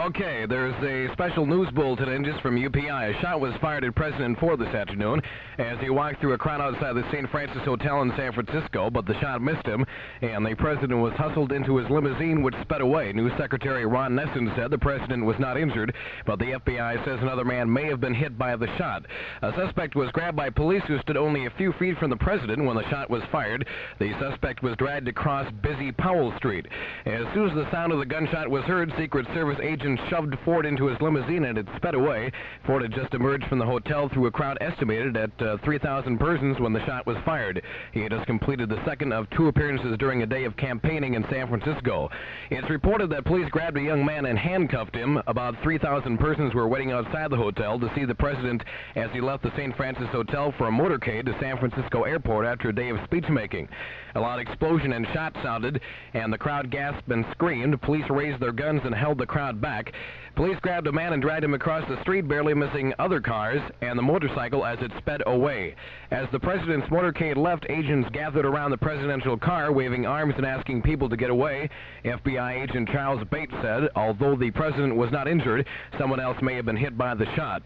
Okay, there's a special news bulletin in just from UPI. A shot was fired at President Ford this afternoon as he walked through a crowd outside the St. Francis Hotel in San Francisco, but the shot missed him, and the president was hustled into his limousine, which sped away. News Secretary Ron Nessen said the president was not injured, but the FBI says another man may have been hit by the shot. A suspect was grabbed by police who stood only a few feet from the president when the shot was fired. The suspect was dragged across busy Powell Street. As soon as the sound of the gunshot was heard, Secret Service agents shoved Ford into his limousine and it sped away. Ford had just emerged from the hotel through a crowd estimated at 3,000 persons when the shot was fired. He had just completed the second of two appearances during a day of campaigning in San Francisco. It's reported that police grabbed a young man and handcuffed him. About 3,000 persons were waiting outside the hotel to see the president as he left the St. Francis Hotel for a motorcade to San Francisco Airport after a day of speech-making. A loud explosion and shot sounded, and the crowd gasped and screamed. Police raised their guns and held the crowd back. Police grabbed a man and dragged him across the street, barely missing other cars and the motorcycle as it sped away. As the president's motorcade left, agents gathered around the presidential car, waving arms and asking people to get away. FBI agent Charles Bates said, although the president was not injured, someone else may have been hit by the shot.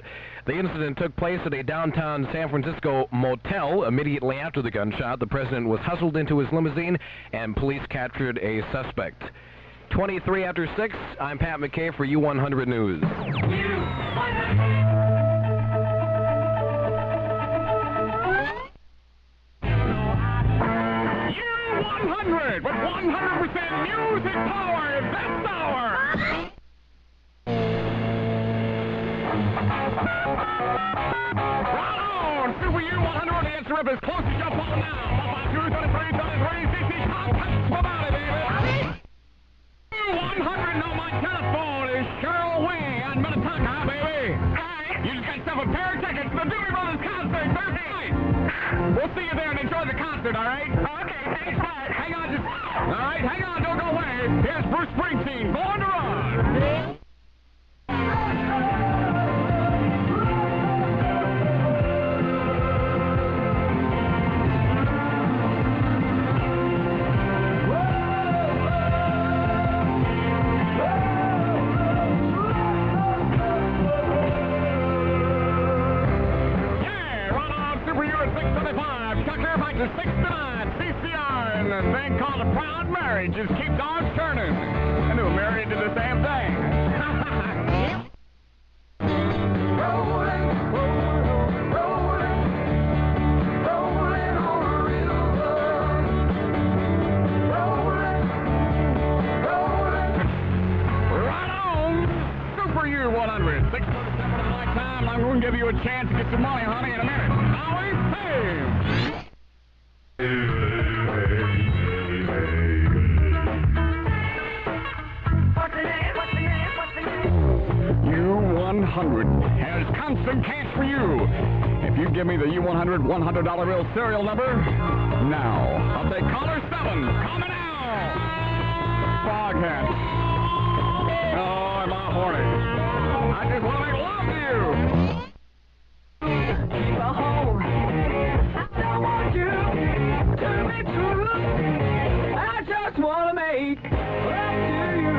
The incident took place at a downtown San Francisco motel. Immediately after the gunshot, the president was hustled into his limousine and police captured a suspect. 23 after 6, I'm Pat McKay for U100 News. U100 with 100% music power this hour. Right on, Super U100 the answer up as close as your phone now. 2, 33, 33, 60, contacts about it, baby. 100, no, my telephone is Cheryl Wing and Minnetonka, baby. Hi. You just got yourself a pair of tickets to the Doobie Brothers concert Thursday night. We'll see you there and enjoy the concert, all right? Okay, thanks, bud. Hang on just... All right, hang on, don't go away. Here's Bruce Springsteen, Born to Run. To 69 CCR and the thing called a proud marriage just keeps on turning. I knew married to the same thing. Rolling, rolling, rolling, rolling on a river. Rolling, rolling. Right on, Super U100. 6:37 at night time. I'm going to give you a chance to get some money, honey, in a minute. Now we pay. U100 has constant cash for you. If you give me the U100 $100 bill serial number, now, I'll take caller 7. Coming out. Foghat. Oh, am I horny? I just want to make love to you. Keep a hold. I don't want you to be true. I just want to make love to you.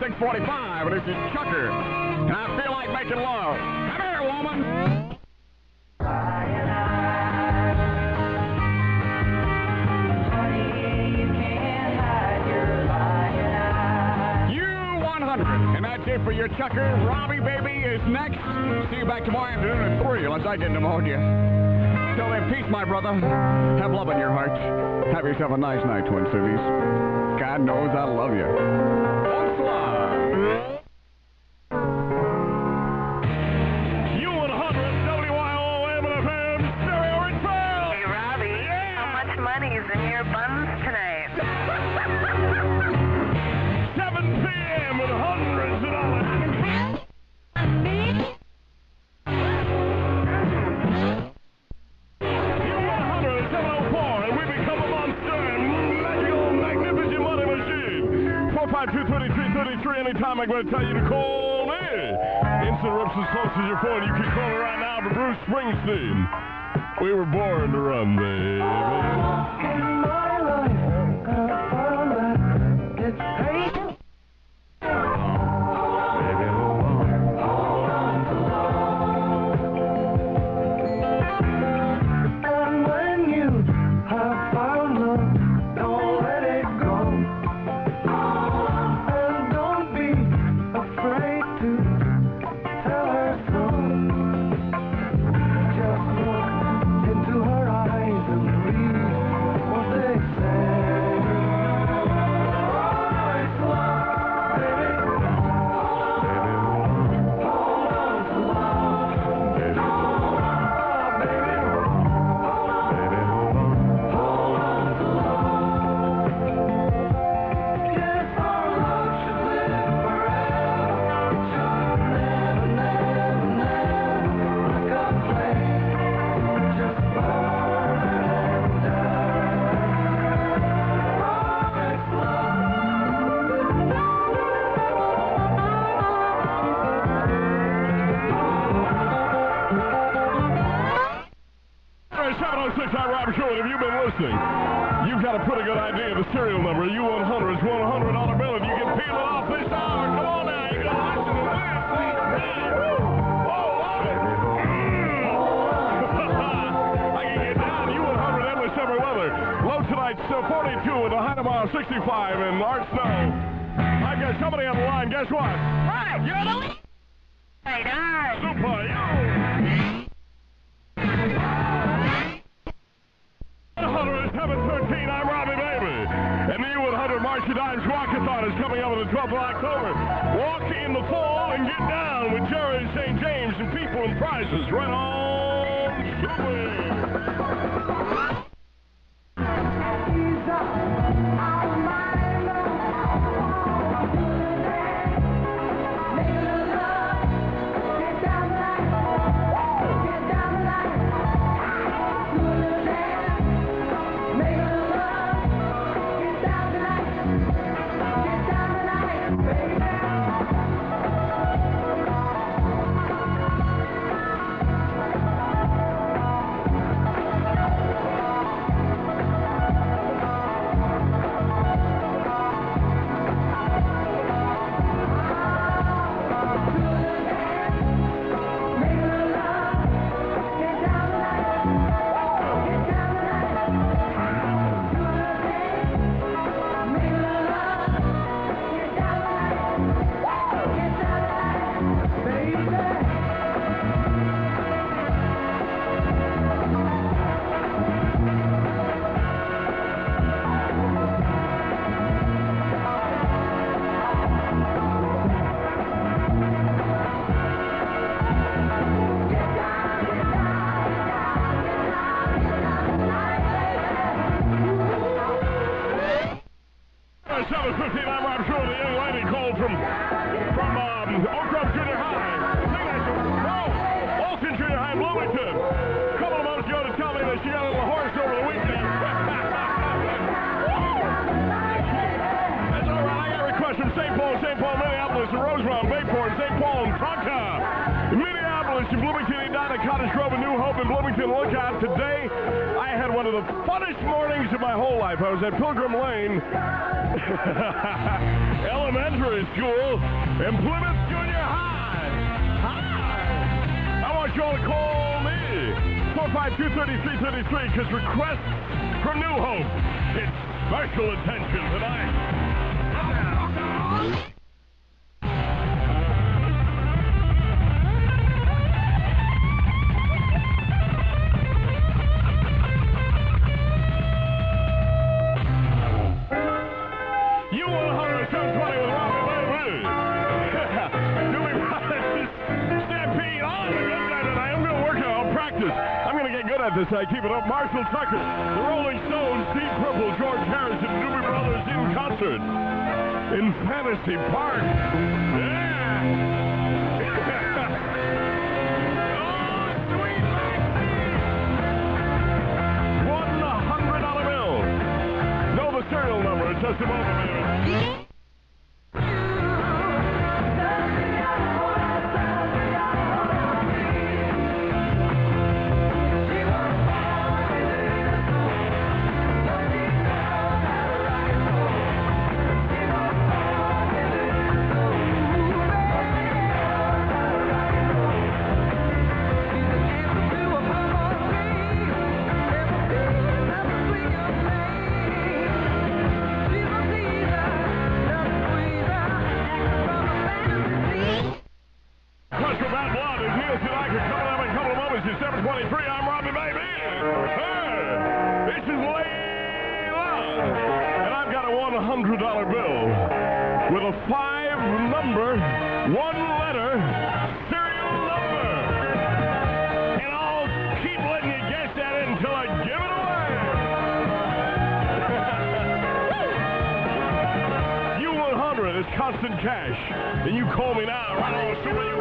6:45, and this is Chucker. And I feel like making love. Come here, woman. U100. And that's it for your Chucker. Robbie Baby is next. See you back tomorrow afternoon at 3, unless I get pneumonia. Till then, peace, my brother. Have love in your heart. Have yourself a nice night, Twin Cities. God knows I love you. Bonsoir. U100, WYOO, FM, stereo and trail. Hey, Robbie, how much money is in your buns tonight? 7 p.m. with hundreds of dollars. U100, 704, and we become a monster and magical, magnificent money machine. 452-3333, anytime I'm going to tell you to call me. Instant rips as close as your phone. You can call me right now to Bruce Springsteen. We were born to run, baby. I'm sure if you've been listening, you've got a pretty good idea of the serial number. U100 is $100 bill, and you can peel it off this hour. Come on now, you got to listen to this. I can get down. U100 endless summer weather. Low tonight, 42, and the high tomorrow, 65, and Art snow. I've got somebody on the line. Guess what? What? You're the lead. Right on. Super, you. 713, I'm Robbie Baby. And the U100 March of Dimes Walkathon is coming up on the 12th of October. Walk in the fall and get down with Jerry St. James and people and prizes right on Super. Today, I had had one of the funnest mornings of my whole life. I was at Pilgrim Lane Elementary School and Plymouth Junior High. Hi! I want you all to call me 452-3333 because requests from New Hope. It's special attention tonight. U100 720 with Robbie Baby. Doing Stampede on the good side tonight. I'm going to work it. I'll practice. I'm going to get good at this. I keep it up. Marshall Tucker, the Rolling Stones, Deep Purple, George Harrison, Doobie Brothers in concert in Fantasy Park. Yeah. Oh, sweet Maxine. $100 bill. Know the serial number. It's just a moment, baby. I'm Robbie Baby. Hey, this is Layla. And I've got a $100 bill with a 5-number, 1-letter serial number. And I'll keep letting you guess at it until I give it away. U100 is constant cash. And you call me now. Right on, super you.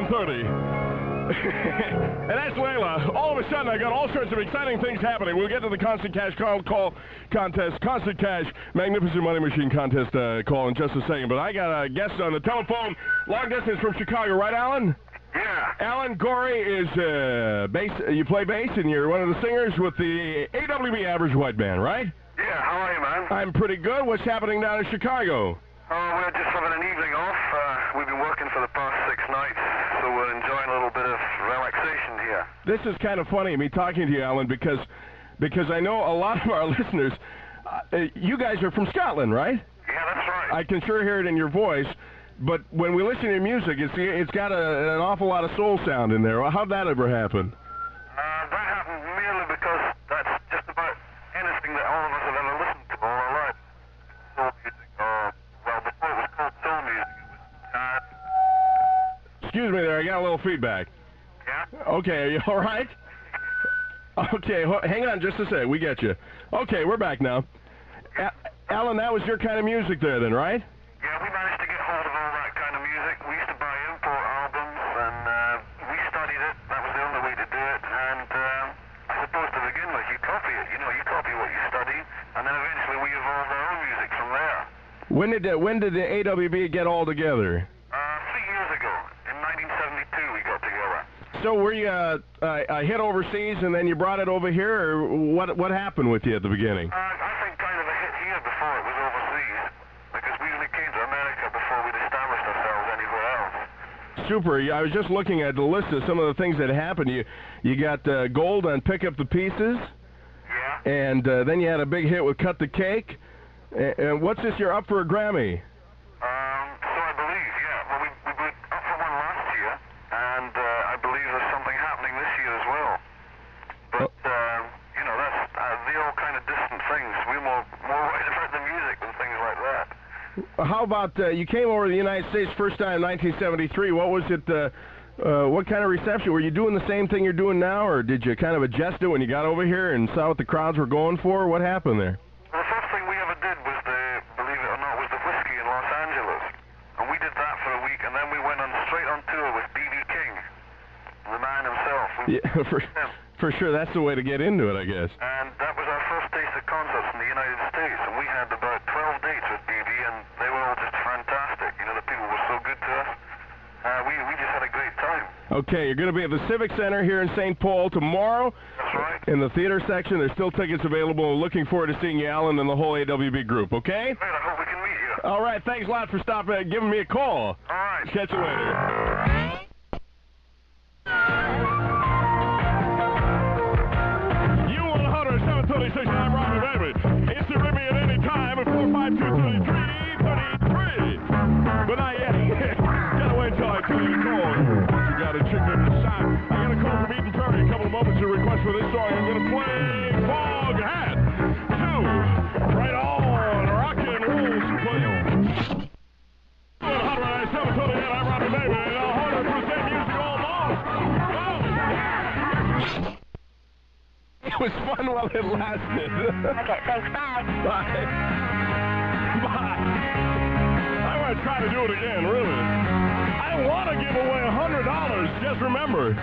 7:30. And that's Layla. All of a sudden, I got all sorts of exciting things happening. We'll get to the Constant Cash call contest, Constant Cash Magnificent Money Machine contest call in just a second. But I got a guest on the telephone, long distance from Chicago, right, Alan? Yeah. Alan Gorrie is bass. You play bass, and you're one of the singers with the AWB Average White Band, right? Yeah, how are you, man? I'm pretty good. What's happening down in Chicago? Oh, we're just having an evening off. We've been working for the past 6 nights, so we're enjoying a little bit of relaxation here. This is kind of funny, me talking to you, Alan, because I know a lot of our listeners, you guys are from Scotland, right? Yeah, that's right. I can sure hear it in your voice, but when we listen to your music, it's got an awful lot of soul sound in there. How'd that ever happen? That happened merely because that's just about anything that all of us have ever listened to all our life. Soul music, well, before it was called soul music, it was Excuse me there, I got a little feedback. Yeah? Okay, are you all right? Okay, hang on just a sec, we get you. Okay, we're back now. Alan, that was your kind of music there then, right? Yeah, we managed to get hold of all that kind of music. We used to buy import albums, and we studied it. That was the only way to do it. And I suppose to begin with, you copy it. You know, you copy what you study, and then eventually we evolved our own music from there. When did the AWB get all together? 3 years ago, in 1972, we got together. So were you a hit overseas and then you brought it over here, or what happened with you at the beginning? I think kind of a hit here before it was overseas, because we only came to America before we'd established ourselves anywhere else. Super. I was just looking at the list of some of the things that happened. You got gold on Pick Up the Pieces. Yeah. And then you had a big hit with Cut the Cake. And what's this? You're up for a Grammy? So I believe, yeah. Well, we were up for one last year, and I believe there's something happening this year as well. But, you know, that's the all kind of distant things. We're more worried about the music than things like that. How about you came over to the United States first time in 1973. What was it? What kind of reception? Were you doing the same thing you're doing now, or did you kind of adjust it when you got over here and saw what the crowds were going for? What happened there? Well, the first thing we ever did was believe it or not, was the Whiskey in Los Angeles. And we did that for a week, and then we went straight on tour with B.B. King, the man himself. Yeah, for sure, that's the way to get into it, I guess. And that was our first taste of concerts in the United States, and we had about 12 dates with B.B., and they were all just fantastic. You know, the people were so good to us. We just had a great time. Okay, you're going to be at the Civic Center here in St. Paul tomorrow. That's right. In the theater section. There's still tickets available. Looking forward to seeing you, Alan, and the whole AWB group, okay? Great, I hope we can meet you. All right, thanks a lot for stopping and giving me a call. All right. Catch you later. U100, 736, I'm Robbie, baby. It's the Ribby at any time at 452-3333. But not yet. Gotta wait till I tell you to call. You got a chicken in the side. I got a call from Eden Prairie in a couple of moments to request for this song. I'm gonna play Fog Hat 2. Right on, rock and roll, super. 738, I'm Robbie, baby. And 100% music almost. It was fun while it lasted. Okay, thanks. Bye. Bye. Bye. I want to try to do it again, really. I want to give away $100. Just remember,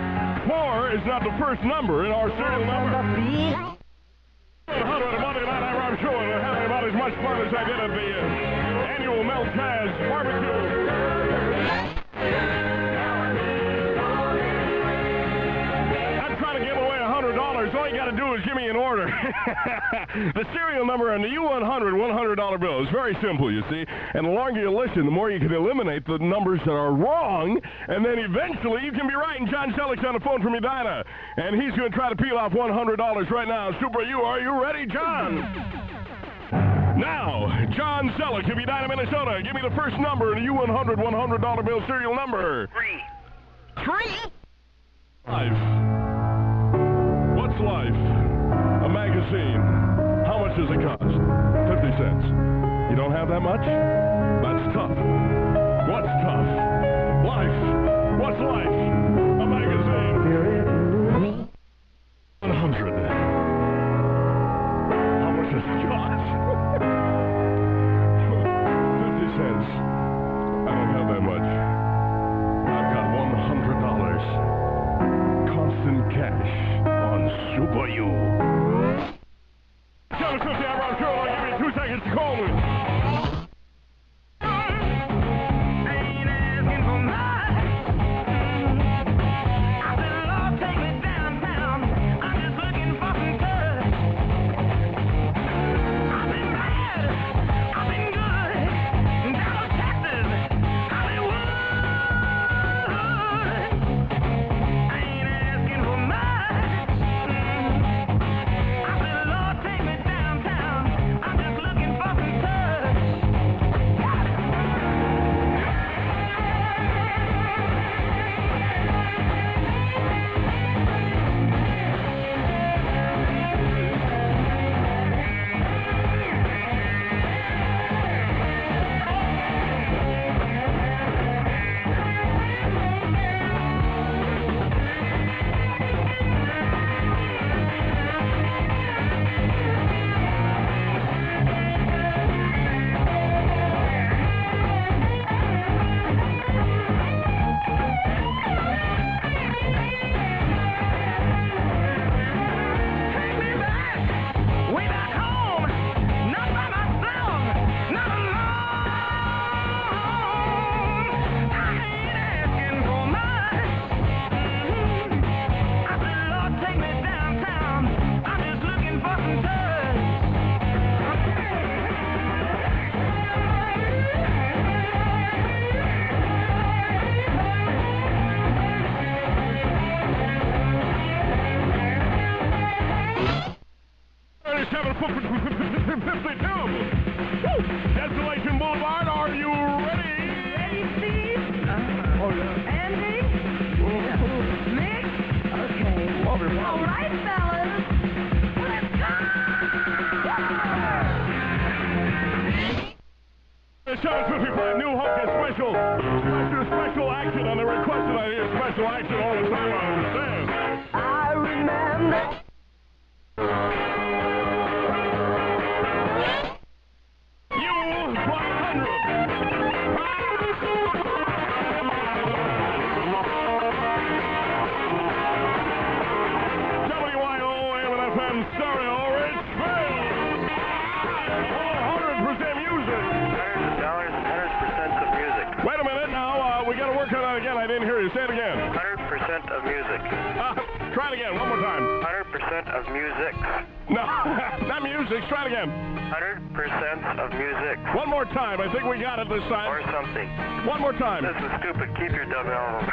4 is not the first number in our serial number. 100 Monday night, I'm Rob Show, and we're having about as much fun as I did at the annual Mel Taz barbecue. I'm trying to give away $100. All you got to do is give me an order. The serial number on the U100 $100 bill is very simple, you see. And the longer you listen, the more you can eliminate the numbers that are wrong. And then eventually you can be right. And John Selleck's on the phone from Edina. And he's going to try to peel off $100 right now. Super U, are you ready, John? Now, John Selleck of Edina, Minnesota. Give me the first number in the U100 $100 bill serial number. 3. Life. What's life? A magazine. How much does it cost? 50 cents. You don't have that much? That's tough. What's tough? Life. What's life? A magazine. 100. How much does it cost? 50 cents. I don't have that much. I've got $100. Desolation Boulevard, are you ready? Ready, Steve? Oh, yeah. Andy? Mick? Okay. Love you, All right, fellas. Let's go! The 755 New Hope gets special action on the requested idea. Special action all the time, I understand. I remember. WYOO, AM/FM stereo, Richville. 100% music. $100, 100% of music. Wait a minute now. We got to work on that again. I didn't hear you. Say it again. 100% of music. Try it again. One more time. 100% of music. No, not music. Try it again. 100% of music. One more time. I think we got it this time. Or something. One more time. This is stupid. Keep your dumb album.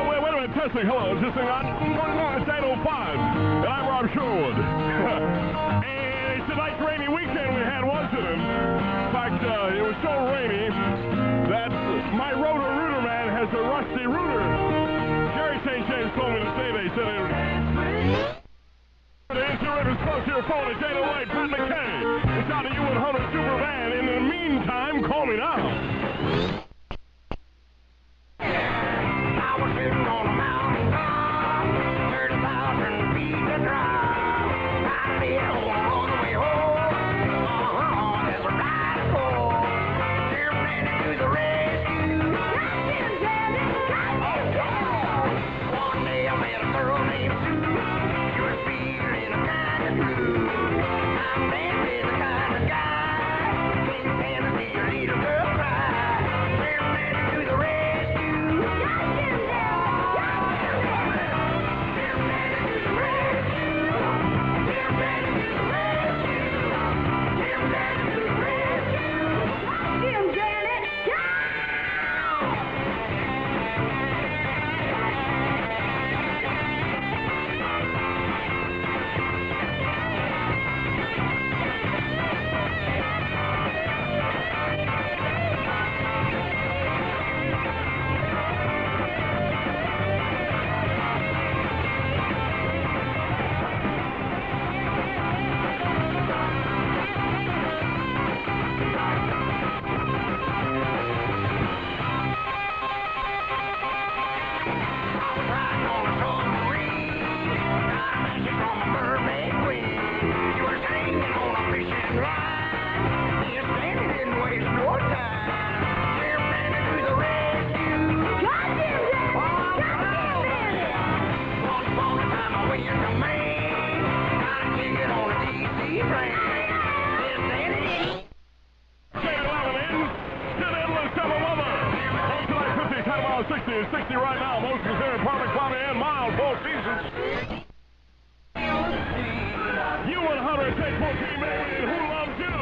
Wait a minute. Testing. Hello. Is this thing on? It's 8:05. And I'm Rob Sherwood. And it's a nice rainy weekend we had, wasn't it? In fact, it was so rainy that my rotor-rooter man has a rusty rooter. Jerry St. James told me to say they said it. The instrument is close to your phone. It's 808. Pat McKay. It's out of U100 Super Van. In the meantime, call me now. I was sitting on a mountain top, 30,000 feet to drive. I feel all the way home. There's a ride for. Dear man to the rescue. One day I met a girl named Sue. She was feeling kind of blue. I'm dancing the kind of guy. Can't stand to see a little girl cry. Dear man to the rescue. Is 60 right now. Most considered partly cloudy and mild, both seasons. U100, take 14 million. Who loves you?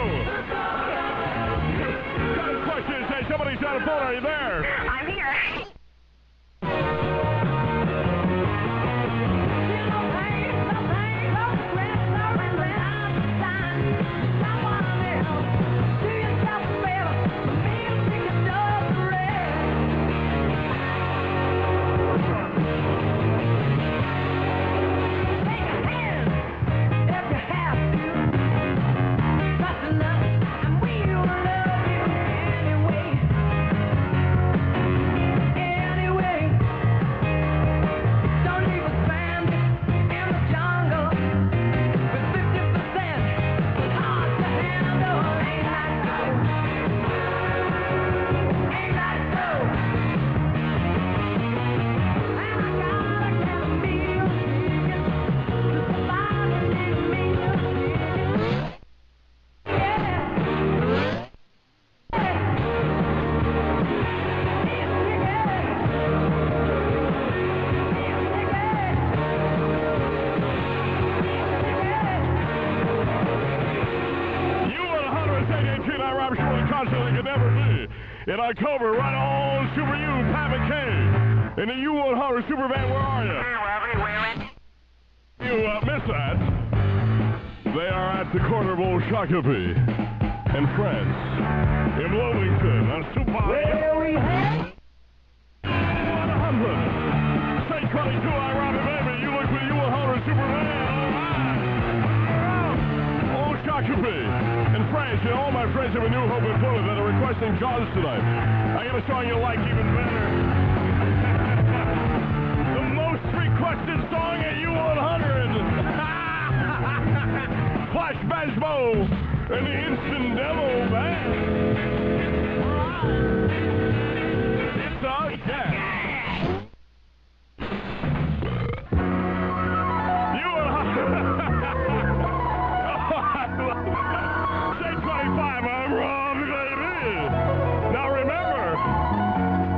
Got a question. Say, somebody's on the phone. Are you there? I'm here. And we will love you anyway. in October, right on Super U, Pat McKay. In the U100 Super Van, where are you? You missed that. They are at the corner of Old Shakopee and friends in Bloomington on Super U100. Say 22, I Robbie Baby. You look for the U100 Super Van. Old Shakopee and friends. You know, all my friends have a New Hope in Plymouth that are requesting cause tonight. I got a song you'll like even better. The most requested song at U100. Flash Basbo and the Instant Devil Band. It's a yeah. Say 25, I'm Rob, baby. Now remember,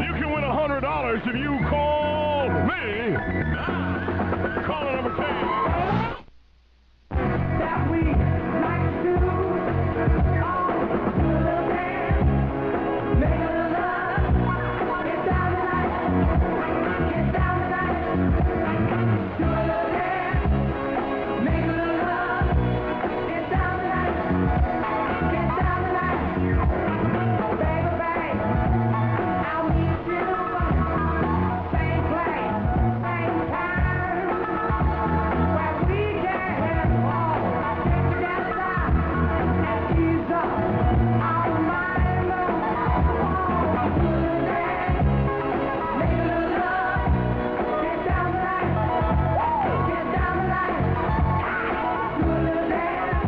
you can win $100 if you call me. Caller number 10. That we like to make love, get down tonight, get down tonight, do a little dance, make love, get down tonight, get down tonight, baby, baby, I'll meet you, same place, same time, where we can fall together and ease up our mind. Oh, do a dance, make love, get down tonight, get down tonight, do a little dance,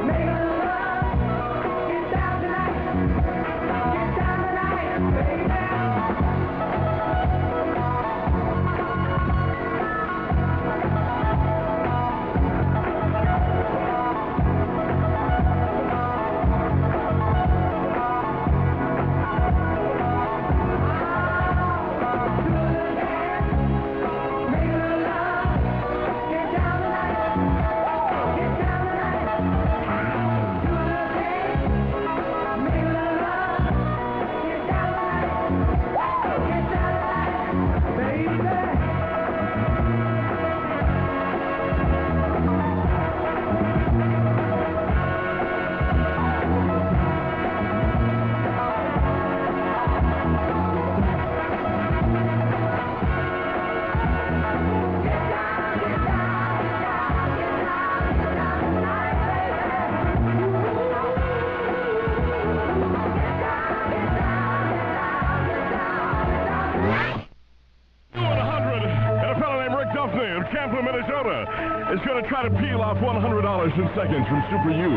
make love, get down tonight, baby. Is going to try to peel off $100 in seconds from Super U.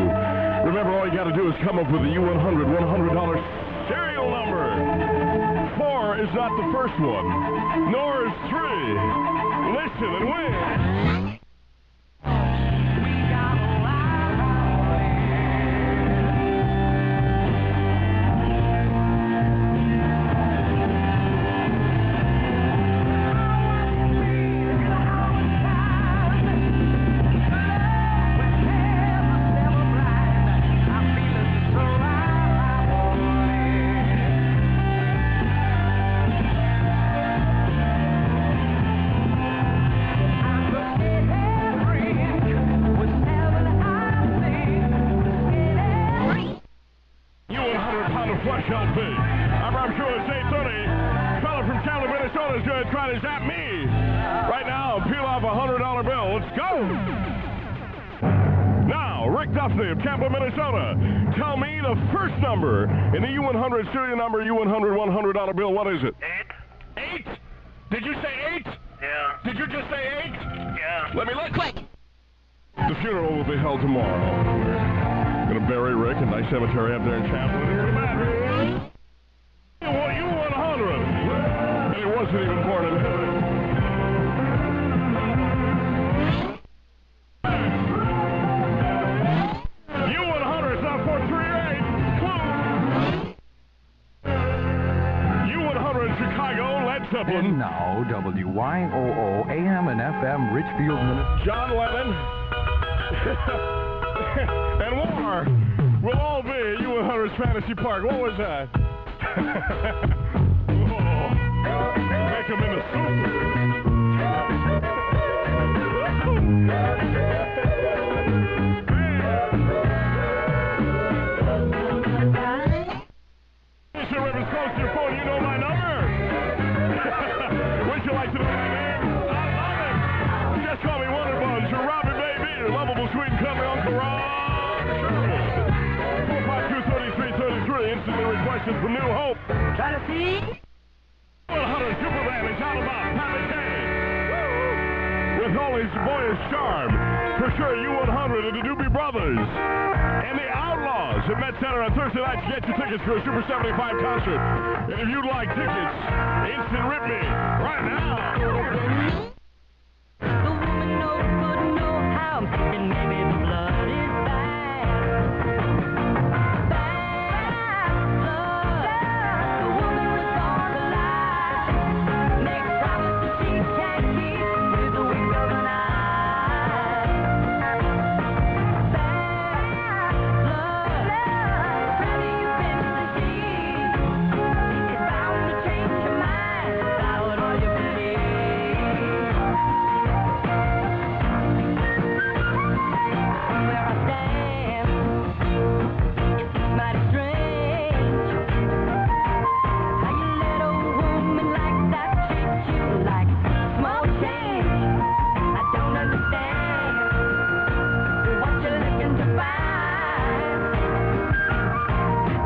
Remember, all you got to do is come up with the U100 $100 serial number. 4 is not the first one, nor is 3. Listen and win. Tell me the first number in the U100 studio number, U100 $100 bill. What is it? 8. 8? Did you say 8? Yeah. Did you just say 8? Yeah. Let me look. Quick. The funeral will be held tomorrow. We're going to bury Rick in a nice cemetery up there in Champlin. U100. And he wasn't even born in heaven. And now, WYOO AM and FM Richfield, Minnesota. John Lennon and war will all be U100's Fantasy Park. What was that? Make them into soup. Mr. Rivers, close to your phone. You know my number. Would you like to know my name? I love it. Just call me Wonder Buns. Your Robbie Baby, your lovable sweet and cuddly Uncle Rob. 452-3333. Instantly requested from New Hope. Try to see? 100 Superman is all about Patty Kane. With all his boyish charm. For sure, U100 and the Doobie Brothers. And the Outlaws at Met Center on Thursday night to get your tickets for a Super 75 concert. And if you'd like tickets, instant rip me right now. The woman knows good know how, and maybe the blood is bad. Bad blood. The woman was on the line. Makes promises she can't keep with the wink of an eye. Bad blood. Rather you pinch the sheet. It's bound to change your mind about all you believe. Where I stand, it's mighty strange how you let a woman like that treat you like small change. I don't understand what you're looking to find.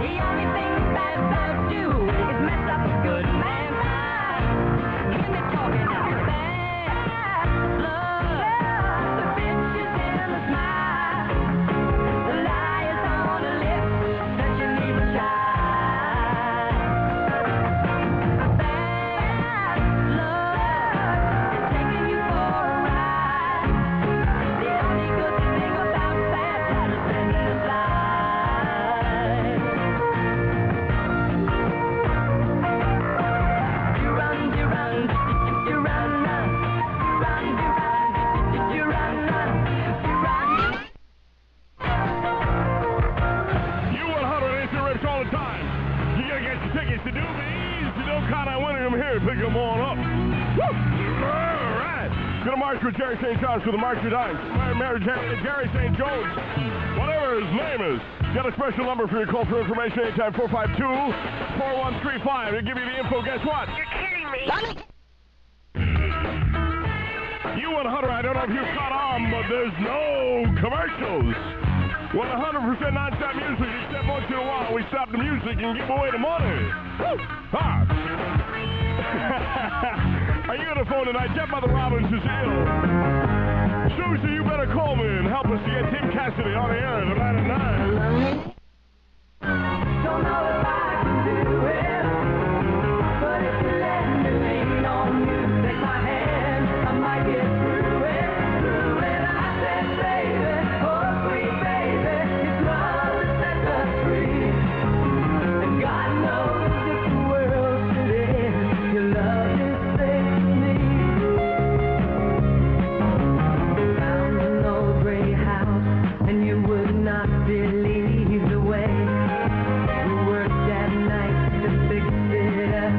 The only thing bad about you is mess up a good man's mind. Hear me talking out the bad blood, the bitches in the smile, the liars on the lips that you need to shine. Bad blood is taking you for a ride. The only good thing about bad blood is letting it slide. You run, you run, you run, run. You run, you run, you run, run. You run. U100 instant rips all the time. You gotta get your tickets to Doobies. You don't count on winning them here. Pick them on up. Woo! All right. Gonna march with Jerry St. John's for the March of Dimes. Jerry St. Jones, whatever his name is. Got a special number for your call for information anytime, 452-4135. They'll give you the info. Guess what? You're kidding me. U100, I don't know if you caught on, but there's no commercials. 100% non-stop music, except once in a while we stop the music and give away the money. Woo! Ha! Are you on the phone tonight? Jeff Mother Robbins is ill. Susie, you better call me and help us to get Tim Cassidy on the air tonight at 9. Don't know if I can do it, but if you let me lean on you, take my hand, I might get through it. I said, baby, oh sweet baby, it's love that sets us free. And God knows if the world should end, your love just saves me. Found an old gray house, and you would not believe the way we worked at night to fix it up,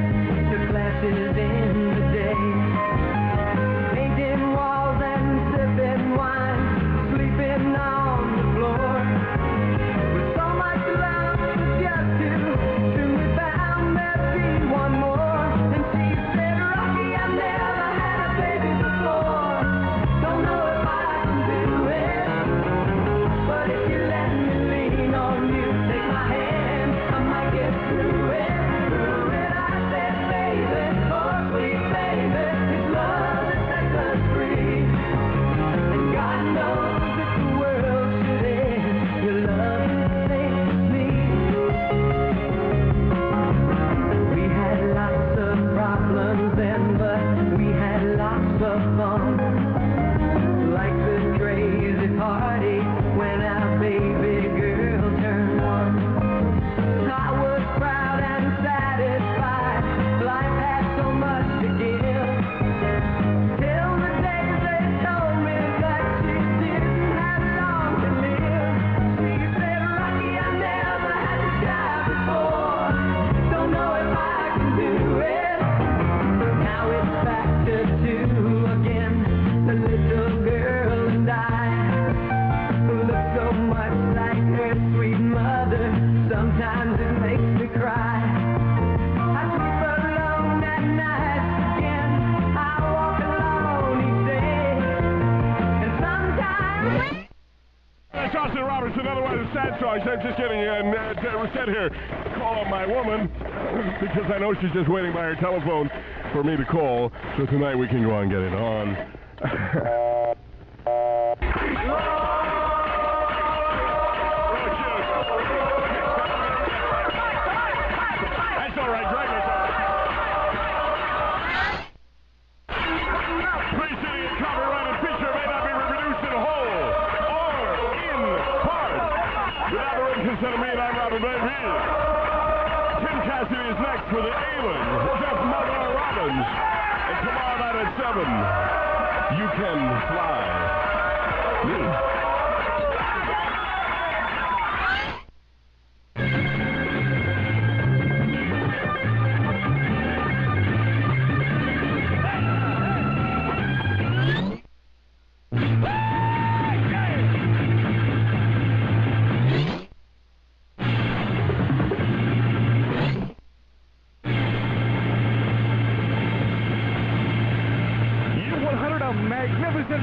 took classes in the day, painting walls and sipping wine, sleeping on the floor. With so much love to just do, soon we found there'd be one more. And she said, Rocky, I've never had a baby before. Don't know if I can do it, but if you let me lean on you, take my hand, I might get through it. I said, baby, oh sweet baby, it's love that sets us free. And God knows if the world should end, your love saves me. We had lots of problems then, but we had lots of fun. Like the crazy party when our baby girl turned 1. I was proud and satisfied. Life had so much to give. Till the day they told me that she didn't have long to live. She said, Rocky, I never had a child before. Don't know sad songs. I'm just getting set here. Call up my woman because I know she's just waiting by her telephone for me to call. So tonight we can go on and get it on. That's all right, Greg. Preceding and copyrighted feature may not be reproduced in whole or in part. Without the written consent of me, and I'm Robert Baby. Tim Cassidy is next with the Alan, Jeff Mother Robbins. And tomorrow night at 7, you can fly.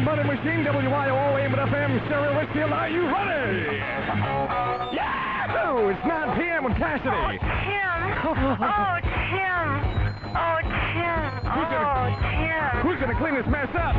Money Machine, WYOO, AM and FM, Stereo Whitfield, are you ready? Yeah! It's 9 p.m. with Cassidy. Oh, Tim. Oh, Tim. Oh, Tim. Oh, Tim. Who's gonna clean this mess up?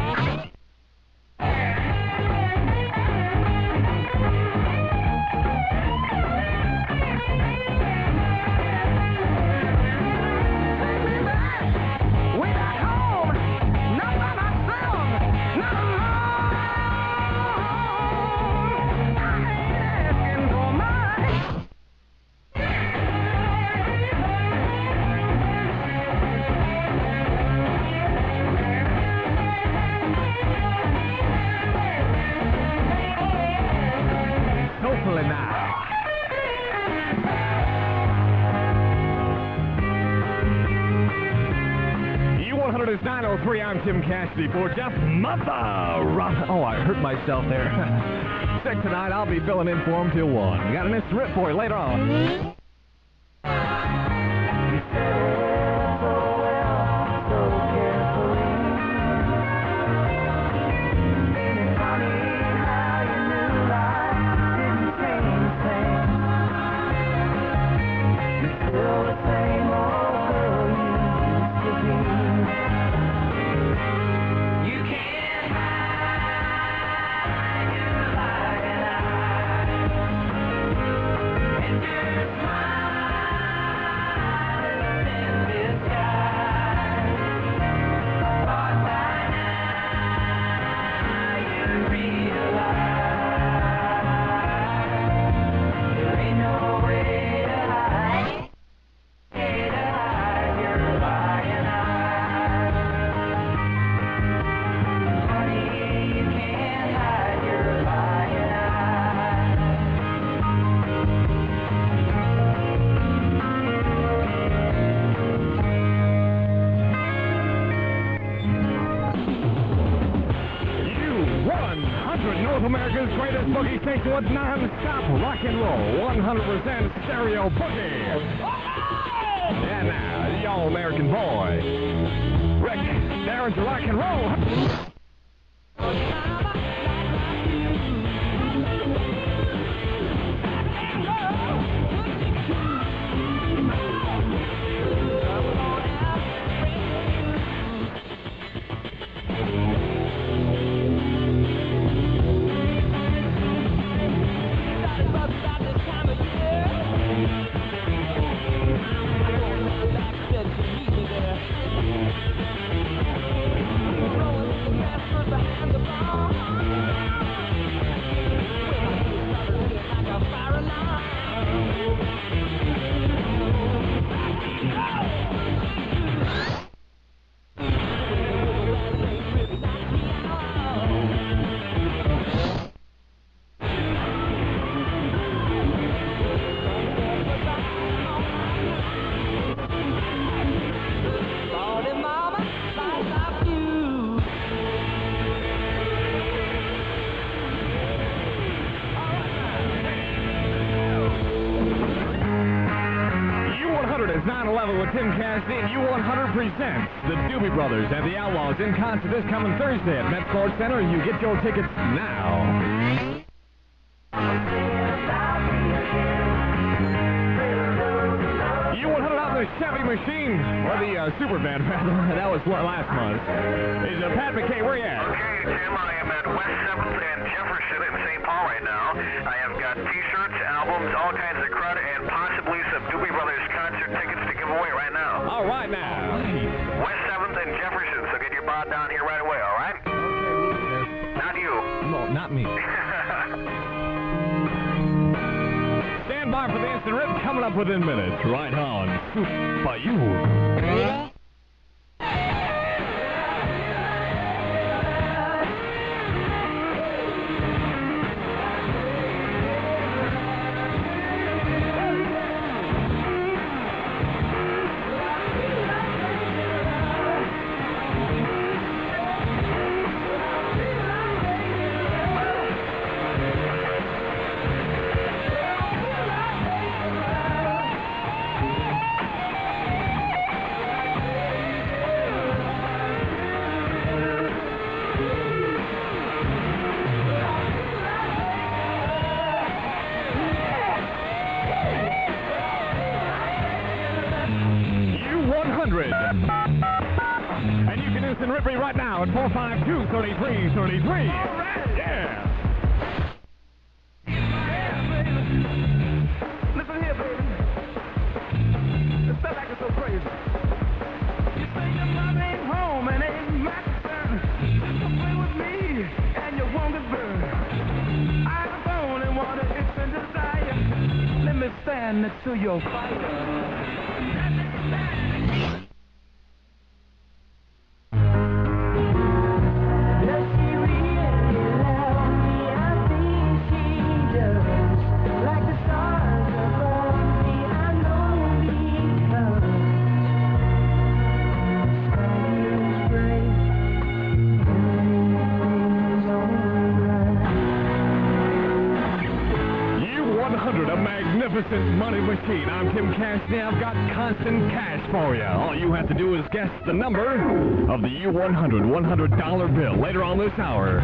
U100 is 9:03. I'm Tim Cassidy for Jeff Mother. Oh, I hurt myself there. Sick tonight. I'll be filling in for him till 1. We got an instant rip for you later on. America's greatest boogie station with non-stop rock and roll, 100% stereo boogie. And now, the all-American boy, Rick, Darren's rock and roll. It's 9/11 with Tim Cassidy, and U100 presents the Doobie Brothers and the Outlaws in concert this coming Thursday at Met Sports Center. You get your tickets now. U100 out the Chevy machine, or the super band, rather. That was last month. Is Pat McKay, where you at? Okay, Tim, I am at West 7th and Jefferson in St. Paul right now. I have got T-shirts, albums, all kinds of crud, and possibly some Doobie Brothers concert tickets to give away right now. All right now. West 7th and Jefferson, so get your bod down here right away, all right? Not you. No, not me. Stand by for the instant rip coming up within minutes. Right on. By you. And you can instant rip me right now at 452-3333. All right. Yeah. Listen here, baby. It's not like it's so crazy. You say your mom ain't home and ain't my concern. So play with me and you won't get burned. I was born and want to itch and desire. Let me stand next to your fire. Money machine. I'm Tim Cassidy. I've got constant cash for you. All you have to do is guess the number of the U100 $100 bill later on this hour.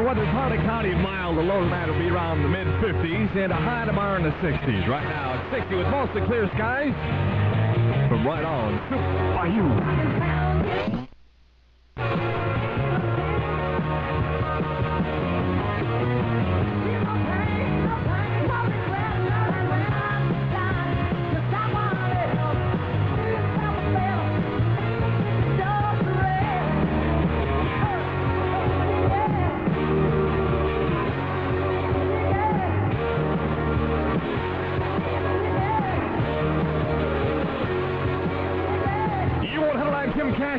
Weather's hardly cloudy and mild. The low tonight will be around the mid-50s and a high tomorrow in the 60s. Right now it's 60 with mostly clear skies. From right on, by you.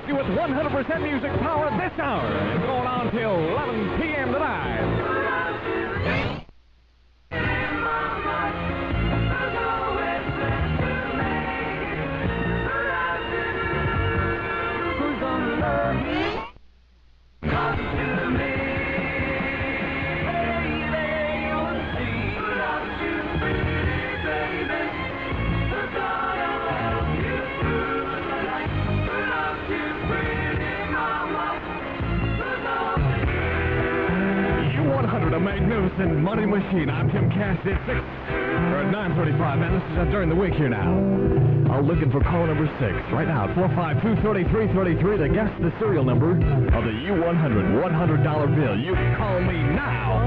With 100% music power this hour. It's going on till 11 p.m. tonight. A magnificent money machine. I'm Tim Cassidy at 6 or at 9:35. Man, this is during the week here now. I'm looking for call number 6 right now. 452-3333 to guess the serial number of the U100 $100 bill. You can call me now.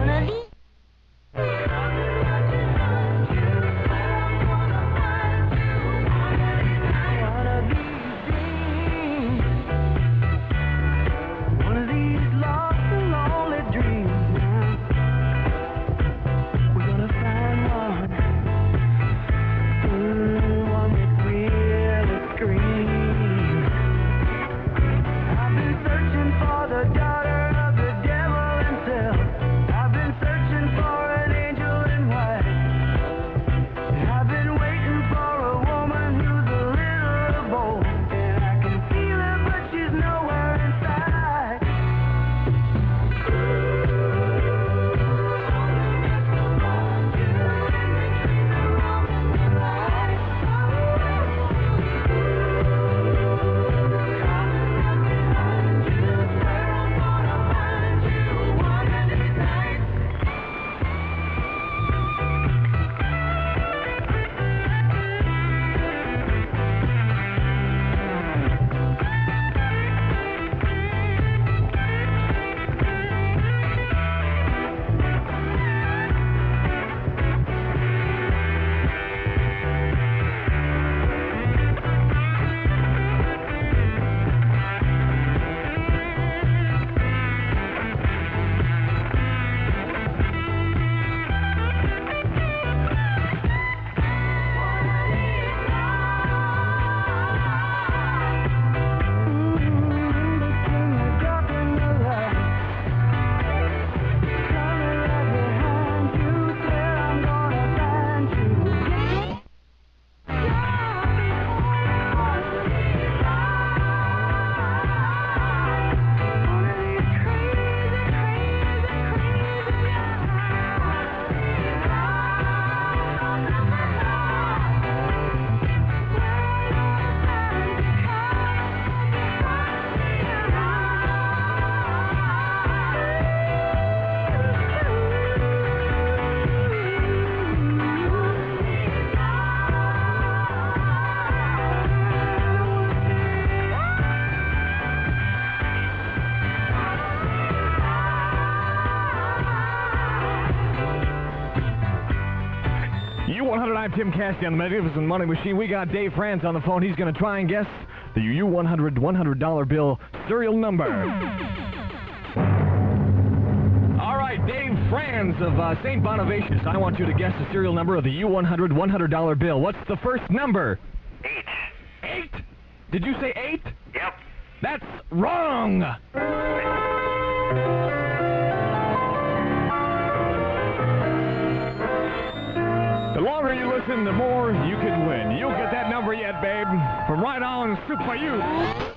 Daughter of the devil himself. I've been searching for an angel I'm Tim Cassidy on the Magnificent Money Machine. We got Dave Franz on the phone. He's going to try and guess the U100 $100 bill serial number. All right, Dave Franz of St. Bonavicius. I want you to guess the serial number of the U100 $100 bill. What's the first number? 8. 8? Did you say 8? Yep. That's wrong. The longer you listen, the more you can win. You'll get that number yet, babe. From right on Super U.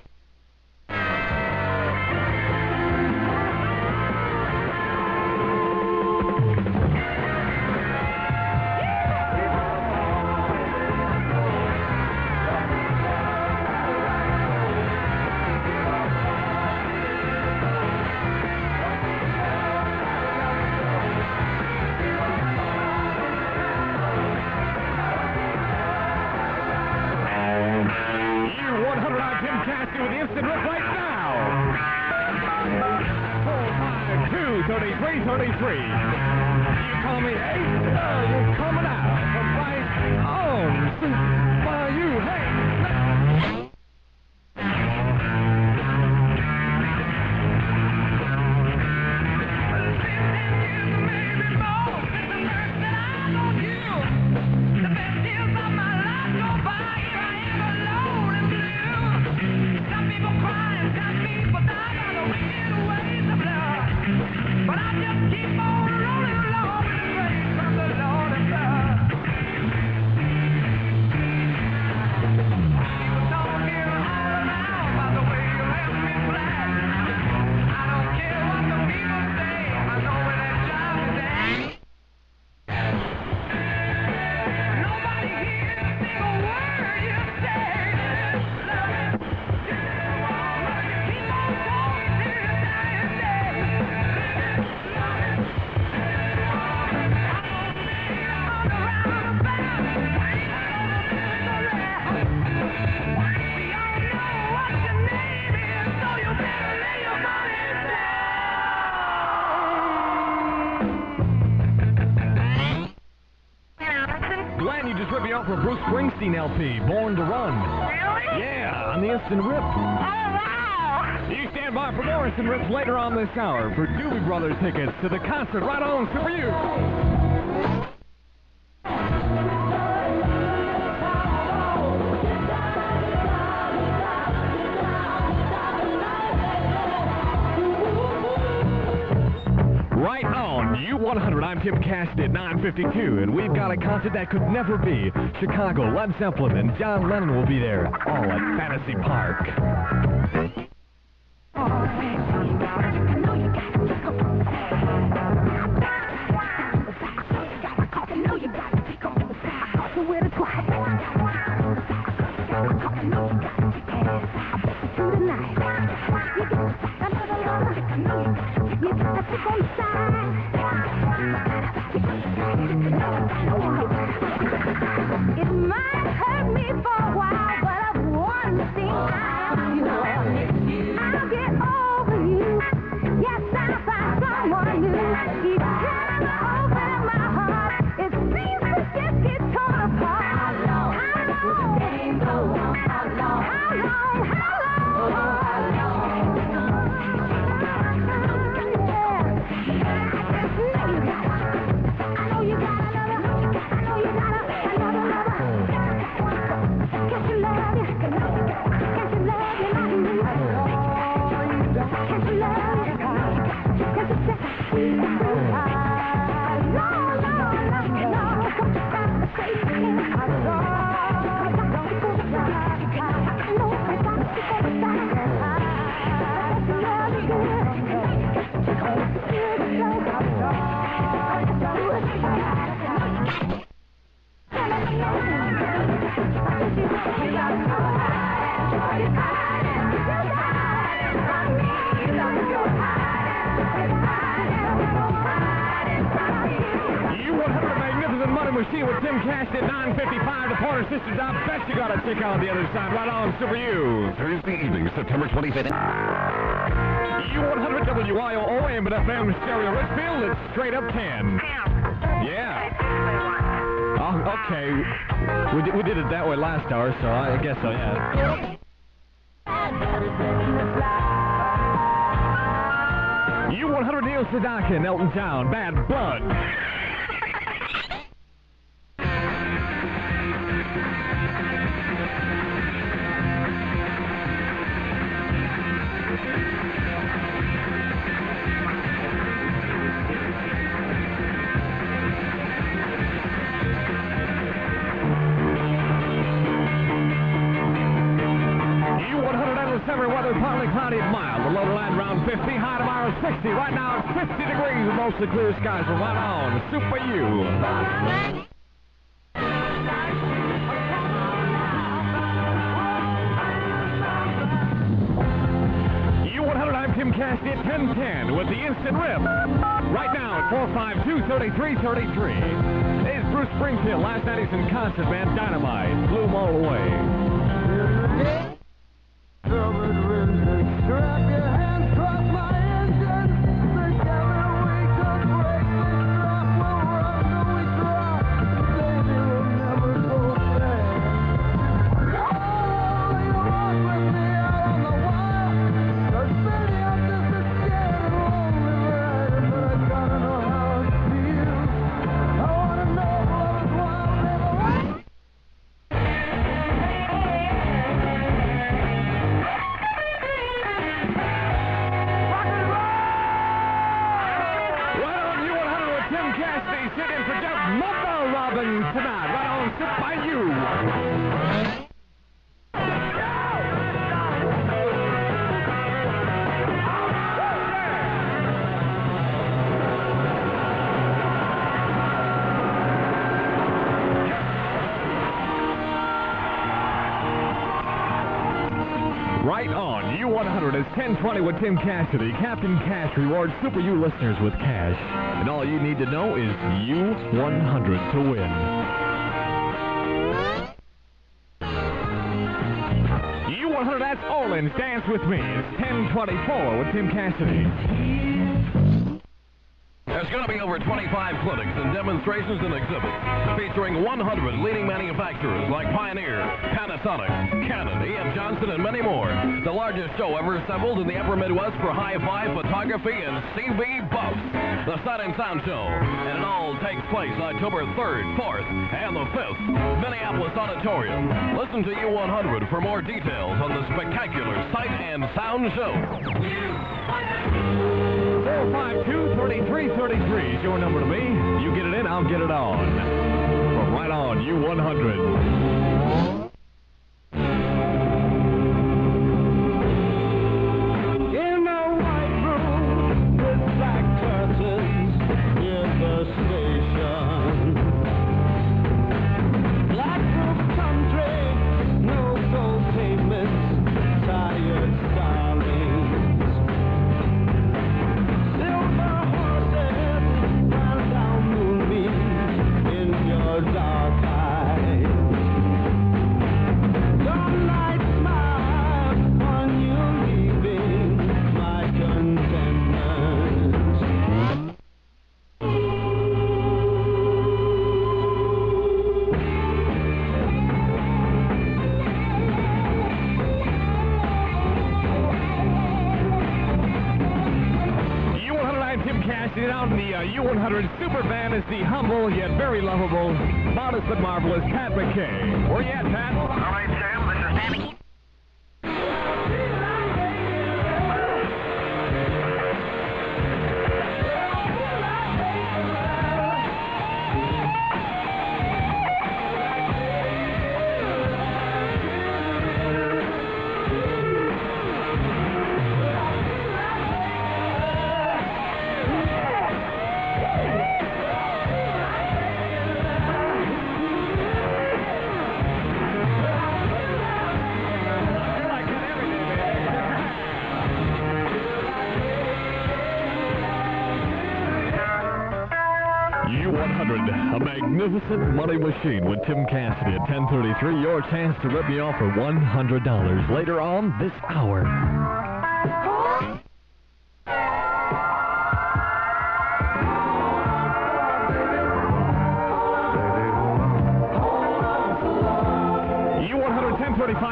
With the instant rip right now. 4, 5, 2, 33, 33. You call me 8? You're coming out from right on. By you, hey. For Bruce Springsteen LP, Born to Run. Really? Yeah, on the Instant Rip. Oh, wow! You stand by for more Instant Rips later on this hour for Doobie Brothers tickets to the concert right on Super U. Right on U100, I'm Tim Cassidy at 9:52, and we've got a concert that could never be. Chicago, Led Zeppelin, and John Lennon will be there, all at Fantasy Park. It might hurt me for a while, but I've one thing I'll get over you. Yes, I'll find someone new. Each time I open my heart, it seems to just get torn apart. How long? Machine with Tim Cassidy at 9:55. The Porter Sisters. I bet you got a chick on the other side. Right on Super U. Thursday evening, September 25th. U100 WYOO AM and FM stereo Richfield. It's straight up 10. Tim. Yeah. I think they want. Okay. We did it that way last hour, so I guess so, yeah. U100 Neil Sedaka in Elton John, Bad Blood. Summer weather, partly cloudy and mild. The low to land around 50, high tomorrow 60. Right now it's 50 degrees with mostly clear skies. We're right on Super U. U100, I'm Tim Cassidy at 10:10 with the instant rip. Right now at 452-3333 is Bruce Springsteen. Last night he's in concert, man. Dynamite. Blew them all away. Strap your hands across my engine. Think every week to break this strap will run till we drop. Baby, we'll never go back. Oh, you walk with me out on the wire. 'Cause baby, I'm just a scared and lonely rider, but I gotta know how it feels. I wanna know if love is wild, baby. Sit in for Jeff Mother Robin tonight, right on Super U. Right on U100 is 10:20 with Tim Cassidy. Captain Cash rewards Super U listeners with cash. And all you need to know is U100 to win. U100, that's Orleans. Dance with me. It's 10:24 with Tim Cassidy. There's going to be over 25 clinics and demonstrations and exhibits featuring 100 leading manufacturers like Pioneer, Panasonic, Canon, E.M. Johnson, and many more. The largest show ever assembled in the upper Midwest for hi-fi, photography, and CV buffs. The Sight and Sound Show. And it all takes place October 3rd, 4th, and the 5th. Minneapolis Auditorium. Listen to U100 for more details on the spectacular Sight and Sound Show. 452-3333 is your number to me. You get it in, I'll get it on. From right on U100. In a white room with black curtains near the station. Black roof country, no gold pavements, tired starlings. Silver horses round down moonbeams in your dark eyes. Your night smile on you leaving my contentment. U100, I'm Tim Cassidy. Out in the U100 super van is the humble yet very lovable, modest but marvelous Pat McKay. Where you at, Pat? All right, Sam, this is Danny. U100, a magnificent money machine with Tim Cassidy at 10:33. Your chance to rip me off for $100 later on this hour.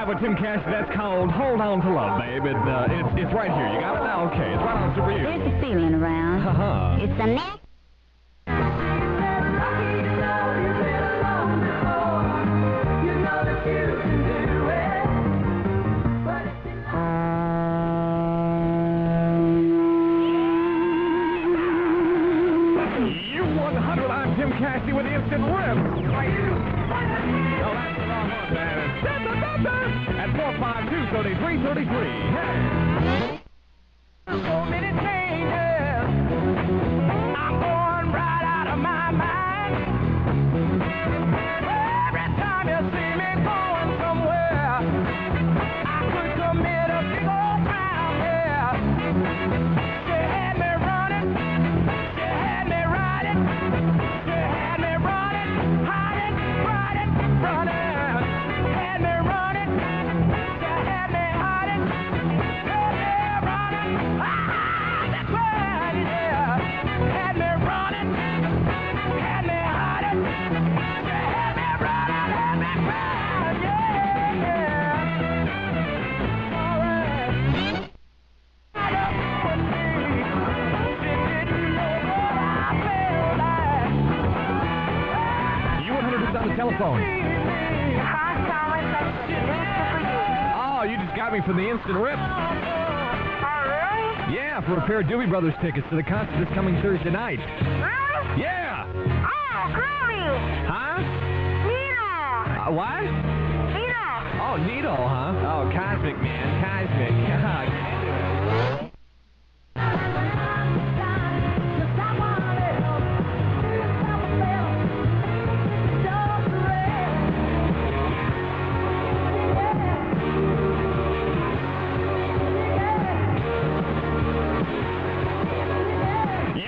by Tim Cash. That's called Hold On to Love, babe. It's right here. You got it now? Okay, it's right on Super U. There's a feeling around. Uh-huh. It's a neck. U100, I'm Tim Cassidy with the Instant Rip. No, that's the wrong one, man. At 452-3333. Hey. So many changes. I'm going right out of my mind. Every time you see me going somewhere, I could commit a big old crime, yeah. She had me running. She had me riding. She had me running, hiding, riding, running. Had me running. She had me hiding. Had me running. That's right, yeah. Had me running. Had me hiding. She had me running. Had me crying, yeah, yeah. All right. U100 is on the telephone. Hi, Thomas. Oh, you just got me from the Instant Rip. Oh, really? Yeah, for a pair of Doobie Brothers tickets to the concert this coming Thursday night. Really? Yeah. Oh, groovy. Huh? Nino. What? Nino. Oh, Needle, huh? Oh, Cosmic, man. Cosmic.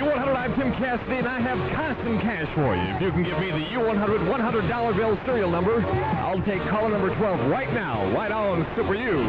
U100, I'm Tim Cassidy, and I have constant cash for you. If you can give me the U100 $100 bill serial number, I'll take caller number 12 right now, right on Super U.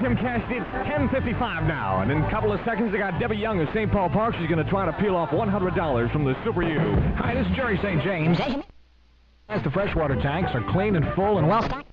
Tim Cassidy, it's 10:55 now, and in a couple of seconds, I got Debbie Young of St. Paul Park. She's going to try to peel off $100 from the Super U. Hi, this is Jerry St. James. As the freshwater tanks are clean and full and well stocked.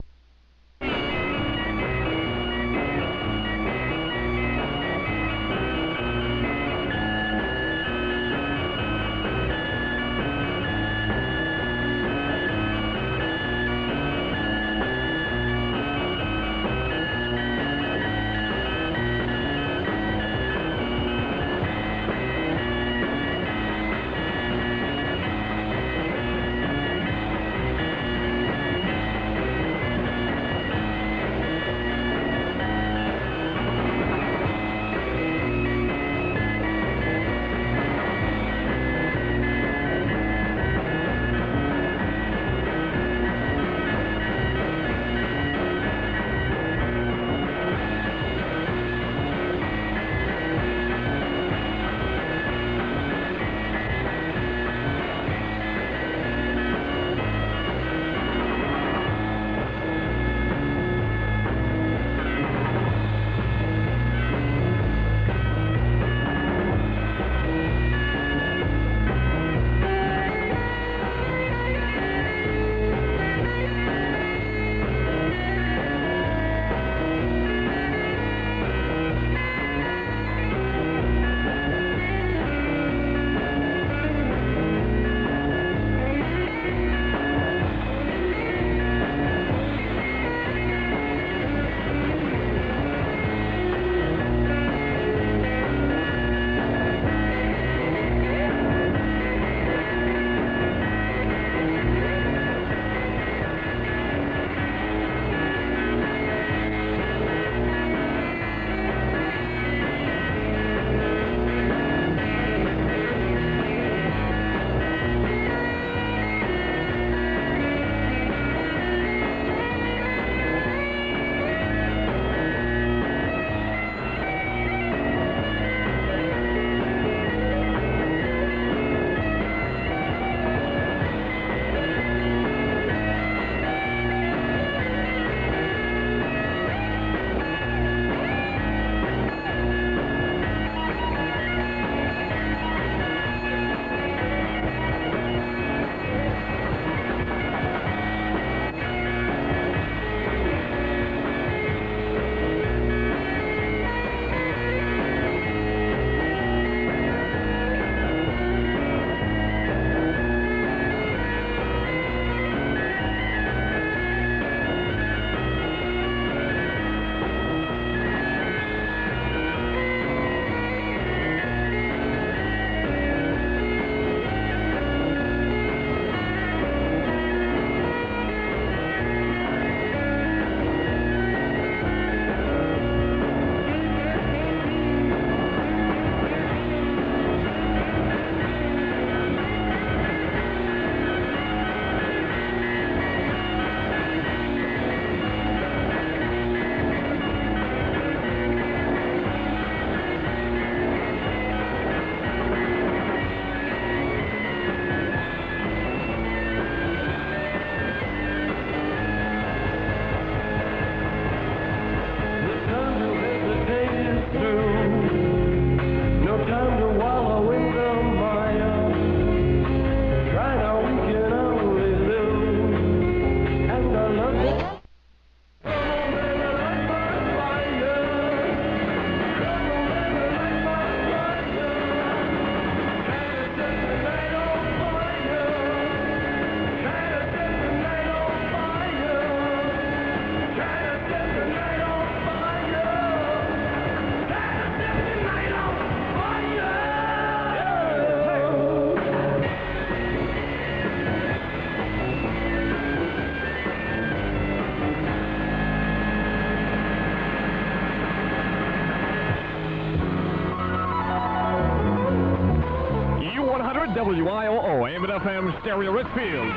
WYOO, AM and FM, Stereo Richfield.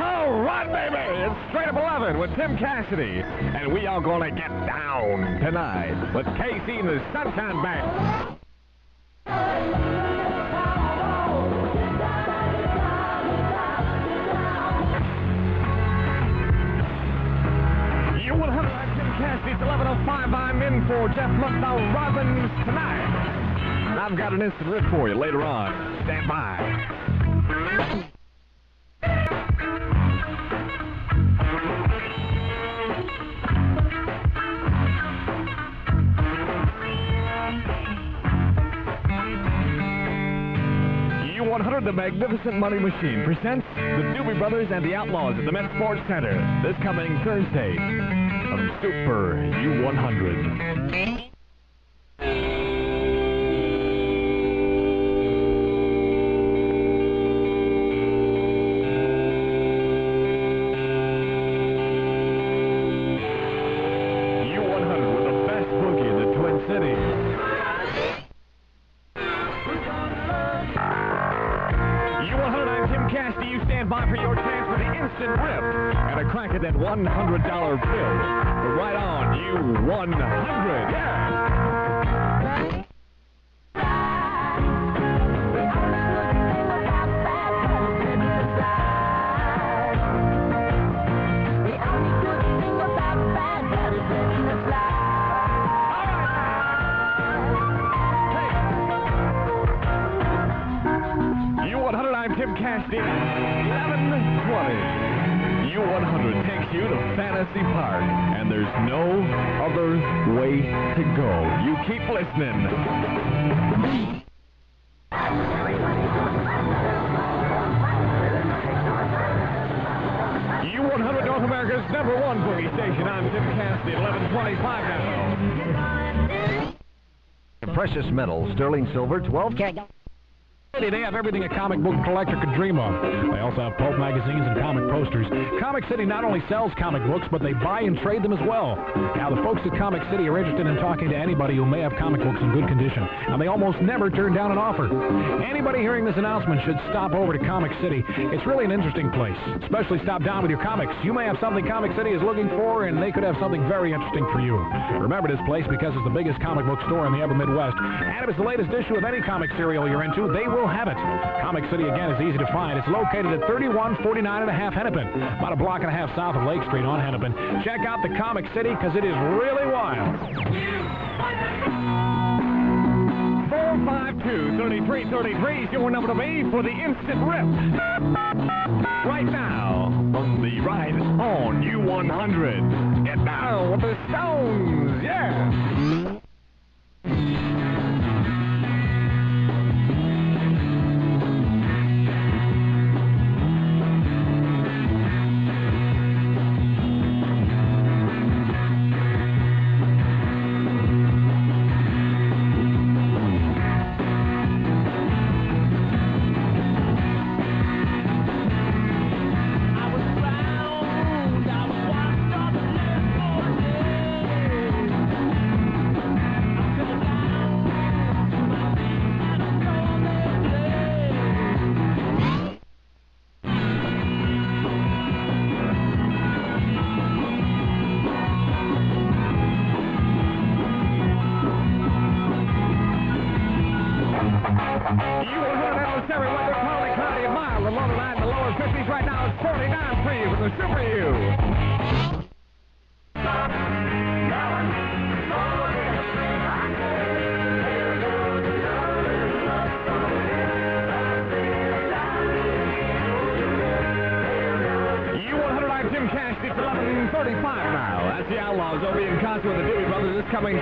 All right, baby, it's straight up 11 with Tim Cassidy, and we are gonna get down tonight with KC and the Sunshine Band. U100, I'm Tim Cassidy. It's 11:05. I'm in for Jeff Lucknow Robbins tonight. And I've got an instant riff for you later on. Stand by. U100, the Magnificent Money Machine, presents the Doobie Brothers and the Outlaws at the Met Sports Center this coming Thursday on Super U100. U100 with the best boogie in the Twin Cities. Cassidy, you stand by for your chance for the instant rip and a crack at that $100 bill. But right on, U100, yeah! U100, I'm Tim Cassidy. 11:20. U100 takes you to Fantasy Park, and there's no other way to go. You keep listening. U100, North America's #1 boogie station. I'm Tim Cassidy. 11:25 now. Precious metal, sterling silver, 12 karat. They have everything a comic book collector could dream of. They also have pulp magazines and comic posters. Comic City not only sells comic books, but they buy and trade them as well. Now, the folks at Comic City are interested in talking to anybody who may have comic books in good condition, and they almost never turn down an offer. Anybody hearing this announcement should stop over to Comic City. It's really an interesting place. Especially stop down with your comics. You may have something Comic City is looking for, and they could have something very interesting for you. Remember this place because it's the biggest comic book store in the upper Midwest, and if it's the latest issue of any comic serial you're into, they will have it. Comic City, again, is easy to find. It's located at 3149.5 Hennepin, about a block and a half south of Lake Street on Hennepin. Check out the Comic City because it is really wild. 452-3333 is your number to be for the instant rip. Right now, on the ride on U100. Get down with the Stones, yeah!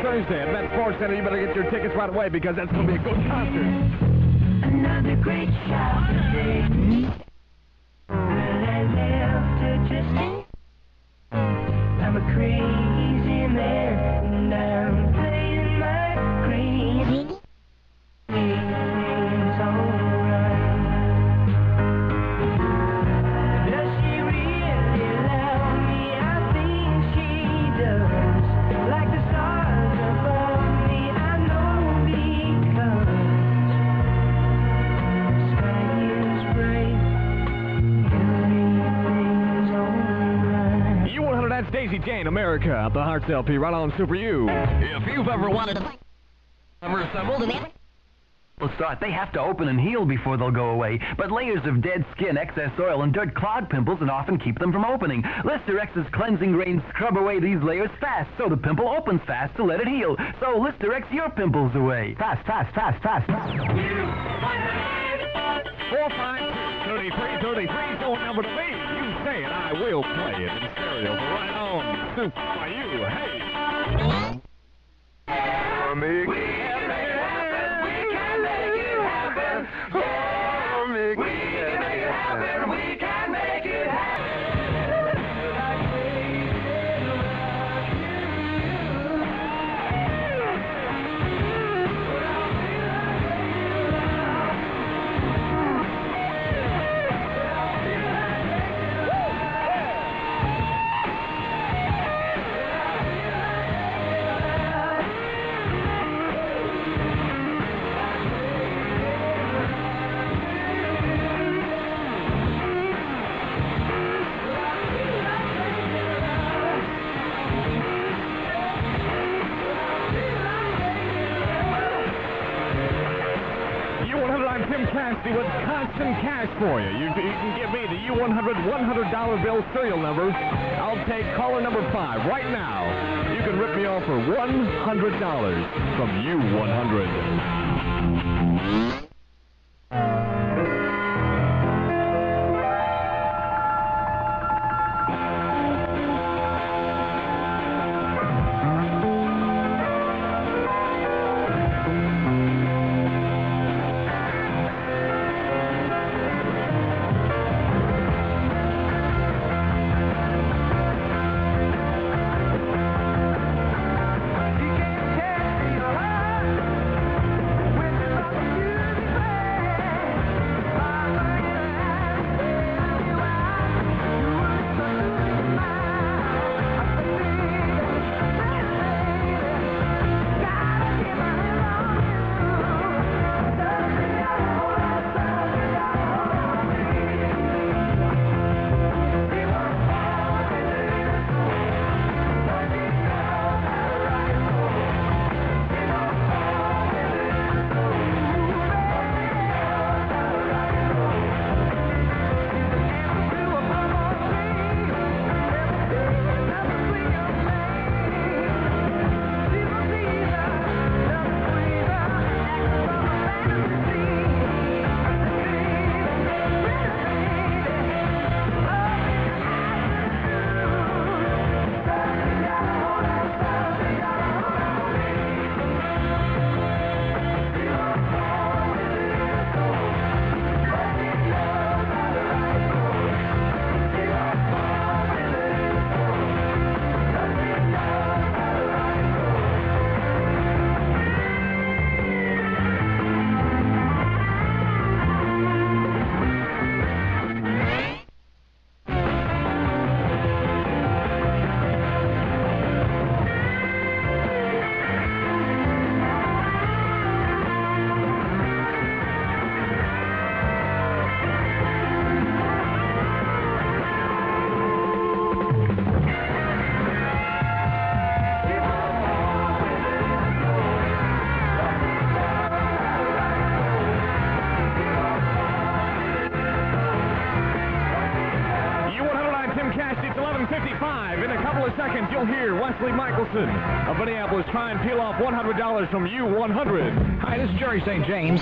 Thursday at Met Sports Center. You better get your tickets right away because that's going to be a good concert. Another great shout today. I'm a crazy man and I'm playing my crazy. It's alright. Does she really love me? I think she does. Like the stars above me, I know because Daisy Jane, America, at the Hearts LP, right on Super U. If you've ever wanted to ever assembled an start, they have to open and heal before they'll go away. But layers of dead skin, excess oil, and dirt clog pimples and often keep them from opening. Lister X's cleansing grains scrub away these layers fast, so the pimple opens fast to let it heal. So Lister X your pimples away. Fast, fast, fast, fast. 452-3333, phone number to me. You say it, I will play it in stereo. Right on, Super WYOO. Hey. With constant cash for you. You can give me the U100 $100 bill serial number. I'll take caller number 5 right now. You can rip me off for $100 from U100. Of Minneapolis, try and peel off $100 from U100. Hi, this is Jerry St. James.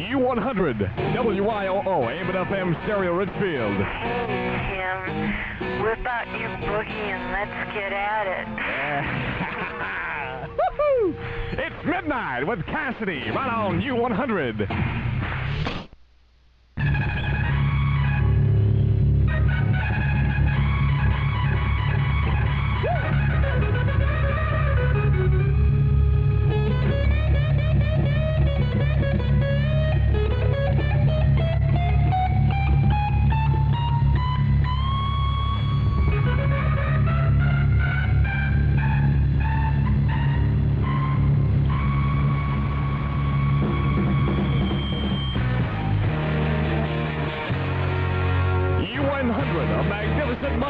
U100, WYOO, AM and FM, Stereo, Richfield. Hey, Tim, whip out your boogie and let's get at it. Woohoo! It's midnight with Cassidy, right on U100.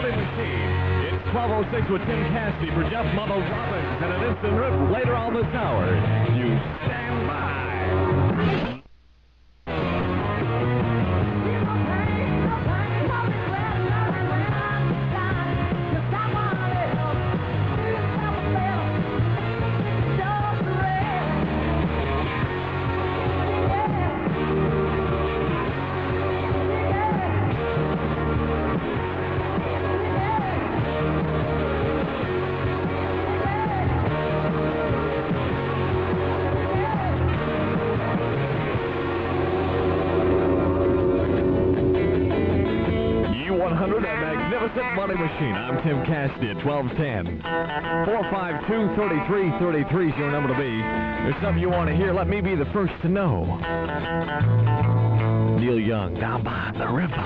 Money Machine. It's 12:06 with Tim Cassidy for Jeff Mother Robbins and an instant rip later on this hour. You stand by. U100, a magnificent money machine. I'm Tim Cassidy at 1210. 452-3333 is your number to be. There's something you want to hear. Let me be the first to know. Neil Young, Down by the River.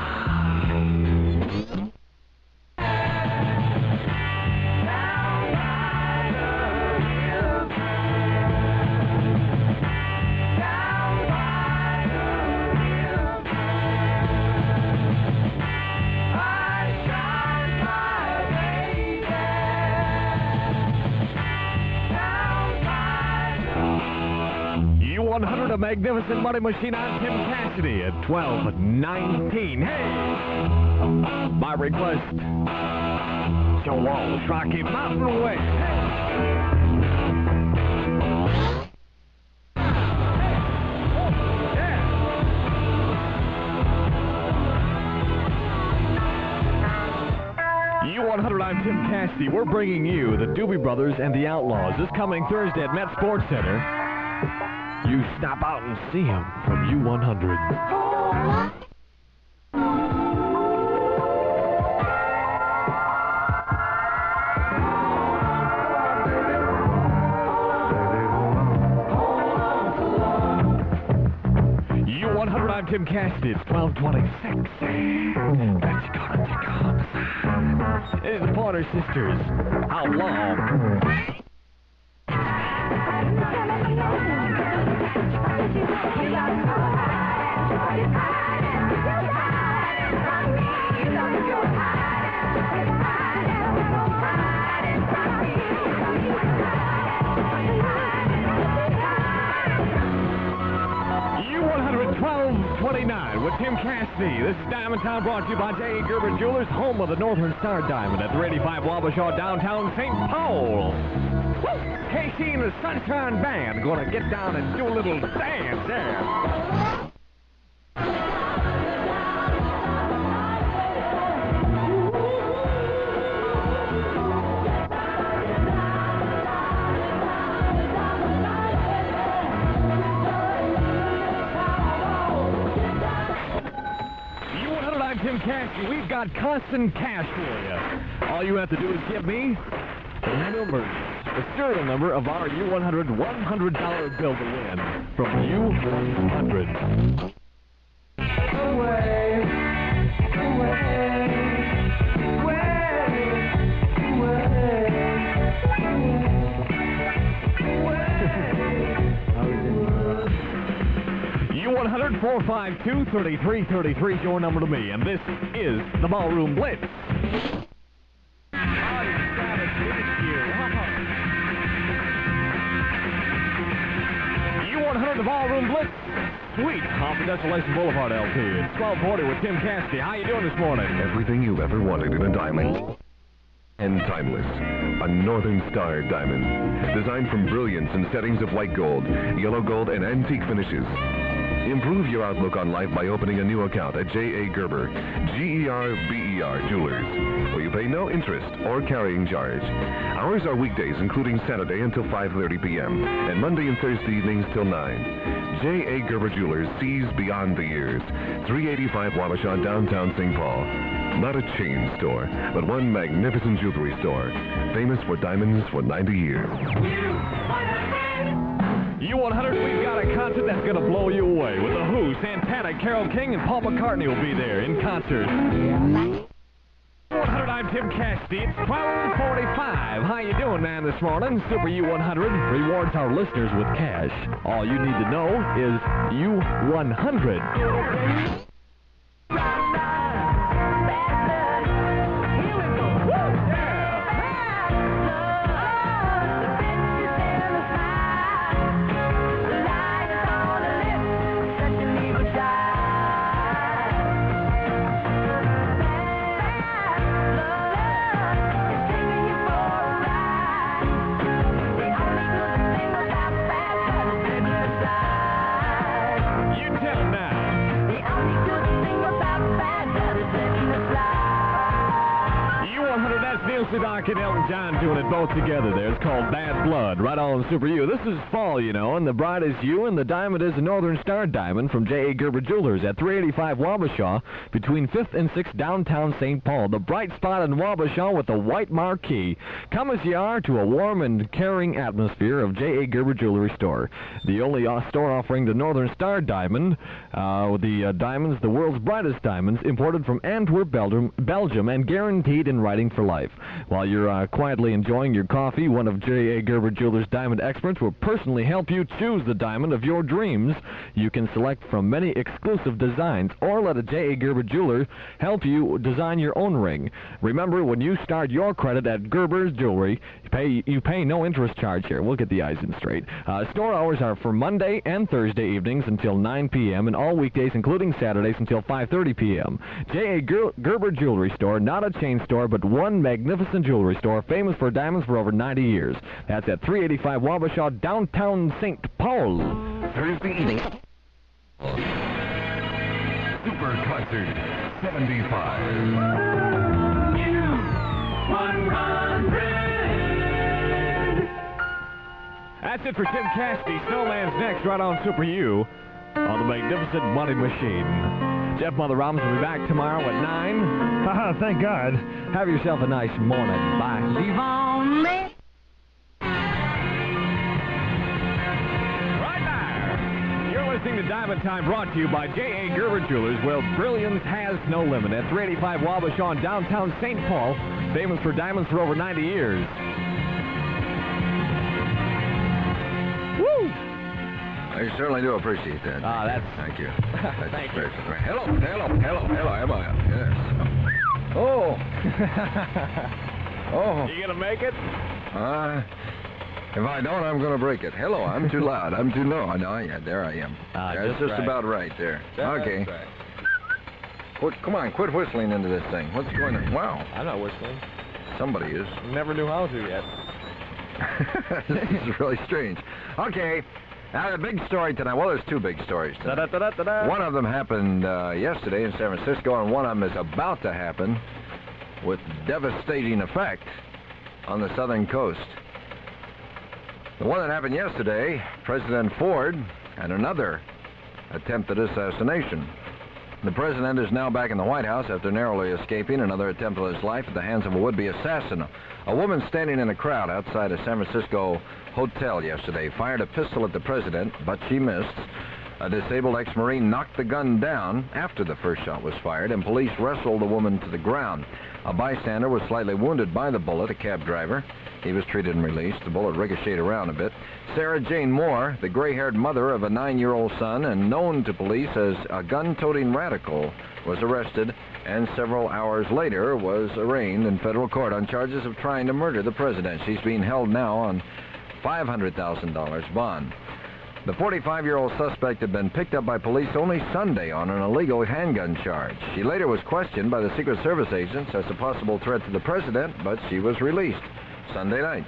U100, a magnificent money machine. I'm Tim Cassidy at 12:19. Hey! My request, Joe Walsh, Rocky Mountain Way. U100, I'm Tim Cassidy. We're bringing you the Doobie Brothers and the Outlaws this coming Thursday at Met Sports Center. You stop out and see him from U100. U100, I'm Tim Cassidy. It's 12:26. That's gonna take on the side. It's the Pointer Sisters. How long? U100, 12:29 with Tim Cassidy. This is Diamond Town, brought to you by J.A. Gerber Jewelers, home of the Northern Star Diamond at 385 Wabasha, downtown St. Paul. KC and the Sunshine Band gonna get down and do a little dance there. U100, I'm Tim Cassidy. We've got constant cash for you. All you have to do is give me the numbers. The serial number of our U100 $100 bill to win from U100. U100 452-3333 is your number to me, and this is the Ballroom Blitz. U100, the Ballroom Blitz. Sweet off the Desolation Boulevard, LP. It's 12:40 with Tim Cassidy. How you doing this morning? Everything you've ever wanted in a diamond. And timeless. A Northern Star diamond. Designed from brilliance and settings of white gold, yellow gold, and antique finishes. Improve your outlook on life by opening a new account at J.A. Gerber, Gerber Jewelers, where you pay no interest or carrying charge. Hours are weekdays, including Saturday until 5:30 p.m., and Monday and Thursday evenings till 9. J.A. Gerber Jewelers sees beyond the years. 385 Wabasha, downtown St. Paul. Not a chain store, but one magnificent jewelry store, famous for diamonds for 90 years. U100, we've got a concert that's going to blow you away. With The Who, Santana, Carole King, and Paul McCartney will be there in concert. U100, I'm Tim Cassidy. It's 12:45. How you doing, man, this morning? Super U100 rewards our listeners with cash. All you need to know is U100. Neil Sedaka and Elton John doing it both together there. It's called Bad Blood, right on Super U. This is fall, you know, and the bride is you, and the diamond is a Northern Star diamond from J.A. Gerber Jewelers at 385 Wabasha between 5th and 6th downtown St. Paul. The bright spot in Wabasha with the white marquee. Come as you are to a warm and caring atmosphere of J.A. Gerber Jewelry Store. The only store offering the Northern Star diamond, the diamonds, the world's brightest diamonds, imported from Antwerp, Belgium, and guaranteed in writing for life. While you're quietly enjoying your coffee, one of J.A. Gerber Jewelers' diamond experts will personally help you choose the diamond of your dreams. You can select from many exclusive designs, or let a J.A. Gerber Jeweler help you design your own ring. Remember, when you start your credit at Gerber's Jewelry, you pay no interest charge here. We'll get the eyes in straight. Store hours are for Monday and Thursday evenings until 9 p.m. and all weekdays, including Saturdays, until 5:30 p.m. J.A. Gerber Jewelry Store, not a chain store, but one magnificent jewelry store famous for diamonds for over 90 years. That's at 385 Wabasha, downtown St. Paul. Thursday evening. Super Concert 75. U100. That's it for Tim Cassidy. Snowman's next, right on Super U on the magnificent Money Machine. Jeff Mother Robbins will be back tomorrow at 9. Haha, thank God. Have yourself a nice morning. Bye. Leave on me. Right now, you're listening to Diamond Time, brought to you by J.A. Gerber Jewelers, where brilliance has no limit. At 385 Wabasha in downtown St. Paul, famous for diamonds for over 90 years. Woo! I certainly do appreciate that. Thank you. That's Thank you. Hello, am I? Yes. Oh. Oh. You gonna make it? If I don't, I'm gonna break it. Hello, I'm too loud. I'm too low. No, yeah, there I am. That's just right. about right there. Just okay. right. Come on, quit whistling into this thing. What's going on? Wow. I'm not whistling. Somebody is. Never knew how to yet. This is really strange. Okay. Now, the big story tonight, well, there's two big stories tonight. One of them happened yesterday in San Francisco, and one of them is about to happen with devastating effect on the southern coast. The one that happened yesterday, President Ford had another attempt at assassination. The president is now back in the White House after narrowly escaping another attempt on his life at the hands of a would-be assassin. A woman standing in a crowd outside a San Francisco hotel yesterday fired a pistol at the president, but she missed. A disabled ex-Marine knocked the gun down after the first shot was fired, and police wrestled the woman to the ground. A bystander was slightly wounded by the bullet, a cab driver. He was treated and released. The bullet ricocheted around a bit. Sarah Jane Moore, the gray-haired mother of a 9-year-old son and known to police as a gun-toting radical, was arrested and several hours later was arraigned in federal court on charges of trying to murder the president. She's being held now on $500,000 bond. The 45-year-old suspect had been picked up by police only Sunday on an illegal handgun charge. She later was questioned by the Secret Service agents as a possible threat to the president, but she was released Sunday night.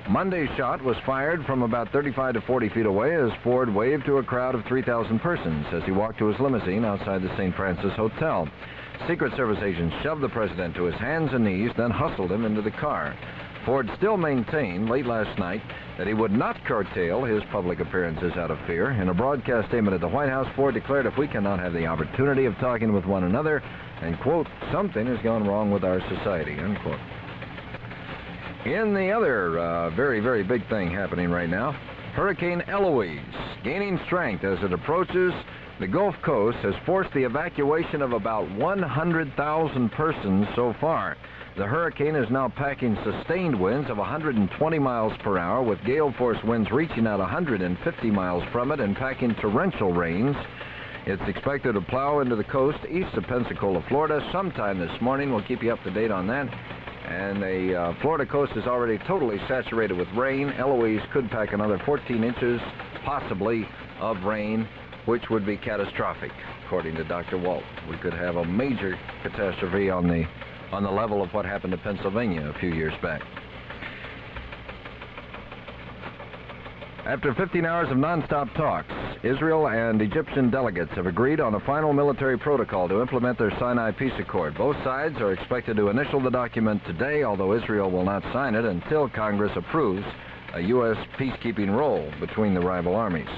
Monday's shot was fired from about 35 to 40 feet away as Ford waved to a crowd of 3,000 persons as he walked to his limousine outside the St. Francis Hotel. Secret Service agents shoved the president to his hands and knees, then hustled him into the car. Ford still maintained late last night that he would not curtail his public appearances out of fear. In a broadcast statement at the White House, Ford declared, if we cannot have the opportunity of talking with one another, and, quote, something has gone wrong with our society, unquote. In the other very, very big thing happening right now, Hurricane Eloise, gaining strength as it approaches the Gulf Coast, has forced the evacuation of about 100,000 persons so far. The hurricane is now packing sustained winds of 120 miles per hour, with gale force winds reaching out 150 miles from it and packing torrential rains. It's expected to plow into the coast east of Pensacola, Florida, sometime this morning. We'll keep you up to date on that. And the Florida coast is already totally saturated with rain. Eloise could pack another 14 inches, possibly, of rain, which would be catastrophic, according to Dr. Walt. We could have a major catastrophe on the level of what happened to Pennsylvania a few years back. After 15 hours of nonstop talks, Israel and Egyptian delegates have agreed on a final military protocol to implement their Sinai peace accord. Both sides are expected to initial the document today, although Israel will not sign it until Congress approves a U.S. peacekeeping role between the rival armies.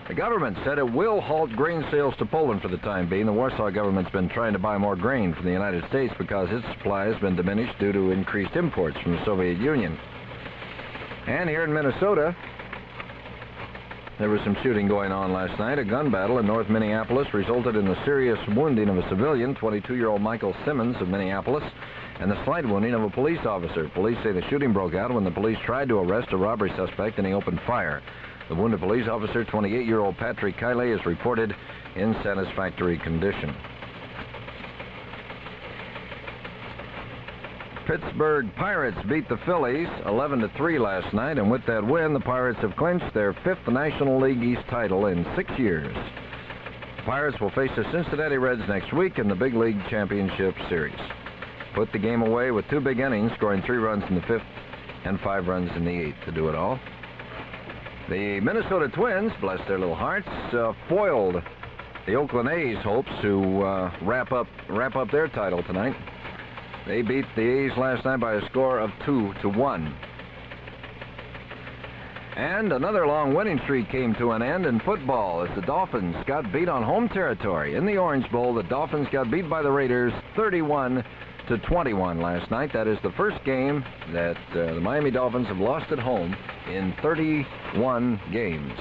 The government said it will halt grain sales to Poland for the time being. The Warsaw government's been trying to buy more grain from the United States because its supply has been diminished due to increased imports from the Soviet Union. And here in Minnesota, there was some shooting going on last night. A gun battle in North Minneapolis resulted in the serious wounding of a civilian, 22-year-old Michael Simmons of Minneapolis, and the slight wounding of a police officer. Police say the shooting broke out when the police tried to arrest a robbery suspect and he opened fire. The wounded police officer, 28-year-old Patrick Kiley, is reported in satisfactory condition. Pittsburgh Pirates beat the Phillies 11-3 last night, and with that win, the Pirates have clinched their 5th National League East title in 6 years. The Pirates will face the Cincinnati Reds next week in the Big League Championship Series. Put the game away with 2 big innings, scoring 3 runs in the 5th and 5 runs in the 8th to do it all. The Minnesota Twins, bless their little hearts, foiled the Oakland A's hopes to wrap up their title tonight. They beat the A's last night by a score of 2-1. And another long winning streak came to an end in football as the Dolphins got beat on home territory. In the Orange Bowl, the Dolphins got beat by the Raiders 31-21 last night. That is the first game that the Miami Dolphins have lost at home in 31 games.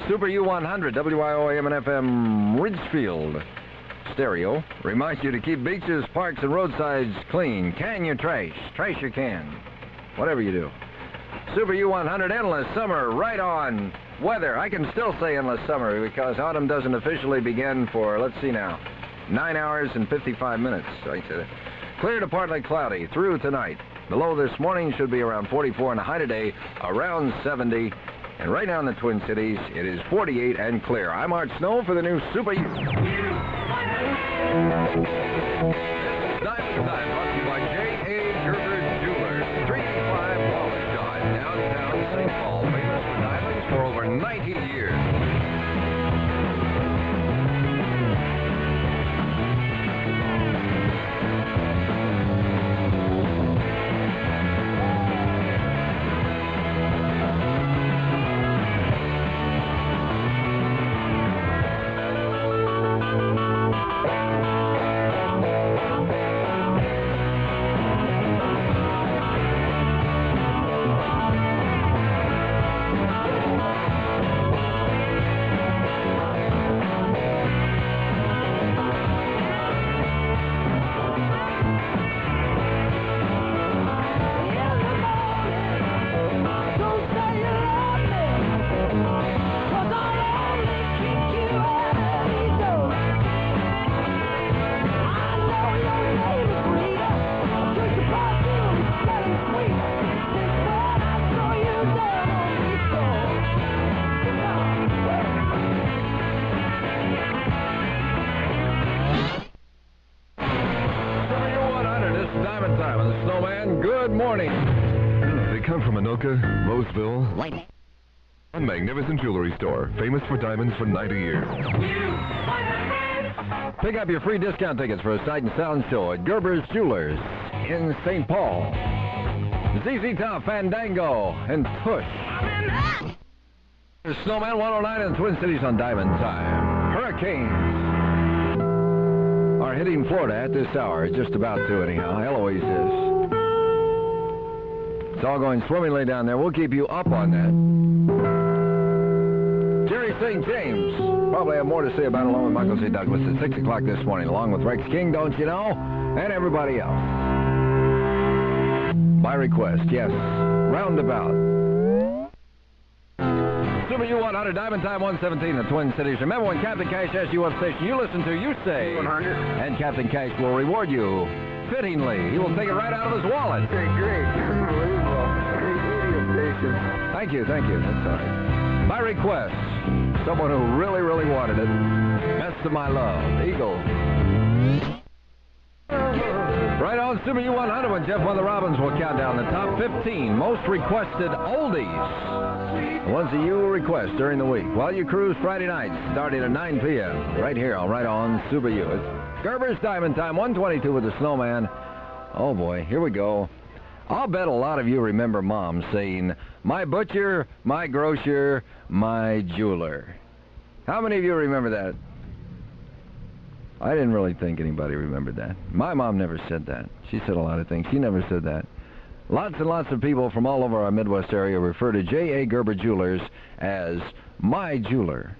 Super U100, WYOO AM and FM Ridgefield stereo reminds you to keep beaches, parks, and roadsides clean. Can your trash? Trash your can. Whatever you do. Super U100, endless summer, right on. Weather, I can still say endless summer because autumn doesn't officially begin for, let's see now, 9 hours and 55 minutes. So I said it. Clear to partly cloudy through tonight. The low this morning should be around 44 and a high today around 70. And right now in the Twin Cities, it is 48 and clear. I'm Art Snow for the new Super U. Diamond Time, brought to you by J.A. Gerber Jewelers, 385 Wallace Drive, downtown St. Paul, famous for diamonds for over 90 years. Roseville, a magnificent jewelry store, famous for diamonds for 90 years. Pick up your free discount tickets for a Sight and Sound show at Gerber's Jewelers in St. Paul. ZZ Top, Fandango, and Push. Snowman 109 in the Twin Cities on Diamond Time. Hurricanes are hitting Florida at this hour, just about to anyhow. Eloise is. It's all going swimmingly down there. We'll keep you up on that. Jerry St. James probably have more to say about it along with Michael C. Douglas at 6 o'clock this morning, along with Rex King, don't you know, and everybody else. By request, yes. Roundabout. Super U100, Diamond Time 117, the Twin Cities. Remember, when Captain Cash asks you what station you listen to, you say 100. And Captain Cash will reward you fittingly. He will take it right out of his wallet. Okay, great. Thank you. That's all right. By request, someone who really, really wanted it. Best of my love, Eagle. Right on. on Super U100 when Jeff Weather Robbins will count down the top 15 most requested oldies. The ones that you request during the week while you cruise Friday nights starting at 9 p.m. right here on Super U. It's Gerber's Diamond Time, 122 with the Snowman. Oh, boy, here we go. I'll bet a lot of you remember Mom saying, my butcher, my grocer, my jeweler. How many of you remember that? I didn't really think anybody remembered that. My mom never said that. She said a lot of things. She never said that. Lots and lots of people from all over our Midwest area refer to J.A. Gerber Jewelers as my jeweler.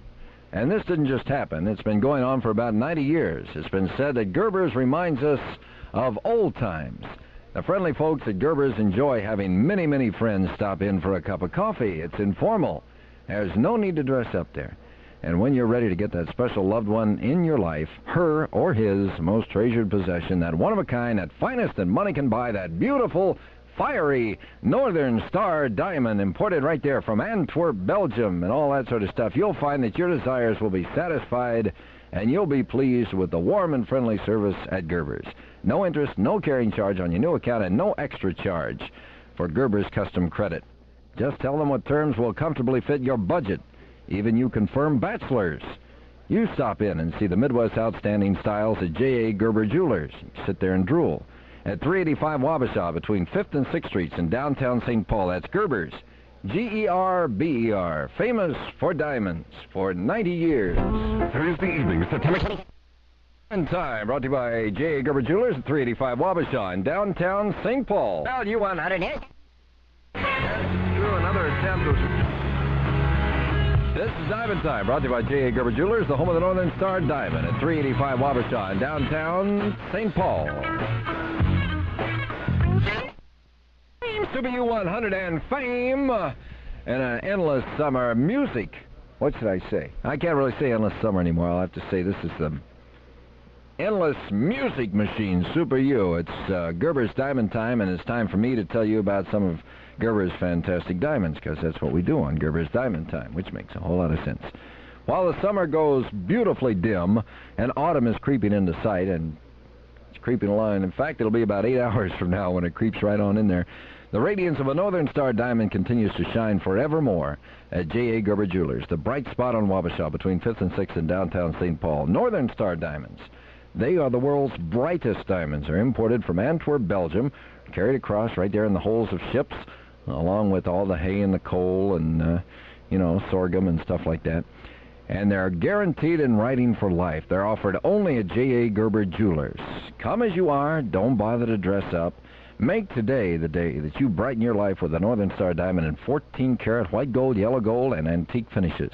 And this didn't just happen. It's been going on for about 90 years. It's been said that Gerber's reminds us of old times. The friendly folks at Gerber's enjoy having many, many friends stop in for a cup of coffee. It's informal. There's no need to dress up there. And when you're ready to get that special loved one in your life, her or his most treasured possession, that one-of-a-kind, that finest that money can buy, that beautiful, fiery Northern Star diamond imported right there from Antwerp, Belgium, and all that sort of stuff, you'll find that your desires will be satisfied and you'll be pleased with the warm and friendly service at Gerber's. No interest, no carrying charge on your new account, and no extra charge for Gerber's custom credit. Just tell them what terms will comfortably fit your budget. Even you confirmed bachelors. You stop in and see the Midwest outstanding styles at J.A. Gerber Jewelers. You sit there and drool. At 385 Wabasha between 5th and 6th Streets in downtown St. Paul, that's Gerber's. G-E-R-B-E-R. Famous for diamonds for 90 years. Thursday evening, September 20th. Time brought to you by J.A. Gerber Jewelers at 385 Wabasha in downtown St. Paul. Well, U100 hit. Do another attempt. This is Diamond Time, brought to you by J.A. Gerber Jewelers, the home of the Northern Star Diamond at 385 Wabasha in downtown St. Paul. Super U100 and fame and an endless summer music. What should I say? I can't really say endless summer anymore. I'll have to say this is the endless music machine, Super U. It's Gerber's Diamond Time, and it's time for me to tell you about some of Gerber's fantastic diamonds, because that's what we do on Gerber's Diamond Time, which makes a whole lot of sense. While the summer goes beautifully dim and autumn is creeping into sight, and it's creeping along, in fact, it'll be about 8 hours from now when it creeps right on in there, the radiance of a Northern Star diamond continues to shine forevermore at J.A. Gerber Jewelers, the bright spot on Wabasha between 5th and 6th in downtown St. Paul. Northern Star diamonds. They are the world's brightest diamonds. They're imported from Antwerp, Belgium, carried across right there in the holds of ships, along with all the hay and the coal and, sorghum and stuff like that. And they're guaranteed in writing for life. They're offered only at J.A. Gerber Jewelers. Come as you are. Don't bother to dress up. Make today the day that you brighten your life with a Northern Star diamond in 14-karat white gold, yellow gold, and antique finishes.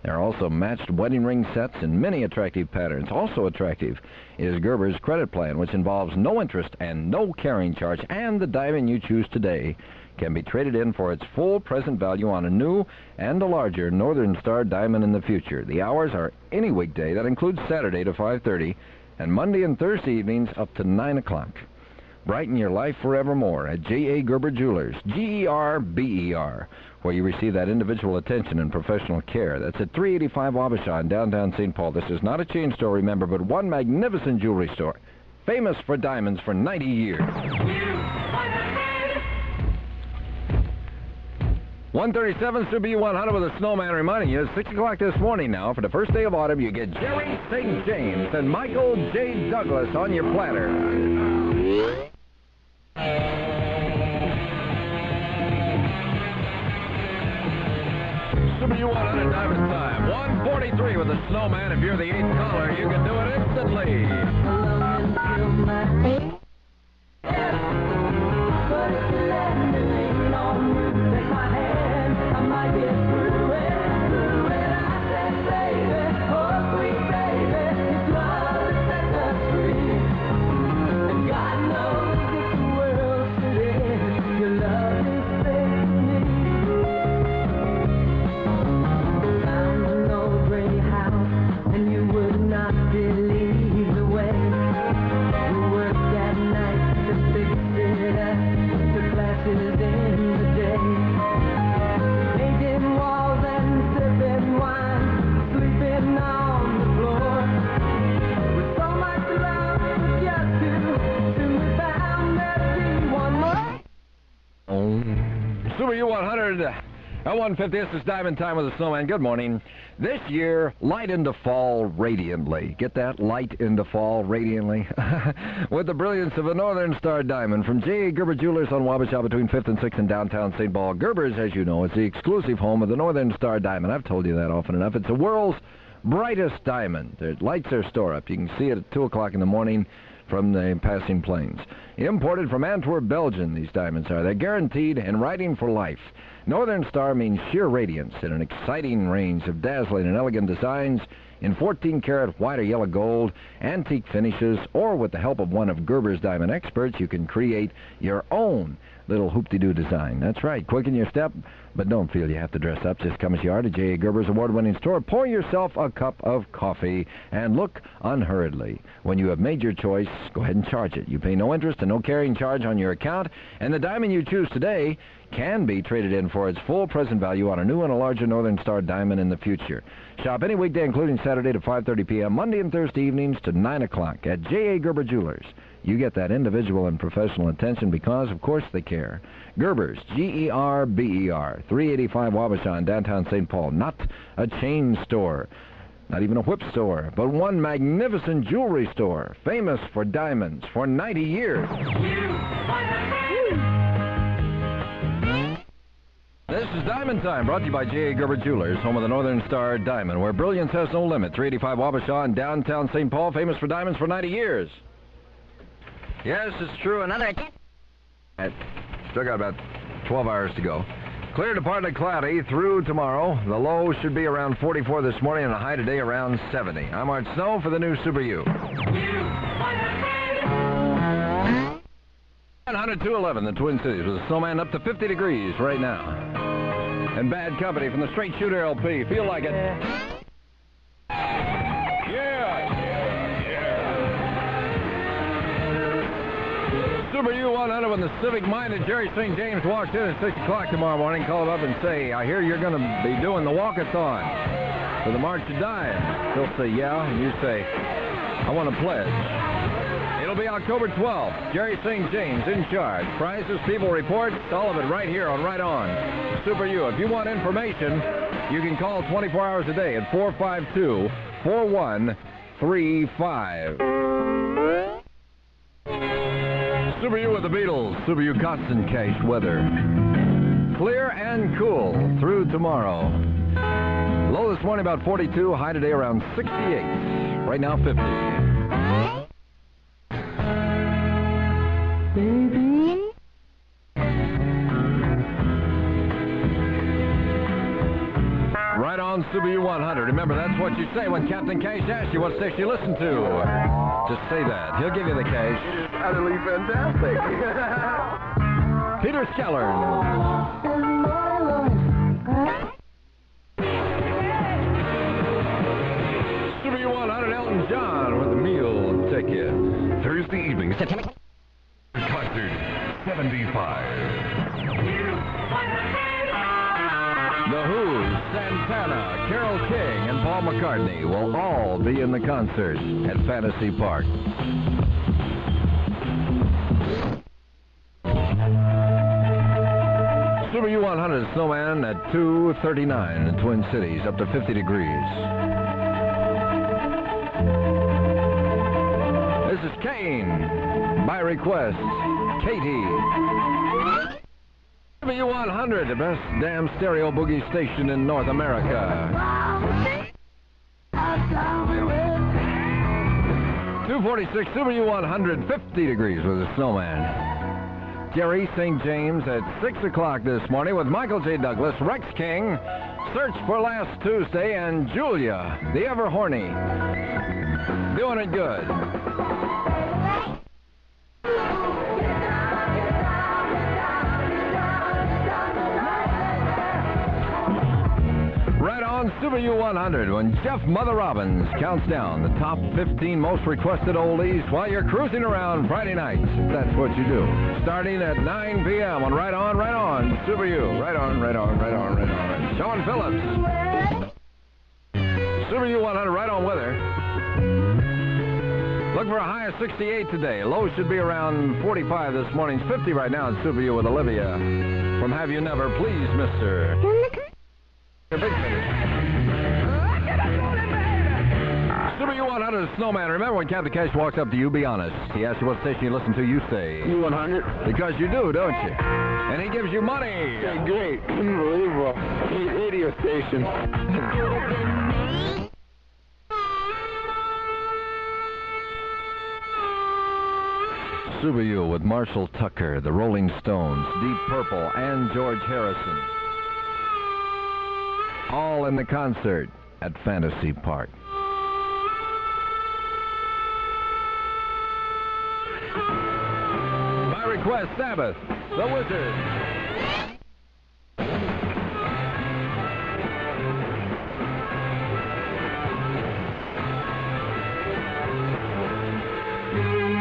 There are also matched wedding ring sets in many attractive patterns. Also attractive is Gerber's credit plan, which involves no interest and no carrying charge, and the diamond you choose today can be traded in for its full present value on a new and a larger Northern Star diamond in the future. The hours are any weekday. That includes Saturday to 5:30 and Monday and Thursday evenings up to 9 o'clock. Brighten your life forevermore at J.A. Gerber Jewelers, G-E-R-B-E-R, where you receive that individual attention and professional care. That's at 385 Wabasha in downtown St. Paul. This is not a chain store, remember, but one magnificent jewelry store, famous for diamonds for 90 years. 137 Super U100 with a snowman reminding you, 6 o'clock this morning now, for the first day of autumn, you get Jerry St. James and Michael J. Douglas on your platter. Super U100 Diamond Time, 143 with a snowman. If you're the 8th caller, you can do it instantly. And you would not believe the way we worked at Super U100 at 150. This is Diamond Time with the Snowman. Good morning. This year, light into fall radiantly. Get that? Light into fall radiantly. With the brilliance of a Northern Star Diamond from J.A. Gerber Jewelers on Wabasha between 5th and 6th in downtown St. Paul. Gerber's, as you know, is the exclusive home of the Northern Star Diamond. I've told you that often enough. It's the world's brightest diamond. It lights their store up. You can see it at 2 o'clock in the morning from the passing planes. Imported from Antwerp, Belgium, these diamonds are. They're guaranteed in writing for life. Northern Star means sheer radiance in an exciting range of dazzling and elegant designs in 14-karat white or yellow gold, antique finishes, or with the help of one of Gerber's diamond experts, you can create your own little hoop-de-doo design. That's right. Quicken your step, but don't feel you have to dress up. Just come as you are to J.A. Gerber's award-winning store. Pour yourself a cup of coffee and look unhurriedly. When you have made your choice, go ahead and charge it. You pay no interest and no carrying charge on your account, and the diamond you choose today can be traded in for its full present value on a new and a larger Northern Star diamond in the future. Shop any weekday, including Saturday to 5:30 p.m., Monday and Thursday evenings to 9 o'clock at J.A. Gerber Jewelers. You get that individual and professional attention because, of course, they care. Gerber's, G-E-R-B-E-R, 385 Wabasha in downtown St. Paul. Not a chain store, not even a whip store, but one magnificent jewelry store, famous for diamonds for 90 years. This is Diamond Time, brought to you by J.A. Gerber Jewelers, home of the Northern Star Diamond, where brilliance has no limit. 385 Wabasha in downtown St. Paul, famous for diamonds for 90 years. Yes, it's true. Another... Still got about 12 hours to go. Clear to partly cloudy through tomorrow. The low should be around 44 this morning and a high today around 70. I'm Art Snow for the new Super U. 100-211, the Twin Cities, with the Snowman up to 50 degrees right now. And Bad Company from the Straight Shooter LP. Feel like it. Super U100 when the civic-minded Jerry St. James walks in at 6 o'clock tomorrow morning. Call him up and say, I hear you're going to be doing the walkathon for the March to Dimes. He'll say, yeah, and you say, I want to pledge. It'll be October 12th. Jerry St. James in charge. Prizes, people, reports, all of it right here on Right On. Super U. If you want information, you can call 24 hours a day at 452-4135. Super U with the Beatles. Super U constant cash weather. Clear and cool through tomorrow. Low this morning about 42. High today around 68. Right now 50. Baby. Right on Super U100. Remember, that's what you say when Captain Cash asks you what station you listen to. Just say that. He'll give you the cash. It is utterly fantastic. Peter Skellern. Super U100 Elton John with the meal ticket. Thursday evening, concert 75. The Who, Santana, Carole King, and Paul McCartney will all be in the concert at Fantasy Park. Super U100 Snowman at 2:39 in Twin Cities, up to 50 degrees. This is Kane, by request, Katie. W100, the best damn stereo boogie station in North America. 246 W100, 50 degrees with a Snowman. Jerry St. James at 6 o'clock this morning with Michael J. Douglas, Rex King, Search for Last Tuesday, and Julia, the ever horny. Doing it good. Right on Super U100 when Jeff Mother Robbins counts down the top 15 most requested oldies while you're cruising around Friday nights. That's what you do. Starting at 9 p.m. on Right On, Super U. Right on. Sean Phillips. Super U100, Right On weather. Look for a high of 68 today. Low should be around 45 this morning. It's 50 right now in Super U with Olivia. From Have You Never, please, Mr. Your big finish. Super U100 Snowman. Remember when Captain Cash walks up to you, be honest. He asks you what station you listen to, you say U100. Because you do, don't you? And he gives you money. Yeah, great. Unbelievable. Radio station. Super U with Marshall Tucker, the Rolling Stones, Deep Purple, and George Harrison. All in the concert at Fantasy Park. By request, Sabbath, The Wizard.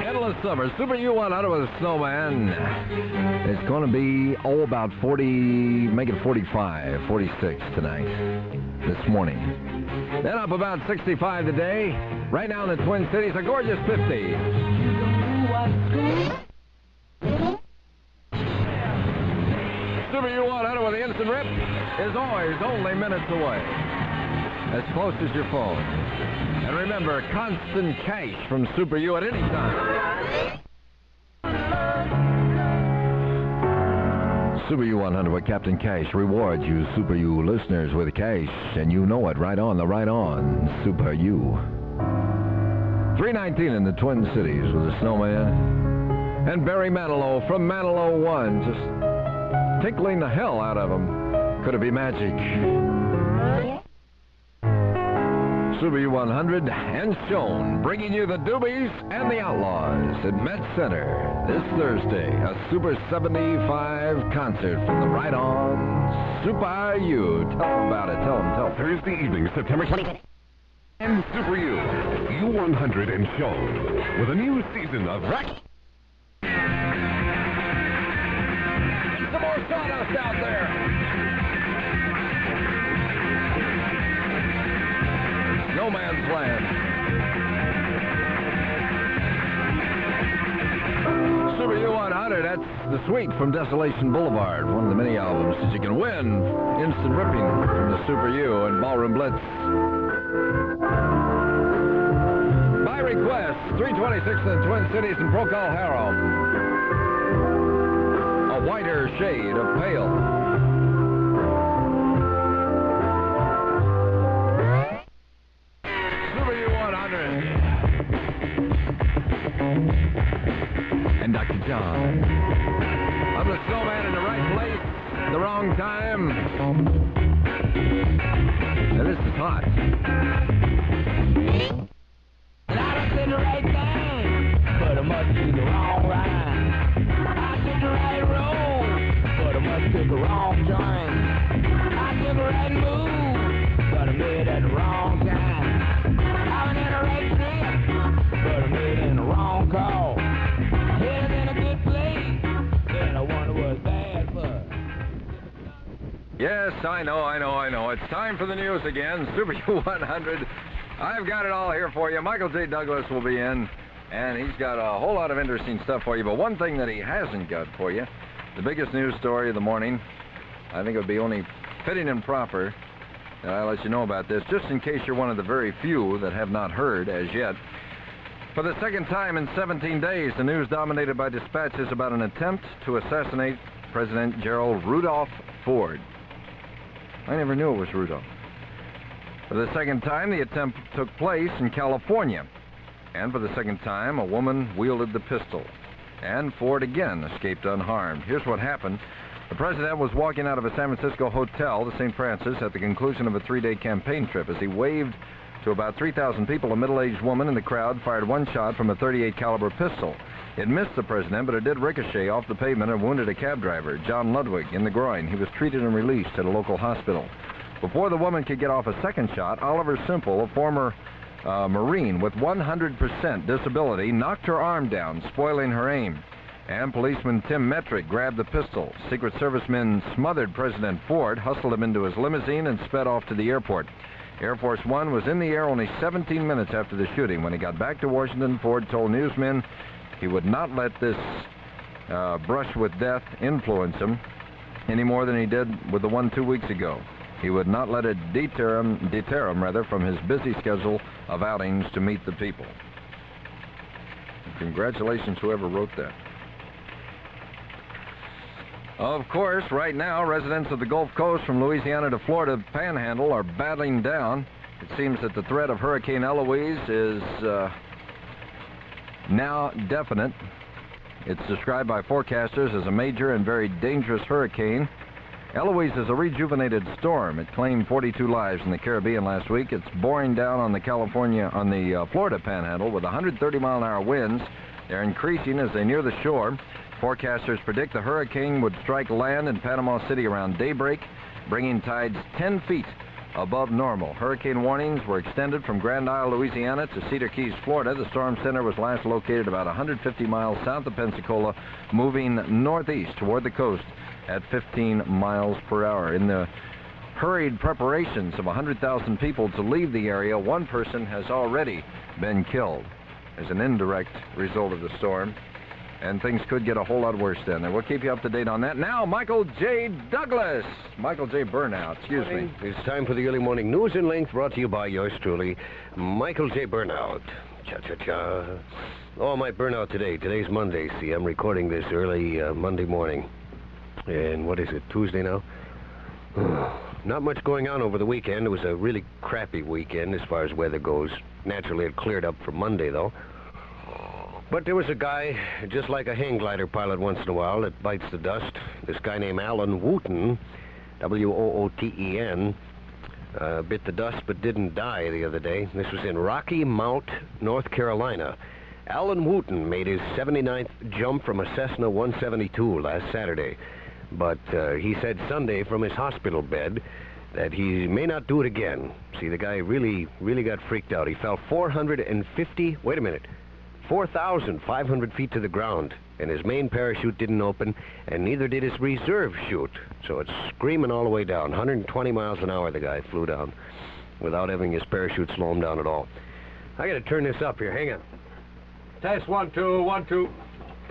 Endless Summer, Super U100 with a Snowman. It's going to be, about 40, make it 45, 46 tonight, this morning. Then up about 65 today. Right now in the Twin Cities, a gorgeous 50. Super U100 with the instant rip is always only minutes away. As close as your phone. And remember, constant cash from Super U at any time. Super U100 with Captain Cash rewards you Super U listeners with cash, and you know it. Right on, the right on, Super U. 319 in the Twin Cities with a Snowman. And Barry Manilow from Manilow 1, just tickling the hell out of him. Could it be magic? Super U100 and Shown, bringing you the Doobies and the Outlaws at Met Center this Thursday. A Super 75 concert from the Right On Super U. Tell them about it. Tell them. Thursday evening, September 20th. And Super U, U100 and Shown, with a new season of rock. And some more sawdust out there. No Man's Land. Super U100, that's the suite from Desolation Boulevard, one of the many albums that you can win. Instant ripping from the Super U and Ballroom Blitz. By request, 326 in the Twin Cities and Procol Harum. A whiter shade of pale. And Dr. John. I'm the Snowman in the right place, the wrong time. Now this is hot. And I done said the right thing, but I must be the wrong line. I took the right road, but I must take the wrong turn. I took the right move, but I made it at the wrong time. I went in the right trip, but I made it in the wrong call. Headed in a good place, then I wonder what's bad for. Yes, I know. It's time for the news again. Super U100. I've got it all here for you. Michael J. Douglas will be in, and he's got a whole lot of interesting stuff for you. But one thing that he hasn't got for you, the biggest news story of the morning, I think it would be only fitting and proper that I let you know about this, just in case you're one of the very few that have not heard as yet. For the second time in 17 days, the news dominated by dispatches about an attempt to assassinate President Gerald Rudolph Ford. I never knew it was Rudolph. For the second time, the attempt took place in California. And for the second time, a woman wielded the pistol. And Ford again escaped unharmed. Here's what happened. The president was walking out of a San Francisco hotel, the St. Francis, at the conclusion of a 3-day campaign trip. As he waved to about 3,000 people, a middle-aged woman in the crowd fired one shot from a .38 caliber pistol. It missed the president, but it did ricochet off the pavement and wounded a cab driver, John Ludwig, in the groin. He was treated and released at a local hospital. Before the woman could get off a second shot, Oliver Simple, a former Marine with 100% disability, knocked her arm down, spoiling her aim. And policeman Tim Metrick grabbed the pistol. Secret Service men smothered President Ford, hustled him into his limousine, and sped off to the airport. Air Force One was in the air only 17 minutes after the shooting. When he got back to Washington, Ford told newsmen he would not let this brush with death influence him any more than he did with the one 2 weeks ago. He would not let it deter him from his busy schedule of outings to meet the people. Congratulations, whoever wrote that. Of course, right now, residents of the Gulf Coast from Louisiana to Florida Panhandle are battling down. It seems that the threat of Hurricane Eloise is now definite. It's described by forecasters as a major and very dangerous hurricane. Eloise is a rejuvenated storm. It claimed 42 lives in the Caribbean last week. It's boring down on the Florida Panhandle with 130-mile-an-hour winds. They're increasing as they near the shore. Forecasters predict the hurricane would strike land in Panama City around daybreak, bringing tides 10 feet above normal. Hurricane warnings were extended from Grand Isle, Louisiana to Cedar Keys, Florida. The storm center was last located about 150 miles south of Pensacola, moving northeast toward the coast at 15 miles per hour. In the hurried preparations of 100,000 people to leave the area, one person has already been killed as an indirect result of the storm. And things could get a whole lot worse down there. We'll keep you up to date on that. Now, Michael J. Douglas. Michael J. Burnout, excuse me. It's time for the early morning news in length, brought to you by yours truly, Michael J. Burnout. Cha-cha-cha. Oh, my burnout today. Today's Monday. See, I'm recording this early Monday morning. And what is it, Tuesday now? Not much going on over the weekend. It was a really crappy weekend as far as weather goes. Naturally, it cleared up for Monday, though. But there was a guy, just like a hang glider pilot once in a while, that bites the dust. This guy named Alan Wooten, W-O-O-T-E-N, bit the dust but didn't die the other day. This was in Rocky Mount, North Carolina. Alan Wooten made his 79th jump from a Cessna 172 last Saturday. But he said Sunday from his hospital bed that he may not do it again. See, the guy really got freaked out. He fell 4,500 feet to the ground, and his main parachute didn't open, and neither did his reserve chute. So it's screaming all the way down. 120 miles an hour the guy flew down without having his parachute slow him down at all. I got to turn this up here. Hang on. Test 1, 2, 1, 2.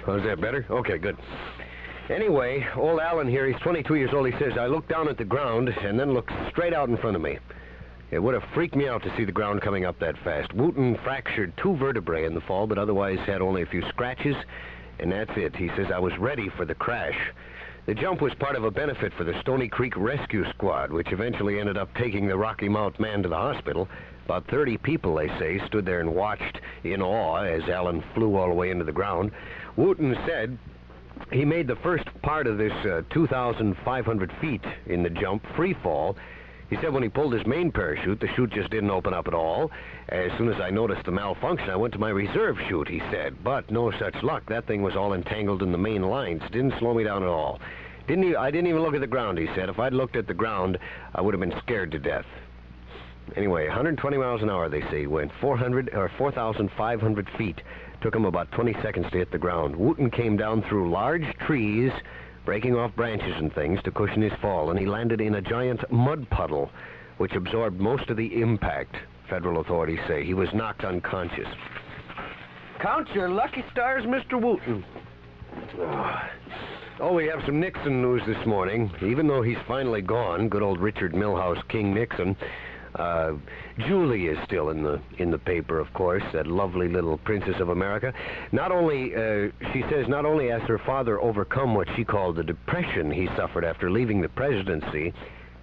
How's that, better? Okay, good. Anyway, old Alan here, he's 22 years old. He says, I looked down at the ground and then looked straight out in front of me. It would have freaked me out to see the ground coming up that fast. Wooten fractured 2 vertebrae in the fall, but otherwise had only a few scratches, and that's it. He says, I was ready for the crash. The jump was part of a benefit for the Stony Creek Rescue Squad, which eventually ended up taking the Rocky Mount man to the hospital. About 30 people, they say, stood there and watched in awe as Alan flew all the way into the ground. Wooten said he made the first part of this 2,500 feet in the jump free fall. He said when he pulled his main parachute, the chute just didn't open up at all. As soon as I noticed the malfunction, I went to my reserve chute, he said. But no such luck. That thing was all entangled in the main lines. Didn't slow me down at all. I didn't even look at the ground, he said. If I'd looked at the ground, I would have been scared to death. Anyway, 120 miles an hour, they say, went 4,500 feet. Took him about 20 seconds to hit the ground. Wooten came down through large trees, breaking off branches and things to cushion his fall, and he landed in a giant mud puddle, which absorbed most of the impact, federal authorities say. He was knocked unconscious. Count your lucky stars, Mr. Wooten. Oh, we have some Nixon news this morning. Even though he's finally gone, good old Richard Milhouse King Nixon, Julie is still in the paper, of course, that lovely little princess of America. Not only, she says, not only has her father overcome what she called the depression he suffered after leaving the presidency,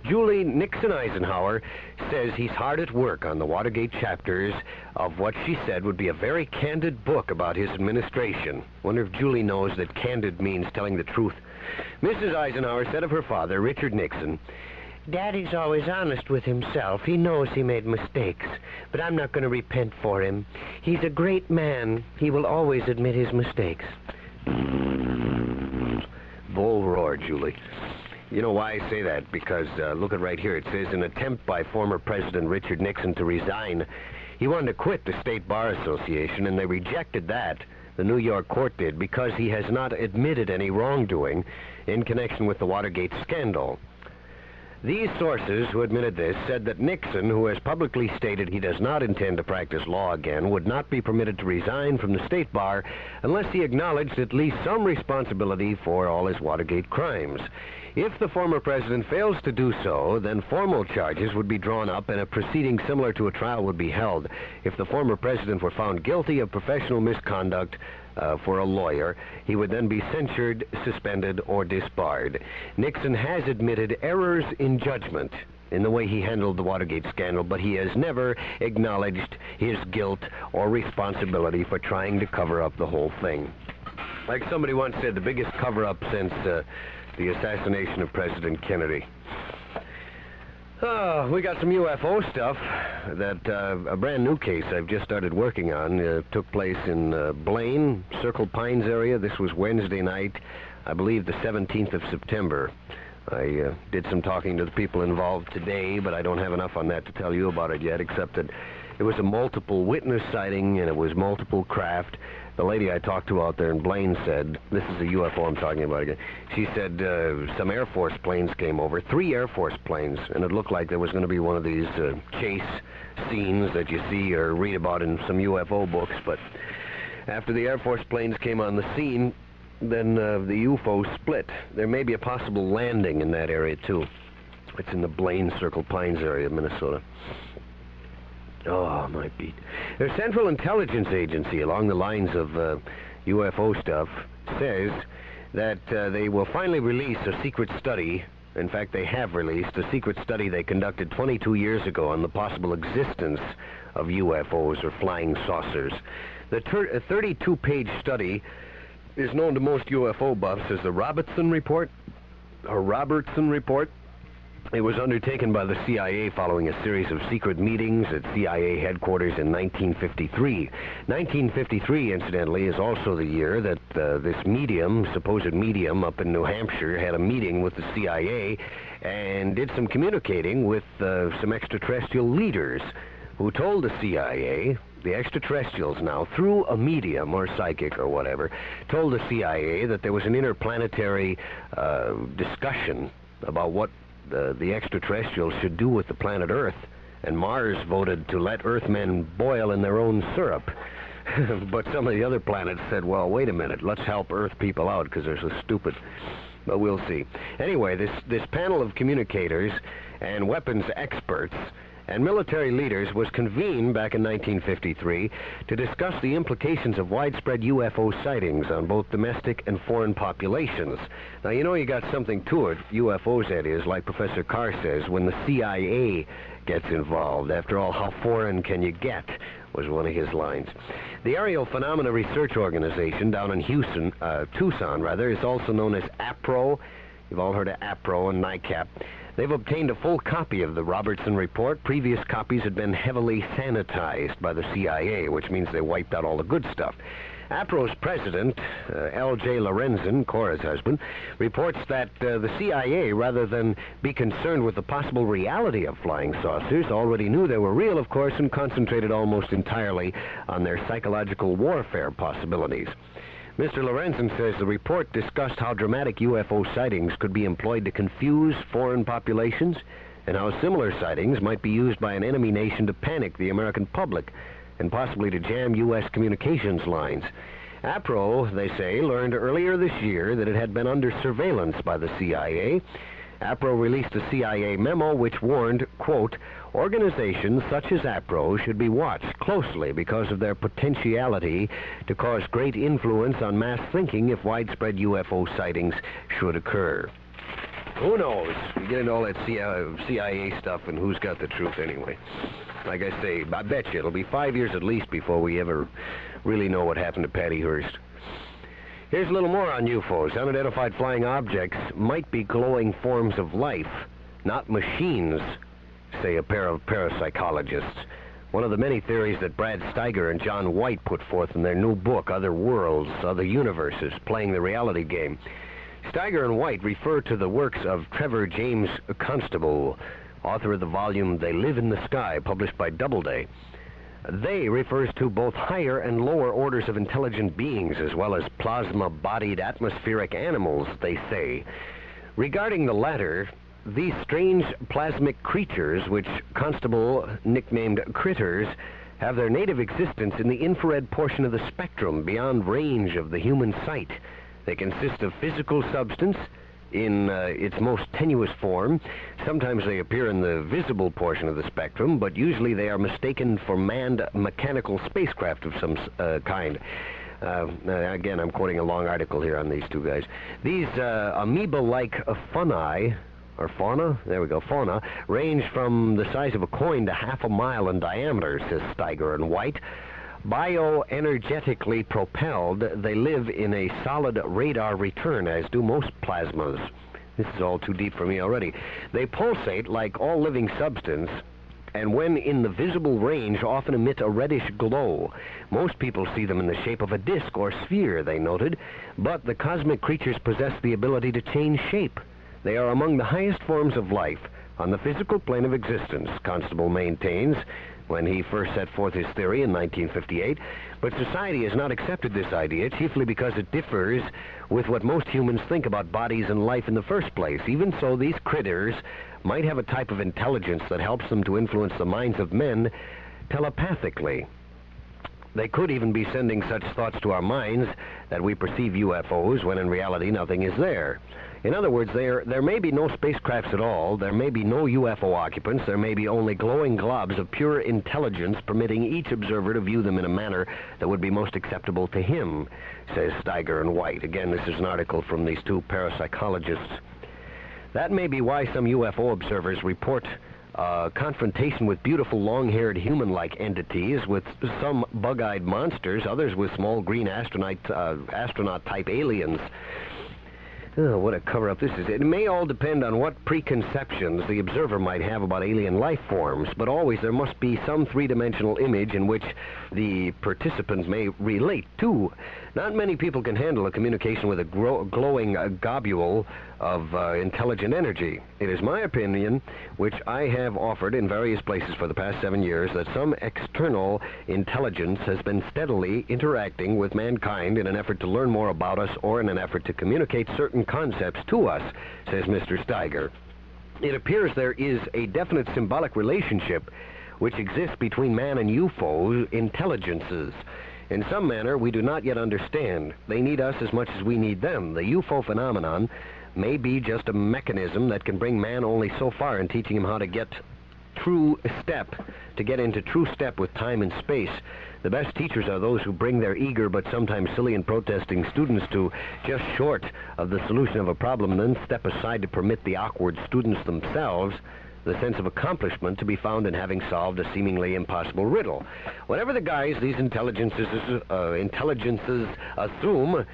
Julie Nixon Eisenhower says he's hard at work on the Watergate chapters of what she said would be a very candid book about his administration. Wonder if Julie knows that candid means telling the truth. Mrs. Eisenhower said of her father, Richard Nixon, Daddy's always honest with himself. He knows he made mistakes, but I'm not going to repent for him. He's a great man. He will always admit his mistakes. Bull roar, Julie. You know why I say that? Because, look at right here. It says, an attempt by former President Richard Nixon to resign. He wanted to quit the State Bar Association, and they rejected that. The New York court did, because he has not admitted any wrongdoing in connection with the Watergate scandal. These sources who admitted this said that Nixon, who has publicly stated he does not intend to practice law again, would not be permitted to resign from the state bar unless he acknowledged at least some responsibility for all his Watergate crimes. If the former president fails to do so, then formal charges would be drawn up and a proceeding similar to a trial would be held. If the former president were found guilty of professional misconduct for a lawyer, he would then be censured, suspended, or disbarred. Nixon has admitted errors in judgment in the way he handled the Watergate scandal, but he has never acknowledged his guilt or responsibility for trying to cover up the whole thing. Like somebody once said, the biggest cover-up since the assassination of President Kennedy. We got some UFO stuff. That a brand new case I've just started working on took place in Blaine, Circle Pines area. This was Wednesday night, I believe the 17th of September. I did some talking to the people involved today, but I don't have enough on that to tell you about it yet, except that it was a multiple witness sighting and it was multiple craft. The lady I talked to out there in Blaine said, this is a UFO I'm talking about again, she said some Air Force planes came over, 3 Air Force planes, and it looked like there was going to be one of these chase scenes that you see or read about in some UFO books, but after the Air Force planes came on the scene, then the UFO split. There may be a possible landing in that area, too. It's in the Blaine Circle Pines area of Minnesota. Oh, my beat. Their Central Intelligence Agency, along the lines of UFO stuff, says that they will finally release a secret study. In fact, they have released a secret study they conducted 22 years ago on the possible existence of UFOs or flying saucers. The 32-page study is known to most UFO buffs as the Robertson Report, or Robertson Report. It was undertaken by the CIA following a series of secret meetings at CIA headquarters in 1953. 1953, incidentally, is also the year that this medium, supposed medium up in New Hampshire, had a meeting with the CIA and did some communicating with some extraterrestrial leaders who told the CIA, the extraterrestrials now, through a medium or psychic or whatever, told the CIA that there was an interplanetary discussion about what the extraterrestrials should do with the planet Earth, and Mars voted to let Earthmen boil in their own syrup. But some of the other planets said, well, wait a minute, let's help Earth people out because they're so stupid. But we'll see. Anyway, this panel of communicators and weapons experts and military leaders was convened back in 1953 to discuss the implications of widespread UFO sightings on both domestic and foreign populations. Now, you know you got something to it, UFOs that is, like Professor Carr says, when the CIA gets involved. After all, how foreign can you get, was one of his lines. The Aerial Phenomena Research Organization down in Tucson, is also known as APRO. You've all heard of APRO and NICAP. They've obtained a full copy of the Robertson Report. Previous copies had been heavily sanitized by the CIA, which means they wiped out all the good stuff. APRO's president, L.J. Lorenzen, Cora's husband, reports that the CIA, rather than be concerned with the possible reality of flying saucers, already knew they were real, of course, and concentrated almost entirely on their psychological warfare possibilities. Mr. Lorenzen says the report discussed how dramatic UFO sightings could be employed to confuse foreign populations and how similar sightings might be used by an enemy nation to panic the American public and possibly to jam U.S. communications lines. APRO, they say, learned earlier this year that it had been under surveillance by the CIA. APRO released a CIA memo which warned, quote, organizations such as APRO should be watched closely because of their potentiality to cause great influence on mass thinking if widespread UFO sightings should occur. Who knows? You get into all that CIA stuff and who's got the truth anyway. Like I say, I bet you it'll be 5 years at least before we ever really know what happened to Patty Hearst. Here's a little more on UFOs. Unidentified flying objects might be glowing forms of life, not machines, say a pair of parapsychologists. One of the many theories that Brad Steiger and John White put forth in their new book, Other Worlds, Other Universes, Playing the Reality Game. Steiger and White refer to the works of Trevor James Constable, author of the volume They Live in the Sky, published by Doubleday. They refers to both higher and lower orders of intelligent beings, as well as plasma-bodied atmospheric animals, they say. Regarding the latter, these strange plasmic creatures, which Constable nicknamed critters, have their native existence in the infrared portion of the spectrum beyond range of the human sight. They consist of physical substance in its most tenuous form. Sometimes they appear in the visible portion of the spectrum, but usually they are mistaken for manned mechanical spacecraft of some kind. Again, I'm quoting a long article here on these two guys. These amoeba-like fauna, range from the size of a coin to half a mile in diameter, says Steiger and White. Bioenergetically propelled, they live in a solid radar return, as do most plasmas. This is all too deep for me already. They pulsate like all living substance, and when in the visible range, often emit a reddish glow. Most people see them in the shape of a disk or sphere, they noted, but the cosmic creatures possess the ability to change shape. They are among the highest forms of life on the physical plane of existence, Constable maintains, when he first set forth his theory in 1958, but society has not accepted this idea, chiefly because it differs with what most humans think about bodies and life in the first place. Even so, these critters might have a type of intelligence that helps them to influence the minds of men telepathically. They could even be sending such thoughts to our minds that we perceive UFOs when in reality nothing is there. In other words, there may be no spacecrafts at all, there may be no UFO occupants, there may be only glowing globs of pure intelligence permitting each observer to view them in a manner that would be most acceptable to him, says Steiger and White. Again, this is an article from these two parapsychologists. That may be why some UFO observers report confrontation with beautiful long-haired human-like entities, with some bug-eyed monsters, others with small green astronaut-type aliens. Oh, what a cover-up this is. It may all depend on what preconceptions the observer might have about alien life forms, but always there must be some three-dimensional image in which the participants may relate to. Not many people can handle a communication with a glowing globule of intelligent energy. It is my opinion, which I have offered in various places for the past 7 years, that some external intelligence has been steadily interacting with mankind in an effort to learn more about us or in an effort to communicate certain concepts to us, says Mr. Steiger. It appears there is a definite symbolic relationship which exists between man and UFO intelligences. In some manner we do not yet understand. They need us as much as we need them. The UFO phenomenon may be just a mechanism that can bring man only so far in teaching him how to get into true step with time and space. The best teachers are those who bring their eager but sometimes silly and protesting students to just short of the solution of a problem, and then step aside to permit the awkward students themselves the sense of accomplishment to be found in having solved a seemingly impossible riddle. Whatever the guise these intelligences assume,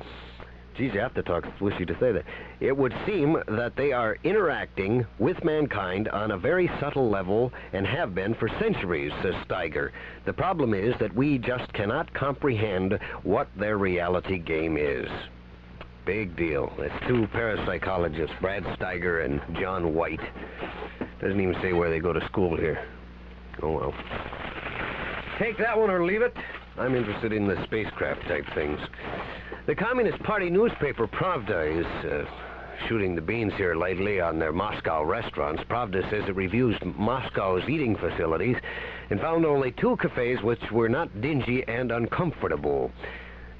geez, you have to talk swishy to say that. It would seem that they are interacting with mankind on a very subtle level and have been for centuries, says Steiger. The problem is that we just cannot comprehend what their reality game is. Big deal. That's two parapsychologists, Brad Steiger and John White. Doesn't even say where they go to school here. Oh, well. Take that one or leave it. I'm interested in the spacecraft type things. The Communist Party newspaper Pravda is shooting the beans here lately on their Moscow restaurants. Pravda says it reviews Moscow's eating facilities and found only 2 cafes which were not dingy and uncomfortable.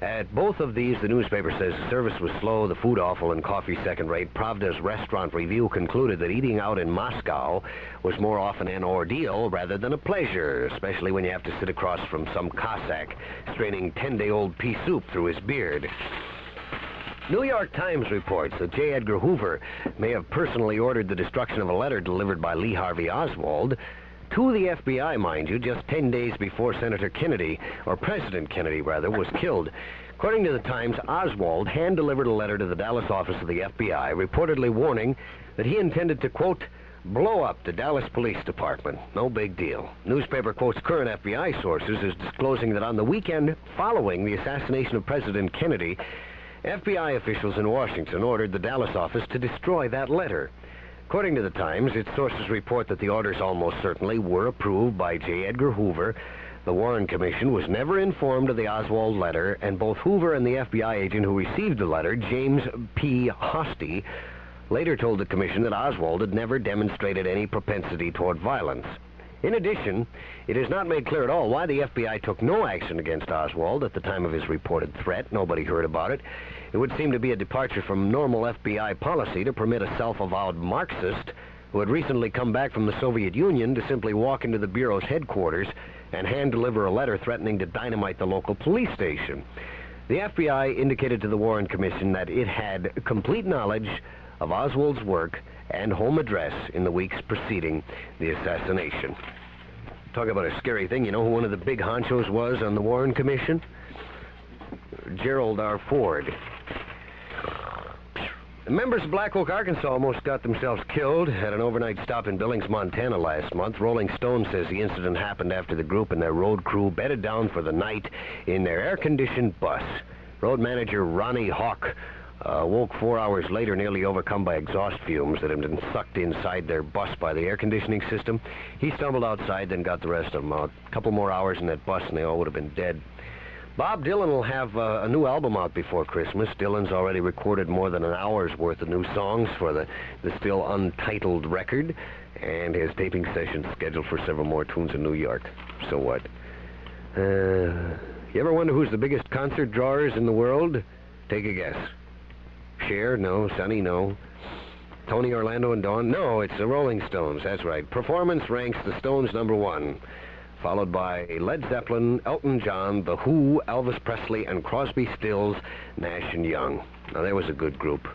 At both of these, the newspaper says the service was slow, the food awful, and coffee second-rate. Pravda's restaurant review concluded that eating out in Moscow was more often an ordeal rather than a pleasure, especially when you have to sit across from some Cossack straining 10-day-old pea soup through his beard. New York Times reports that J. Edgar Hoover may have personally ordered the destruction of a letter delivered by Lee Harvey Oswald to the FBI, mind you, just 10 days before Senator Kennedy, or President Kennedy, rather, was killed. According to the Times, Oswald hand-delivered a letter to the Dallas office of the FBI, reportedly warning that he intended to, quote, blow up the Dallas Police Department. No big deal. Newspaper quotes current FBI sources as disclosing that on the weekend following the assassination of President Kennedy, FBI officials in Washington ordered the Dallas office to destroy that letter. According to the Times, its sources report that the orders almost certainly were approved by J. Edgar Hoover. The Warren Commission was never informed of the Oswald letter, and both Hoover and the FBI agent who received the letter, James P. Hosty, later told the commission that Oswald had never demonstrated any propensity toward violence. In addition, it is not made clear at all why the FBI took no action against Oswald at the time of his reported threat. Nobody heard about it. It would seem to be a departure from normal FBI policy to permit a self-avowed Marxist who had recently come back from the Soviet Union to simply walk into the Bureau's headquarters and hand-deliver a letter threatening to dynamite the local police station. The FBI indicated to the Warren Commission that it had complete knowledge of Oswald's work and home address in the weeks preceding the assassination. Talk about a scary thing. You know who one of the big honchos was on the Warren Commission? Gerald R. Ford. The members of Black Oak, Arkansas almost got themselves killed at an overnight stop in Billings, Montana last month. Rolling Stone says the incident happened after the group and their road crew bedded down for the night in their air-conditioned bus. Road manager Ronnie Hawk woke 4 hours later nearly overcome by exhaust fumes that had been sucked inside their bus by the air conditioning system. He stumbled outside, then got the rest of them out. A couple more hours in that bus and they all would have been dead. Bob Dylan will have a new album out before Christmas. Dylan's already recorded more than an hour's worth of new songs for the still untitled record, and his taping session's scheduled for several more tunes in New York. So what? You ever wonder who's the biggest concert drawers in the world? Take a guess. Cher? No. Sonny? No. Tony, Orlando, and Dawn? No, it's the Rolling Stones. That's right. Performance ranks the Stones #1. Followed by Led Zeppelin, Elton John, The Who, Elvis Presley, and Crosby, Stills, Nash & Young. Now, there was a good group.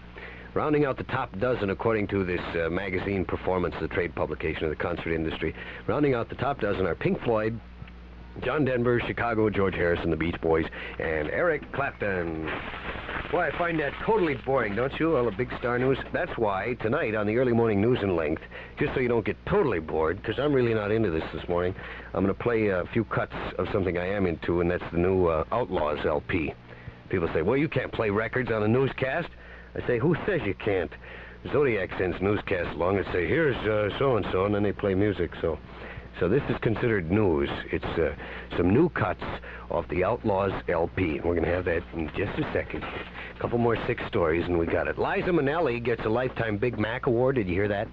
Rounding out the top dozen, according to this magazine Performance, the trade publication of the concert industry, rounding out the top dozen are Pink Floyd, John Denver, Chicago, George Harrison, the Beach Boys, and Eric Clapton. Boy, I find that totally boring, don't you? All the big star news. That's why, tonight on the early morning news in length, just so you don't get totally bored, because I'm really not into this morning, I'm going to play a few cuts of something I am into, and that's the new Outlaws LP. People say, well, you can't play records on a newscast. I say, who says you can't? Zodiac sends newscasts along and say, here's so-and-so, and then they play music, so this is considered news. It's some new cuts off the Outlaws LP. We're going to have that in just a second. A couple more 6 stories, and we got it. Liza Minnelli gets a Lifetime Big Mac Award. Did you hear that?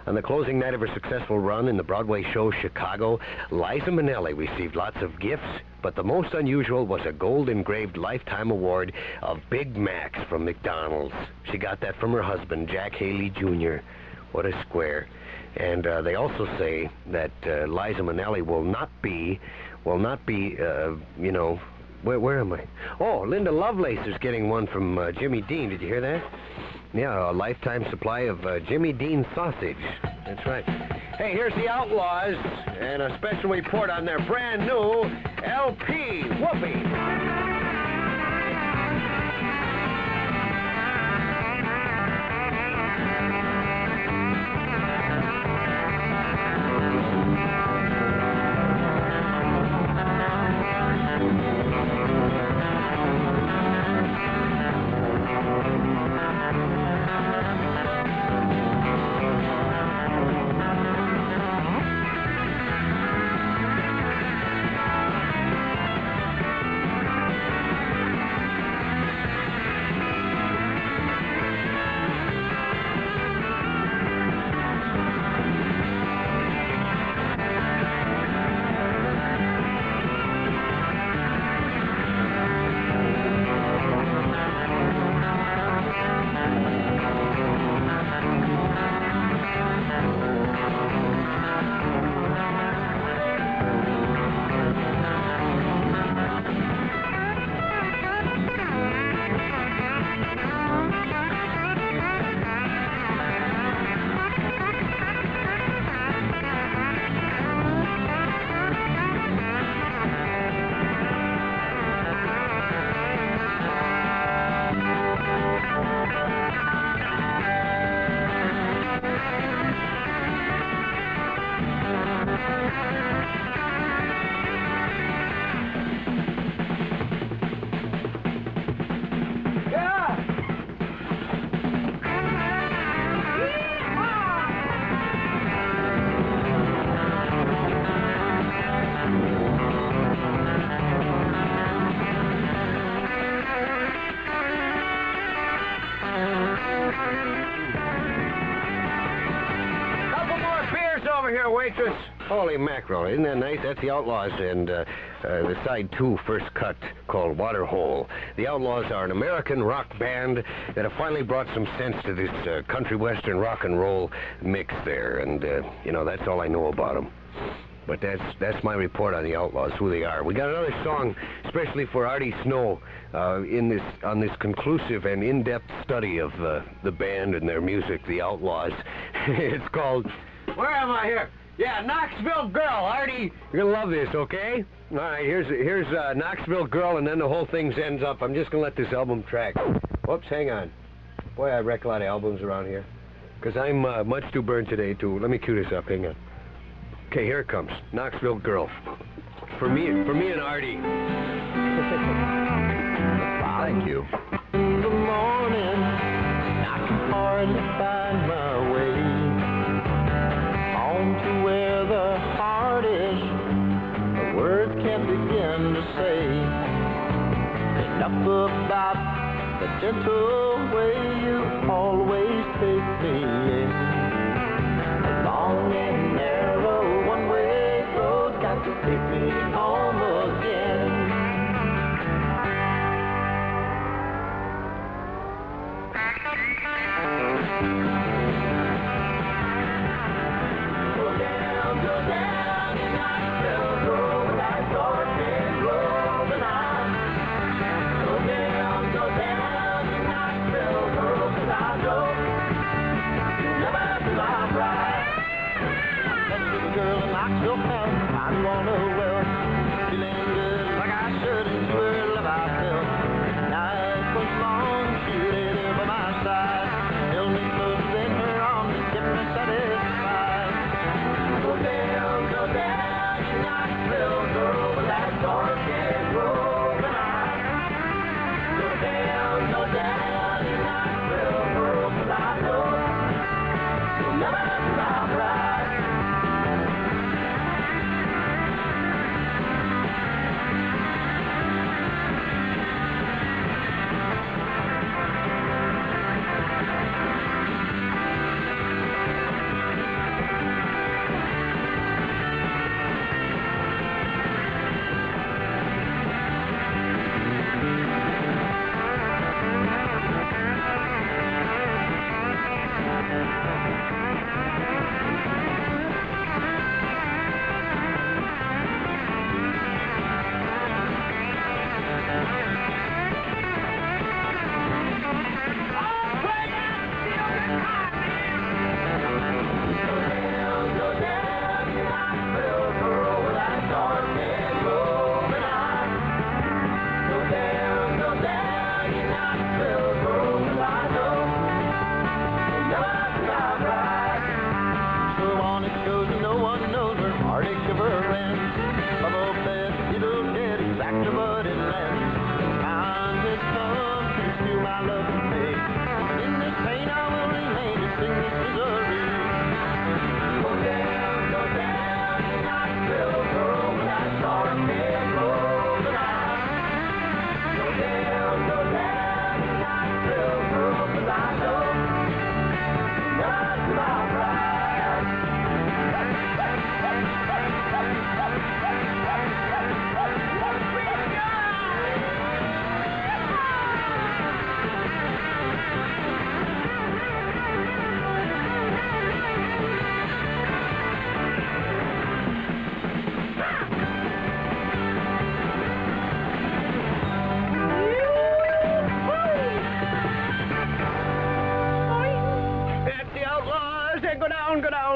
On the closing night of her successful run in the Broadway show Chicago, Liza Minnelli received lots of gifts, but the most unusual was a gold-engraved Lifetime Award of Big Macs from McDonald's. She got that from her husband, Jack Haley Jr. What a square. And they also say that Liza Minnelli will not be, you know, where am I? Oh, Linda Lovelace is getting one from Jimmy Dean. Did you hear that? Yeah, a lifetime supply of Jimmy Dean sausage. That's right. Hey, here's the Outlaws and a special report on their brand new LP. Whoopee! there, waitress. Holy mackerel, isn't that nice? That's the Outlaws and the side 2 first cut called Waterhole. The Outlaws are an American rock band that have finally brought some sense to this country western rock and roll mix there, and that's all I know about them. But that's my report on the Outlaws, who they are. We got another song, especially for Artie Snow, on this conclusive and in-depth study of the band and their music, the Outlaws. It's called, where am I here? Yeah, Knoxville Girl, Artie. You're gonna love this, okay? All right, here's Knoxville Girl, and then the whole thing ends up. I'm just gonna let this album track. Whoops, hang on. Boy, I wreck a lot of albums around here, because I'm much too burned today to. Let me cue this up. Hang on. Okay, here it comes. Knoxville Girl. For me and Artie. Thank you. In the morning, I can hardly find my way home to where the heart is. The words can't begin to say enough about the gentle way you always take me in. A long and narrow one-way road got to take me home again.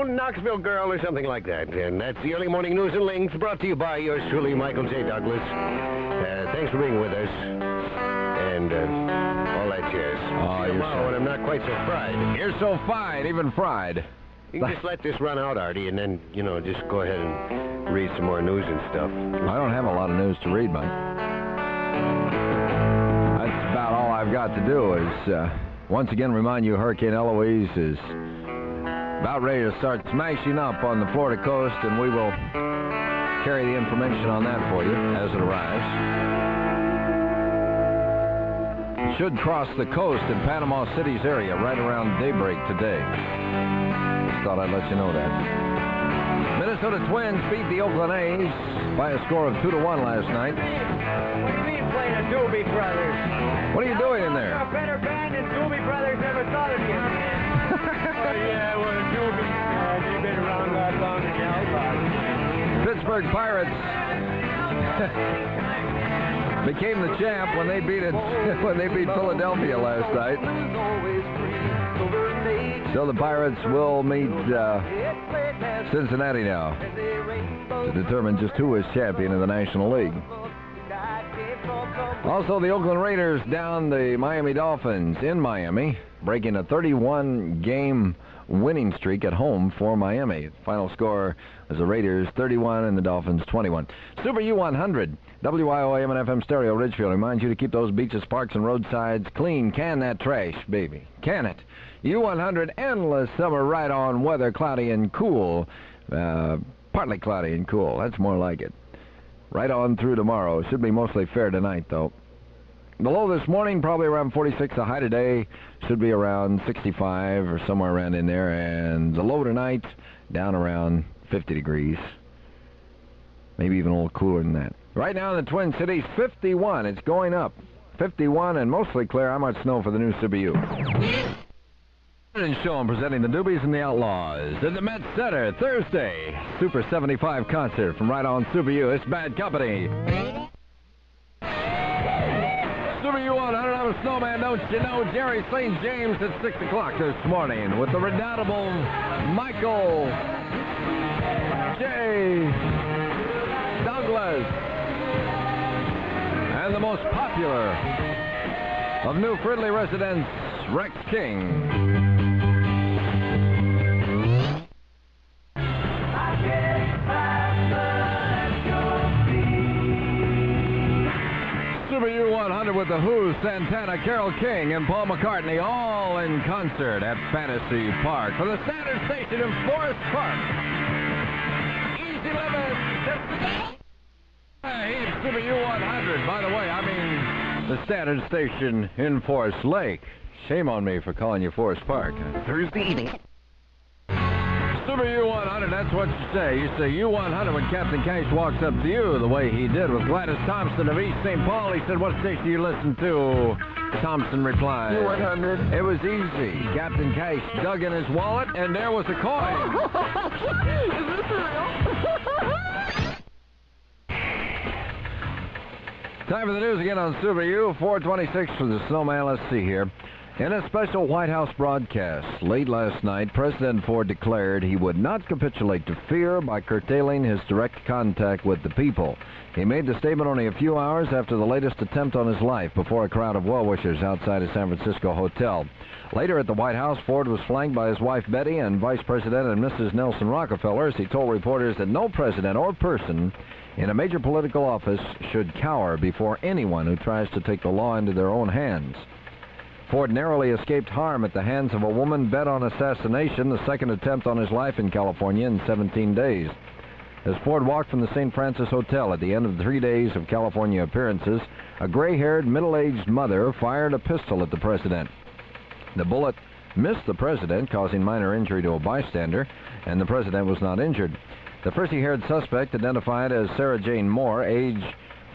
Knoxville Girl or something like that. And that's the early morning news and links brought to you by yours truly, Michael J. Douglas. Thanks for being with us. And all that jazz. Oh, tomorrow when I'm not quite so fried. You're so fine, even fried. You can just let this run out, Artie, and then, just go ahead and read some more news and stuff. I don't have a lot of news to read, Mike. That's about all I've got to do is, once again, remind you Hurricane Eloise is about ready to start smashing up on the Florida coast, and we will carry the information on that for you as it arrives. It should cross the coast in Panama City's area right around daybreak today. Just thought I'd let you know that. Minnesota Twins beat the Oakland A's by a score of 2-1 last night. What do you mean playing the Doobie Brothers? What are you doing in there? A better band than Doobie Brothers ever thought of you. Oh, yeah, well, the Doobie, they've been around that long in the outlaws. Pittsburgh Pirates became the champ when they beat Philadelphia last night. So the Pirates will meet Cincinnati now to determine just who is champion in the National League. Also, the Oakland Raiders down the Miami Dolphins in Miami, breaking a 31-game winning streak at home for Miami. Final score was the Raiders 31 and the Dolphins 21. Super U100, WYOO AM and FM stereo Ridgefield reminds you to keep those beaches, parks, and roadsides clean. Can that trash, baby. Can it. U100, endless summer ride-on weather, cloudy and cool. Partly cloudy and cool. That's more like it. Right on through tomorrow. Should be mostly fair tonight, though. The low this morning, probably around 46. The high today should be around 65 or somewhere around in there. And the low tonight, down around 50 degrees. Maybe even a little cooler than that. Right now in the Twin Cities, 51. It's going up. 51 and mostly clear. How much snow for the new Super U? And show 'em presenting the Doobies and the Outlaws at the Met Center Thursday. Super 75 concert from right on Super U. It's Bad Company. Super U100, I'm a snowman, don't you know? Jerry St. James at 6 o'clock this morning with the redoubtable Michael J. Douglas. And the most popular of New Fridley residents, Rex King. Super U100 with the Who, Santana, Carole King, and Paul McCartney all in concert at Fantasy Park for the Standard Station in Forest Park. Easy limit. Hey, it's Super U100. By the way, I mean the Standard Station in Forest Lake. Shame on me for calling you Forest Park. Thursday evening. Super U100, that's what you say. You say U100 when Captain Cash walks up to you the way he did with Gladys Thompson of East St. Paul. He said, what station do you listen to? Thompson replied, U100. It was easy. Captain Cash dug in his wallet, and there was a coin. Is this real? Time for the news again on Super U. 426 for the snowman. Let's see here. In a special White House broadcast late last night, President Ford declared he would not capitulate to fear by curtailing his direct contact with the people. He made the statement only a few hours after the latest attempt on his life before a crowd of well-wishers outside a San Francisco hotel. Later at the White House, Ford was flanked by his wife Betty and Vice President and Mrs. Nelson Rockefeller as he told reporters that no president or person in a major political office should cower before anyone who tries to take the law into their own hands. Ford narrowly escaped harm at the hands of a woman bent on assassination, the second attempt on his life in California in 17 days. As Ford walked from the St. Francis Hotel at the end of 3 days of California appearances, a gray-haired, middle-aged mother fired a pistol at the president. The bullet missed the president, causing minor injury to a bystander, and the president was not injured. The frizzy-haired suspect, identified as Sarah Jane Moore, age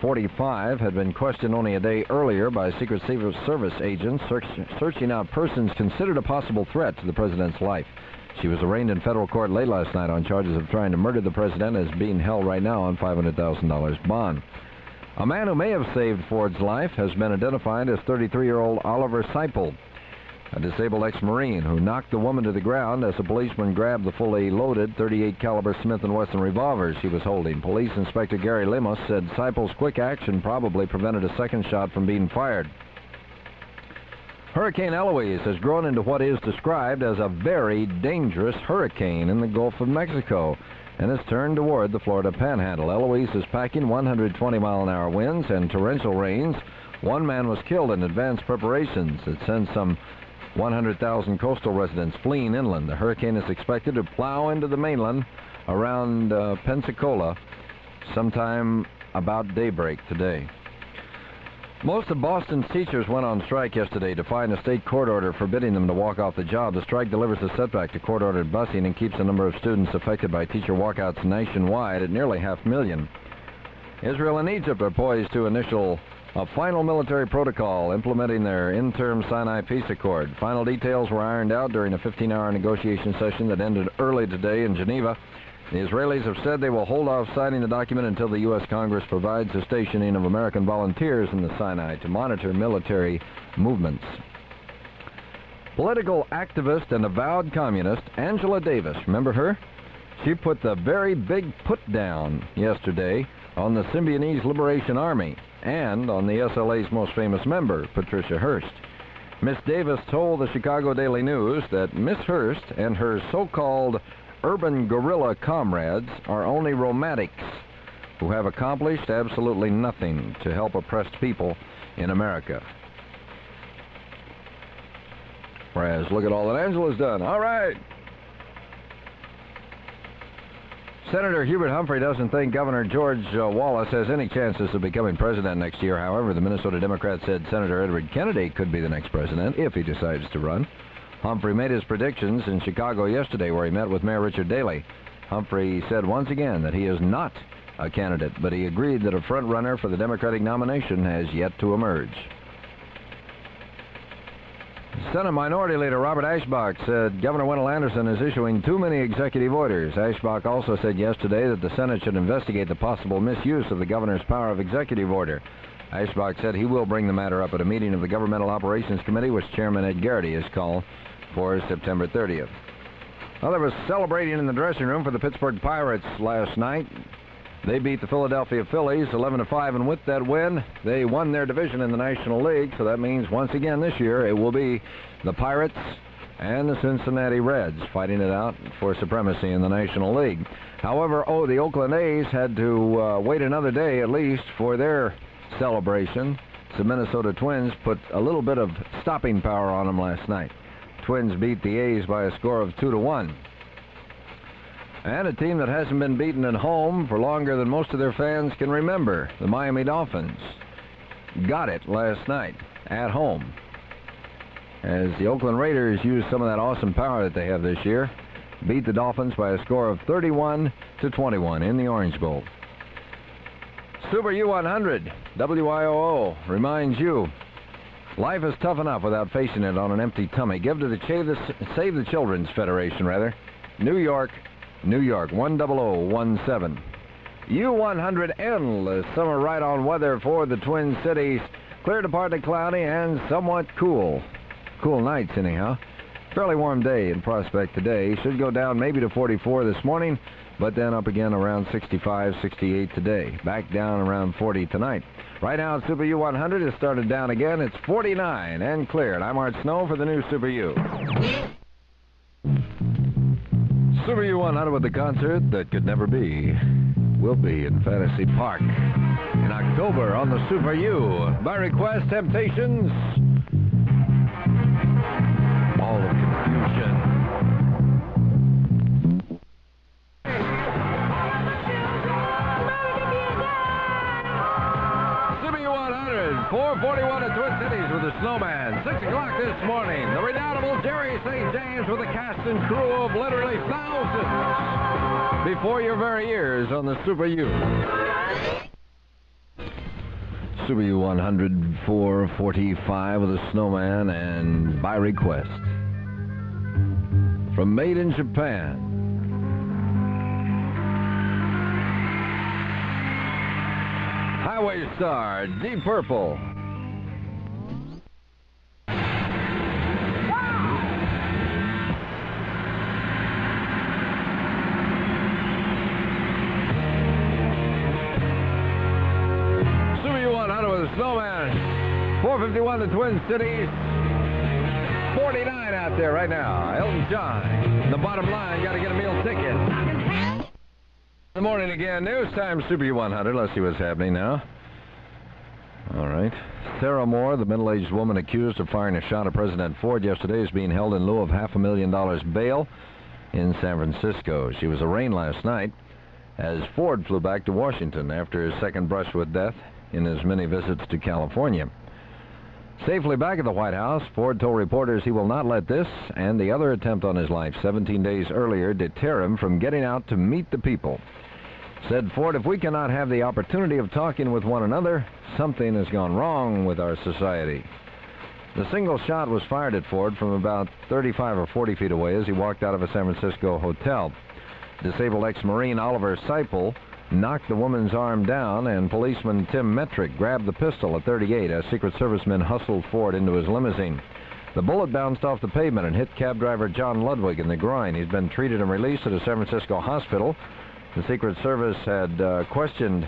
45, had been questioned only a day earlier by Secret Service agents searching out persons considered a possible threat to the president's life. She was arraigned in federal court late last night on charges of trying to murder the president and is being held right now on $500,000 bond. A man who may have saved Ford's life has been identified as 33-year-old Oliver Seipel, a disabled ex-Marine who knocked the woman to the ground as a policeman grabbed the fully loaded .38 caliber Smith & Wesson revolver she was holding. Police Inspector Gary Lemos said Seipel's quick action probably prevented a second shot from being fired. Hurricane Eloise has grown into what is described as a very dangerous hurricane in the Gulf of Mexico and has turned toward the Florida Panhandle. Eloise is packing 120-mile-an-hour winds and torrential rains. One man was killed in advanced preparations that sent some 100,000 coastal residents fleeing inland. The hurricane is expected to plow into the mainland around Pensacola sometime about daybreak today. Most of Boston's teachers went on strike yesterday, defying a state court order forbidding them to walk off the job. The strike delivers a setback to court-ordered busing and keeps the number of students affected by teacher walkouts nationwide at nearly 500,000. Israel and Egypt are poised to initial a final military protocol implementing their interim Sinai peace accord. Final details were ironed out during a 15-hour negotiation session that ended early today in Geneva. The Israelis have said they will hold off signing the document until the U.S. Congress provides the stationing of American volunteers in the Sinai to monitor military movements. Political activist and avowed communist Angela Davis, remember her? She put the very big put down yesterday on the Symbionese Liberation Army and on the SLA's most famous member, Patricia Hearst. Miss Davis told the Chicago Daily News that Miss Hearst and her so-called urban guerrilla comrades are only romantics who have accomplished absolutely nothing to help oppressed people in America. Whereas, look at all that Angela's done. All right. Senator Hubert Humphrey doesn't think Governor George Wallace has any chances of becoming president next year. However, the Minnesota Democrat said Senator Edward Kennedy could be the next president if he decides to run. Humphrey made his predictions in Chicago yesterday, where he met with Mayor Richard Daley. Humphrey said once again that he is not a candidate, but he agreed that a front-runner for the Democratic nomination has yet to emerge. Senate Minority Leader Robert Ashbach said Governor Wendell Anderson is issuing too many executive orders. Ashbach also said yesterday that the Senate should investigate the possible misuse of the governor's power of executive order. Ashbach said he will bring the matter up at a meeting of the Governmental Operations Committee, which Chairman Ed Garrity has called for September 30th. Well, there was celebrating in the dressing room for the Pittsburgh Pirates last night. They beat the Philadelphia Phillies 11-5, and with that win, they won their division in the National League. So that means once again this year it will be the Pirates and the Cincinnati Reds fighting it out for supremacy in the National League. However, the Oakland A's had to wait another day at least for their celebration. The Minnesota Twins put a little bit of stopping power on them last night. Twins beat the A's by a score of 2-1. And a team that hasn't been beaten at home for longer than most of their fans can remember, the Miami Dolphins, got it last night at home, as the Oakland Raiders used some of that awesome power that they have this year, beat the Dolphins by a score of 31-21 in the Orange Bowl. Super U100, WYOO, reminds you, life is tough enough without facing it on an empty tummy. Give to the Save the Children's Federation, New York, 10017. U100 endless summer ride-on weather for the Twin Cities. Clear to partly cloudy and somewhat cool. Cool nights, anyhow. Fairly warm day in Prospect today. Should go down maybe to 44 this morning, but then up again around 65, 68 today. Back down around 40 tonight. Right now, Super U100 has started down again. It's 49 and clear. And I'm Art Snow for the new Super U. Super U100 with the concert that could never be will be in Fantasy Park in October on the Super U. By request, Temptations, Ball of Confusion. Super U100, 441 at Twin Cities with the Snowman. 6 o'clock this morning. The redoubtable Jerry St. James with a cast and crew of literally thousands before your very ears on the Super U. Super U100, 445 with a Snowman, and by request from Made in Japan. Highway Star, Deep Purple. Snowman, 451 to Twin Cities, 49 out there right now. Elton John, the bottom line, got to get a meal ticket. Good morning again. News time, Super U100. Let's see what's happening now. All right. Sarah Moore, the middle-aged woman accused of firing a shot at President Ford yesterday, is being held in lieu of $500,000 bail in San Francisco. She was arraigned last night as Ford flew back to Washington after his second brush with death in his many visits to California. Safely back at the White House, Ford told reporters he will not let this and the other attempt on his life 17 days earlier deter him from getting out to meet the people. Said Ford, if we cannot have the opportunity of talking with one another, something has gone wrong with our society. The single shot was fired at Ford from about 35 or 40 feet away as he walked out of a San Francisco hotel. Disabled ex-Marine Oliver Seipel knocked the woman's arm down, and policeman Tim Metrick grabbed the pistol at 38 as Secret Service men hustled Ford into his limousine. The bullet bounced off the pavement and hit cab driver John Ludwig in the groin. He's been treated and released at a San Francisco hospital. The Secret Service had questioned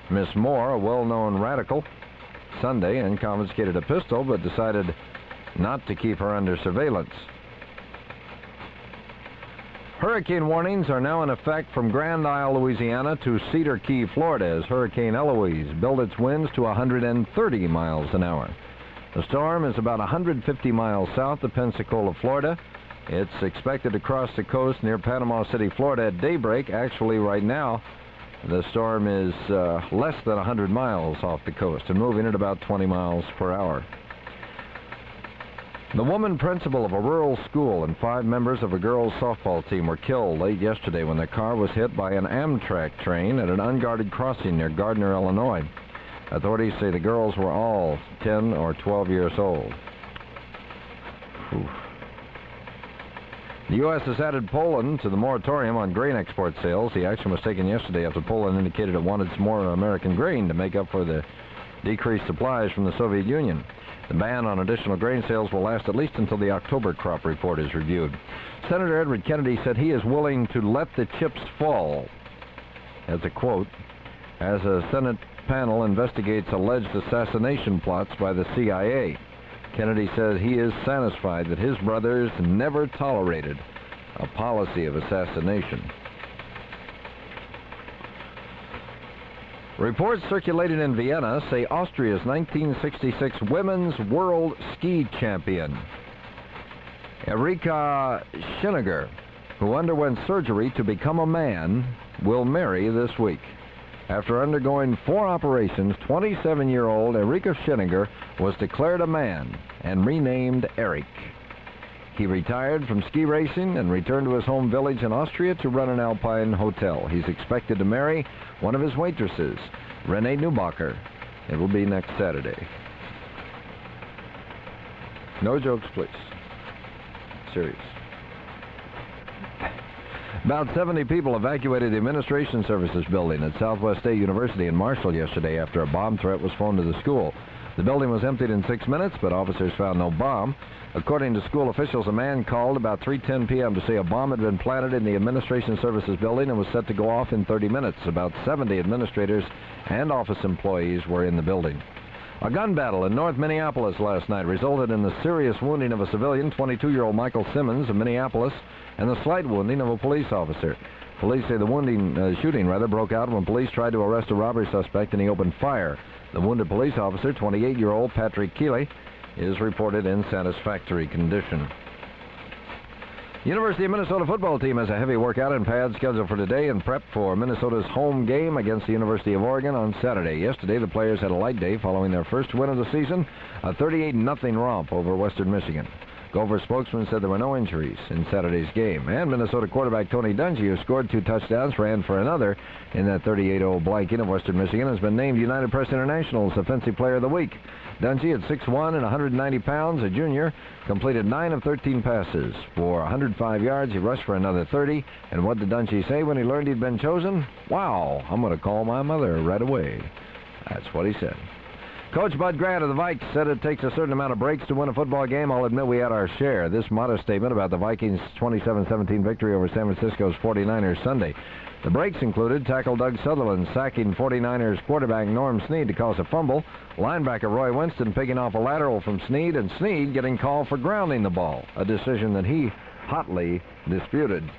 Miss Moore, a well-known radical, Sunday and confiscated a pistol, but decided not to keep her under surveillance. Hurricane warnings are now in effect from Grand Isle, Louisiana to Cedar Key, Florida, as Hurricane Eloise built its winds to 130 miles an hour. The storm is about 150 miles south of Pensacola, Florida. It's expected to cross the coast near Panama City, Florida at daybreak. Actually, right now, the storm is less than 100 miles off the coast and moving at about 20 miles per hour. The woman principal of a rural school and 5 members of a girls' softball team were killed late yesterday when their car was hit by an Amtrak train at an unguarded crossing near Gardner, Illinois. Authorities say the girls were all 10 or 12 years old. Oof. The U.S. has added Poland to the moratorium on grain export sales. The action was taken yesterday after Poland indicated it wanted some more American grain to make up for the decreased supplies from the Soviet Union. The ban on additional grain sales will last at least until the October crop report is reviewed. Senator Edward Kennedy said he is willing to let the chips fall, as a quote, as a Senate panel investigates alleged assassination plots by the CIA. Kennedy says he is satisfied that his brothers never tolerated a policy of assassination. Reports circulating in Vienna say Austria's 1966 women's world ski champion, Erika Schinniger, who underwent surgery to become a man, will marry this week. After undergoing 4 operations, 27-year-old Erika Schinniger was declared a man and renamed Eric. He retired from ski racing and returned to his home village in Austria to run an alpine hotel. He's expected to marry one of his waitresses, Renee Neubacher. It will be next Saturday. No jokes, please. Serious. About 70 people evacuated the Administration Services building at Southwest State University in Marshall yesterday after a bomb threat was phoned to the school. The building was emptied in 6 minutes, but officers found no bomb. According to school officials, a man called about 3:10 p.m. to say a bomb had been planted in the Administration Services building and was set to go off in 30 minutes. About 70 administrators and office employees were in the building. A gun battle in North Minneapolis last night resulted in the serious wounding of a civilian, 22-year-old Michael Simmons of Minneapolis, and the slight wounding of a police officer. Police say the shooting broke out when police tried to arrest a robbery suspect and he opened fire. The wounded police officer, 28-year-old Patrick Keeley, is reported in satisfactory condition. University of Minnesota football team has a heavy workout and pad scheduled for today in prep for Minnesota's home game against the University of Oregon on Saturday. Yesterday, the players had a light day following their first win of the season, a 38-0 romp over Western Michigan. Gopher spokesman said there were no injuries in Saturday's game. And Minnesota quarterback Tony Dungy, who scored 2 touchdowns, ran for another in that 38-0 blanking of Western Michigan, has been named United Press International's Offensive Player of the Week. Dungy, at 6'1" and 190 pounds, a junior, completed 9 of 13 passes for 105 yards. He rushed for another 30. And what did Dungy say when he learned he'd been chosen? Wow, I'm going to call my mother right away. That's what he said. Coach Bud Grant of the Vikes said it takes a certain amount of breaks to win a football game. I'll admit we had our share. This modest statement about the Vikings' 27-17 victory over San Francisco's 49ers Sunday. The breaks included tackle Doug Sutherland sacking 49ers quarterback Norm Snead to cause a fumble, linebacker Roy Winston picking off a lateral from Snead, and Snead getting called for grounding the ball, a decision that he hotly disputed.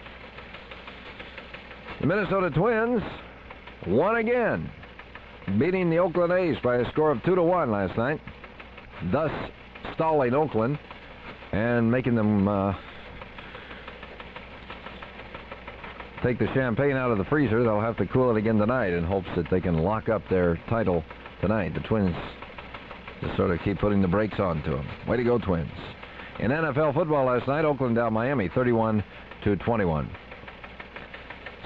The Minnesota Twins won again, beating the Oakland A's by a score of 2-1 last night, thus stalling Oakland and making them take the champagne out of the freezer. They'll have to cool it again tonight in hopes that they can lock up their title tonight. The Twins just sort of keep putting the brakes on to them. Way to go, Twins. In NFL football last night, Oakland down Miami 31-21.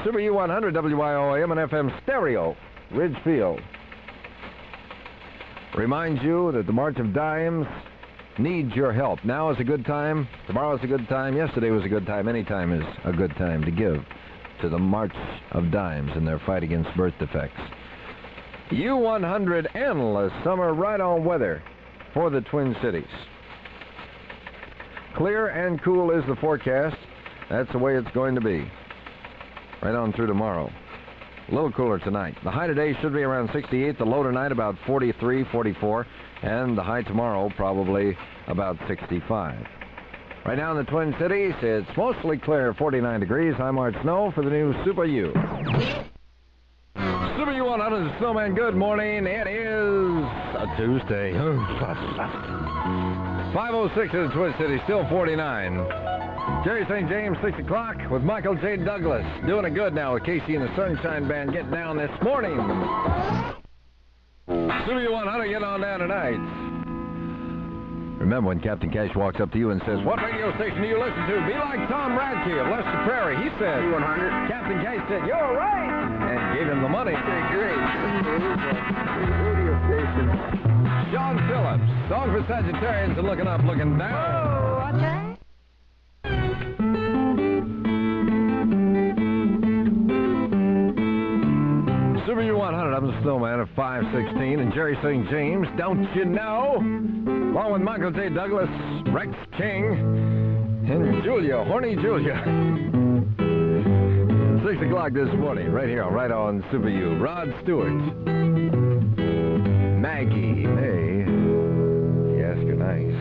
Super U100 WYOO AM and FM stereo, Ridgefield. Reminds you that the March of Dimes needs your help. Now is a good time. Tomorrow is a good time. Yesterday was a good time. Any time is a good time to give to the March of Dimes in their fight against birth defects. U100 endless summer ride-on weather for the Twin Cities. Clear and cool is the forecast. That's the way it's going to be. Right on through tomorrow. A little cooler tonight. The high today should be around 68. The low tonight about 43, 44. And the high tomorrow probably about 65. Right now in the Twin Cities, it's mostly clear, 49 degrees. I'm Art Snow for the new Super U. Super U100 is Snowman. Good morning. It is a Tuesday. 5:06 in the Twin Cities, still 49. Jerry St. James, 6 o'clock, with Michael J. Douglas. Doing it good now with Casey and the Sunshine Band getting down this morning. Super U100, get on down tonight. Remember when Captain Cash walks up to you and says, "What radio station do you listen to?" Be like Tom Radke of Lester Prairie. He said, U100. Captain Cash said, "You're right," and gave him the money. Great. Radio station. John Phillips, song for Sagittarians and looking up, looking down. Oh, okay. Super U100, I'm the Snowman at 5:16, and Jerry St. James, don't you know? Along with Michael J. Douglas, Rex King, and Julia, Horny Julia. 6 o'clock this morning, right here, right on Super U. Rod Stewart. Maggie, hey, you ask her nice.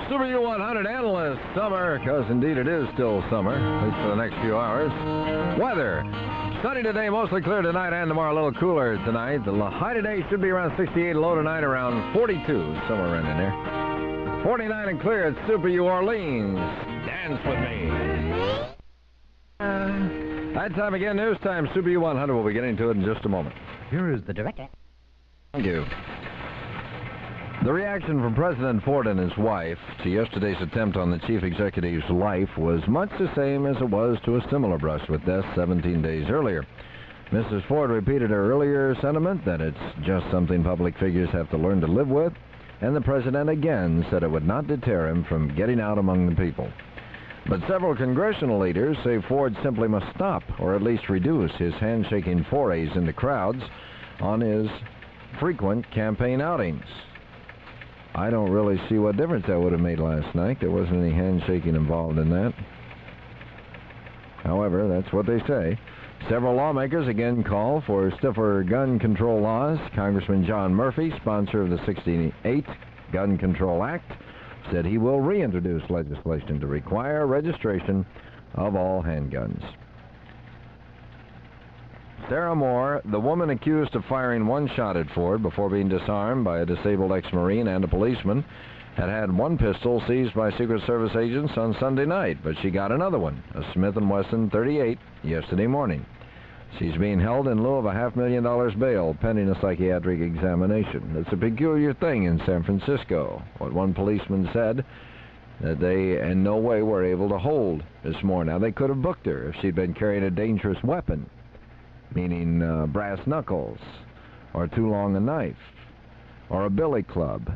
Super U100 analyst summer, because indeed it is still summer, at least for the next few hours. Weather. Sunny today, mostly clear tonight and tomorrow, a little cooler tonight. The high today should be around 68, low tonight around 42, somewhere around in there. 49 and clear at Super U Orleans. Dance with me. That time again, news time. Super U100 will be getting to it in just a moment. Here is the director. Thank you. The reaction from President Ford and his wife to yesterday's attempt on the chief executive's life was much the same as it was to a similar brush with death 17 days earlier. Mrs. Ford repeated her earlier sentiment that it's just something public figures have to learn to live with, and the president again said it would not deter him from getting out among the people. But several congressional leaders say Ford simply must stop, or at least reduce, his handshaking forays into crowds on his frequent campaign outings. I don't really see what difference that would have made last night. There wasn't any handshaking involved in that. However, that's what they say. Several lawmakers again call for stiffer gun control laws. Congressman John Murphy, sponsor of the 68 Gun Control Act, said he will reintroduce legislation to require registration of all handguns. Sarah Moore, the woman accused of firing one shot at Ford before being disarmed by a disabled ex-Marine and a policeman, had one pistol seized by Secret Service agents on Sunday night, but she got another one, a Smith & Wesson .38, yesterday morning. She's being held in lieu of a $500,000 bail pending a psychiatric examination. It's a peculiar thing in San Francisco. What one policeman said, that they in no way were able to hold this morning. Now, they could have booked her if she'd been carrying a dangerous weapon, meaning brass knuckles, or too long a knife, or a billy club,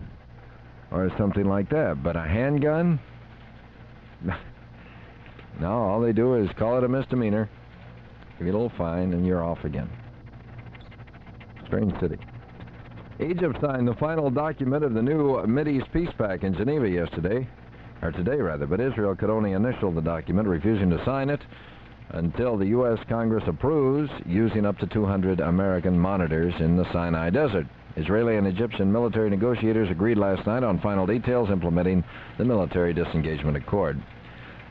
or something like that. But a handgun? No, all they do is call it a misdemeanor, give you a little fine, and you're off again. Strange city. Egypt signed the final document of the new Mideast peace pact in Geneva yesterday, or today rather, but Israel could only initial the document, refusing to sign it until the U.S. Congress approves using up to 200 American monitors in the Sinai Desert. Israeli and Egyptian military negotiators agreed last night on final details implementing the military disengagement accord.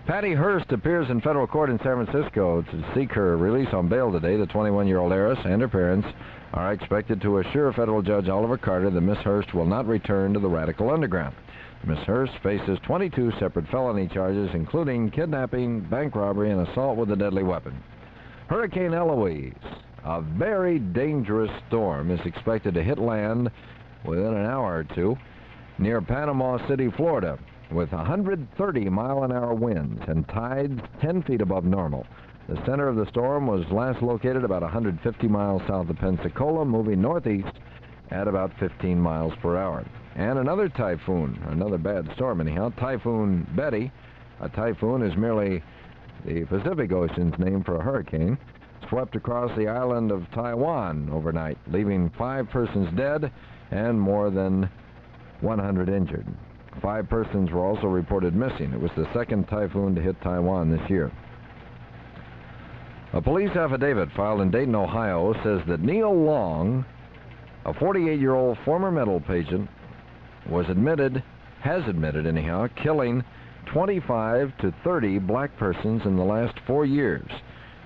Patty Hearst appears in federal court in San Francisco to seek her release on bail today. The 21-year-old heiress and her parents are expected to assure federal judge Oliver Carter that Miss Hearst will not return to the radical underground. Miss Hurst faces 22 separate felony charges, including kidnapping, bank robbery, and assault with a deadly weapon. Hurricane Eloise, a very dangerous storm, is expected to hit land within an hour or two near Panama City, Florida, with 130-mile-an-hour winds and tides 10 feet above normal. The center of the storm was last located about 150 miles south of Pensacola, moving northeast at about 15 miles per hour. And another typhoon, another bad storm anyhow, Typhoon Betty. A typhoon is merely the Pacific Ocean's name for a hurricane, swept across the island of Taiwan overnight, leaving 5 persons dead and more than 100 injured. 5 persons were also reported missing. It was the second typhoon to hit Taiwan this year. A police affidavit filed in Dayton, Ohio, says that Neil Long, a 48-year-old former metal patient, has admitted anyhow, killing 25 to 30 black persons in the last 4 years.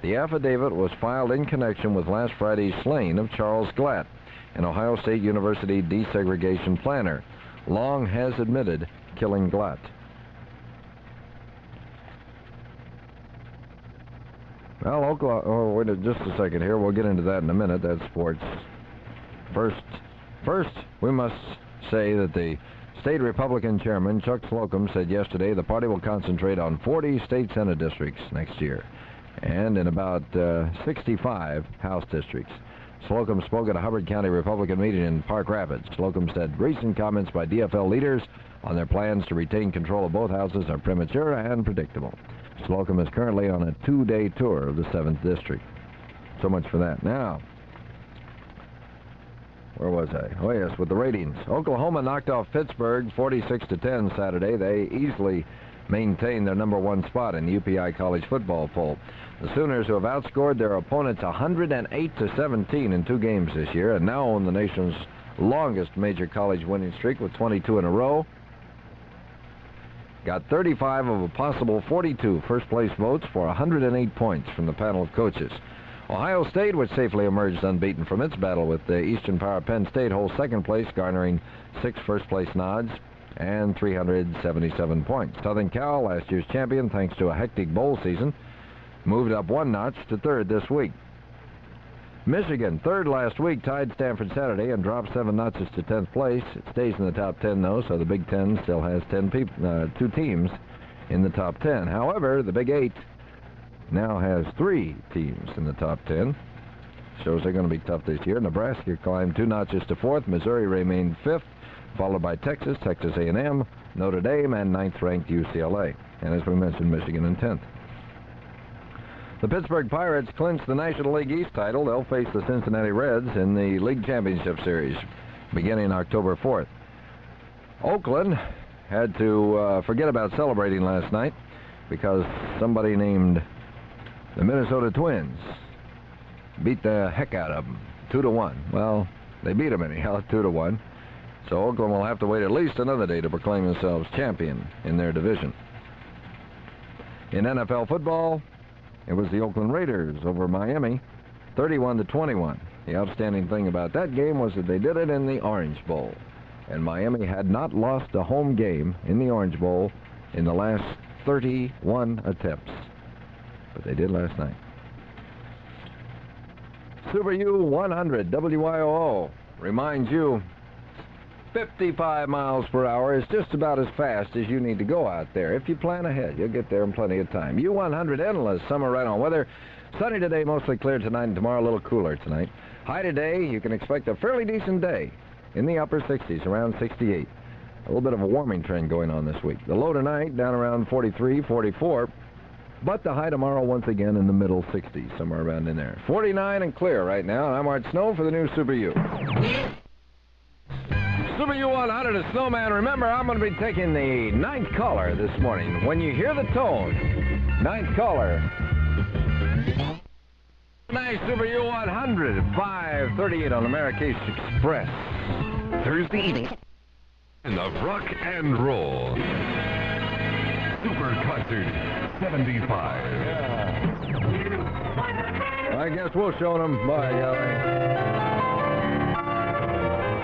The affidavit was filed in connection with last Friday's slaying of Charles Glatt, an Ohio State University desegregation planner. Long has admitted killing Glatt. Well, Oklahoma, wait just a second here. We'll get into that in a minute. That's sports. First, we must say that the state Republican chairman, Chuck Slocum, said yesterday the party will concentrate on 40 state Senate districts next year and in about 65 House districts. Slocum spoke at a Hubbard County Republican meeting in Park Rapids. Slocum said recent comments by DFL leaders on their plans to retain control of both houses are premature and predictable. Slocum is currently on a 2-day tour of the 7th District. So much for that. Now, where was I? Oh, yes, with the ratings. Oklahoma knocked off Pittsburgh 46-10 Saturday. They easily maintained their #1 spot in the UPI college football poll. The Sooners, who have outscored their opponents 108-17 in 2 games this year, and now own the nation's longest major college winning streak with 22 in a row, got 35 of a possible 42 first-place votes for 108 points from the panel of coaches. Ohio State, which safely emerged unbeaten from its battle with the Eastern Power Penn State, holds second place, garnering 6 first-place nods and 377 points. Southern Cal, last year's champion, thanks to a hectic bowl season, moved up 1 notch to 3rd this week. Michigan, 3rd last week, tied Stanford Saturday and dropped 7 notches to 10th place. It stays in the top 10, though, so the Big Ten still has 2 teams in the top 10. However, the Big 8 now has 3 teams in the top 10. Shows they're going to be tough this year. Nebraska climbed 2 notches to 4th. Missouri remained 5th, followed by Texas, Texas A&M, Notre Dame, and 9th-ranked UCLA. And as we mentioned, Michigan in 10th. The Pittsburgh Pirates clinched the National League East title. They'll face the Cincinnati Reds in the League Championship Series beginning October 4th. Oakland had to forget about celebrating last night because somebody named the Minnesota Twins beat the heck out of them, 2-1. Well, they beat them anyhow, 2-1. So Oakland will have to wait at least another day to proclaim themselves champion in their division. In NFL football, it was the Oakland Raiders over Miami, 31-21. The outstanding thing about that game was that they did it in the Orange Bowl. And Miami had not lost a home game in the Orange Bowl in the last 31 attempts. But they did last night. Super U100 WYOO reminds you 55 miles per hour is just about as fast as you need to go out there. If you plan ahead, you'll get there in plenty of time. U100 endless summer right-on weather. Sunny today, mostly clear tonight, and tomorrow a little cooler tonight. High today, you can expect a fairly decent day in the upper 60s, around 68. A little bit of a warming trend going on this week. The low tonight, down around 43, 44. But the high tomorrow, once again, in the middle 60s, somewhere around in there. 49 and clear right now. I'm Art Snow for the new Super U. Super U100 is Snowman. Remember, I'm going to be taking the 9th caller this morning. When you hear the tone, 9th caller. Nice Super U100, 5:38 on the Marrakesh Express. Thursday evening. In the rock and roll. Super Concert 75. I guess we'll show them. Bye, Golly.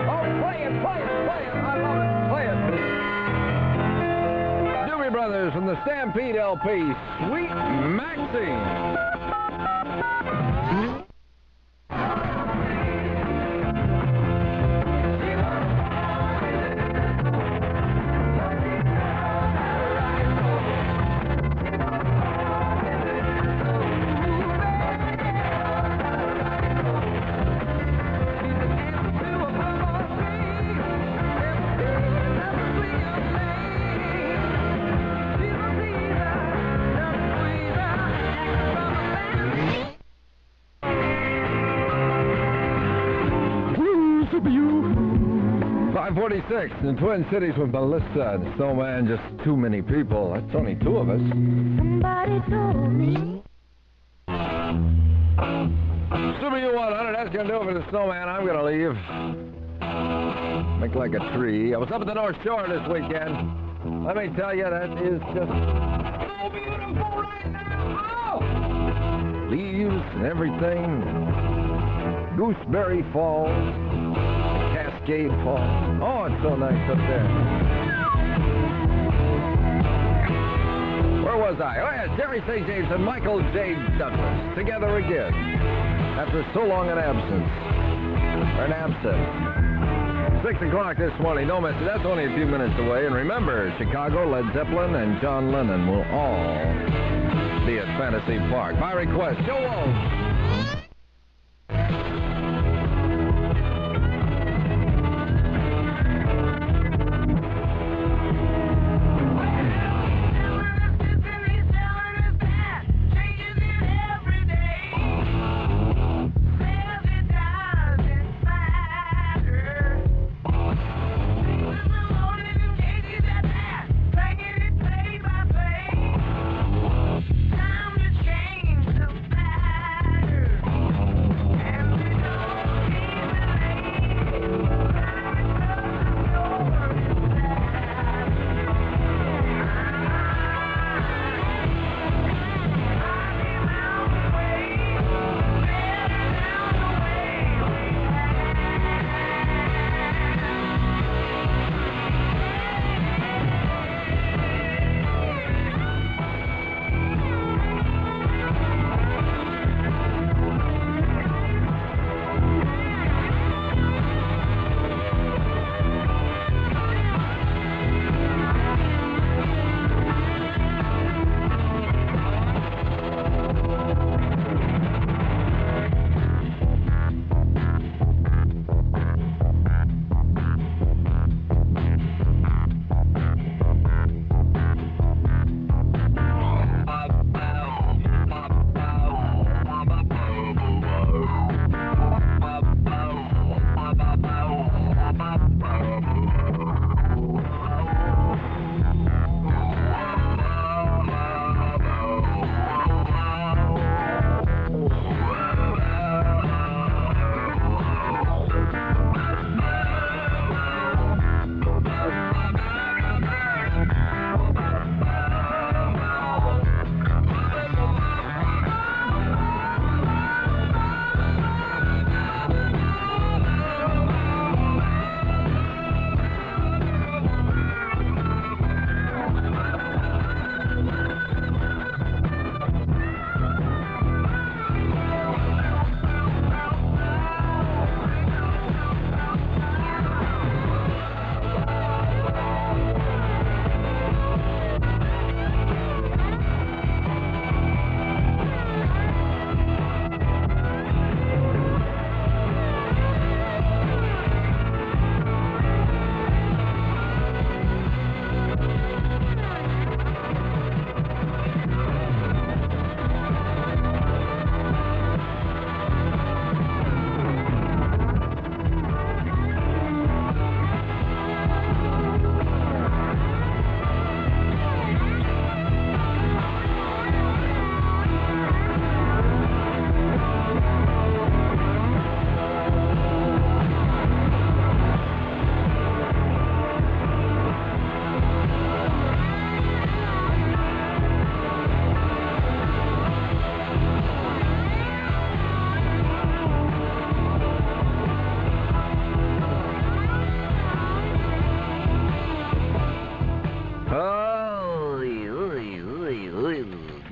Oh, play it. I love it. Play it. is from the Stampede LP, Sweet Maxine. 546 in Twin Cities with Melissa and Snowman. Just too many people. That's only two of us. Somebody told me. Super U100, that's going to do it for the Snowman. I'm going to leave. Make like a tree. I was up at the North Shore this weekend. Let me tell you, that is just so beautiful right now. Oh! Leaves and everything. Gooseberry Falls. Cascade Falls. Oh, it's so nice up there. Where was I? Oh, yeah, Jerry St. James and Michael J. Douglas together again after so long an absence. Or an absence. 6 o'clock this morning. Don't miss it. That's only a few minutes away. And remember, Chicago, Led Zeppelin, and John Lennon will all be at Fantasy Park. By request, Joe Wolf.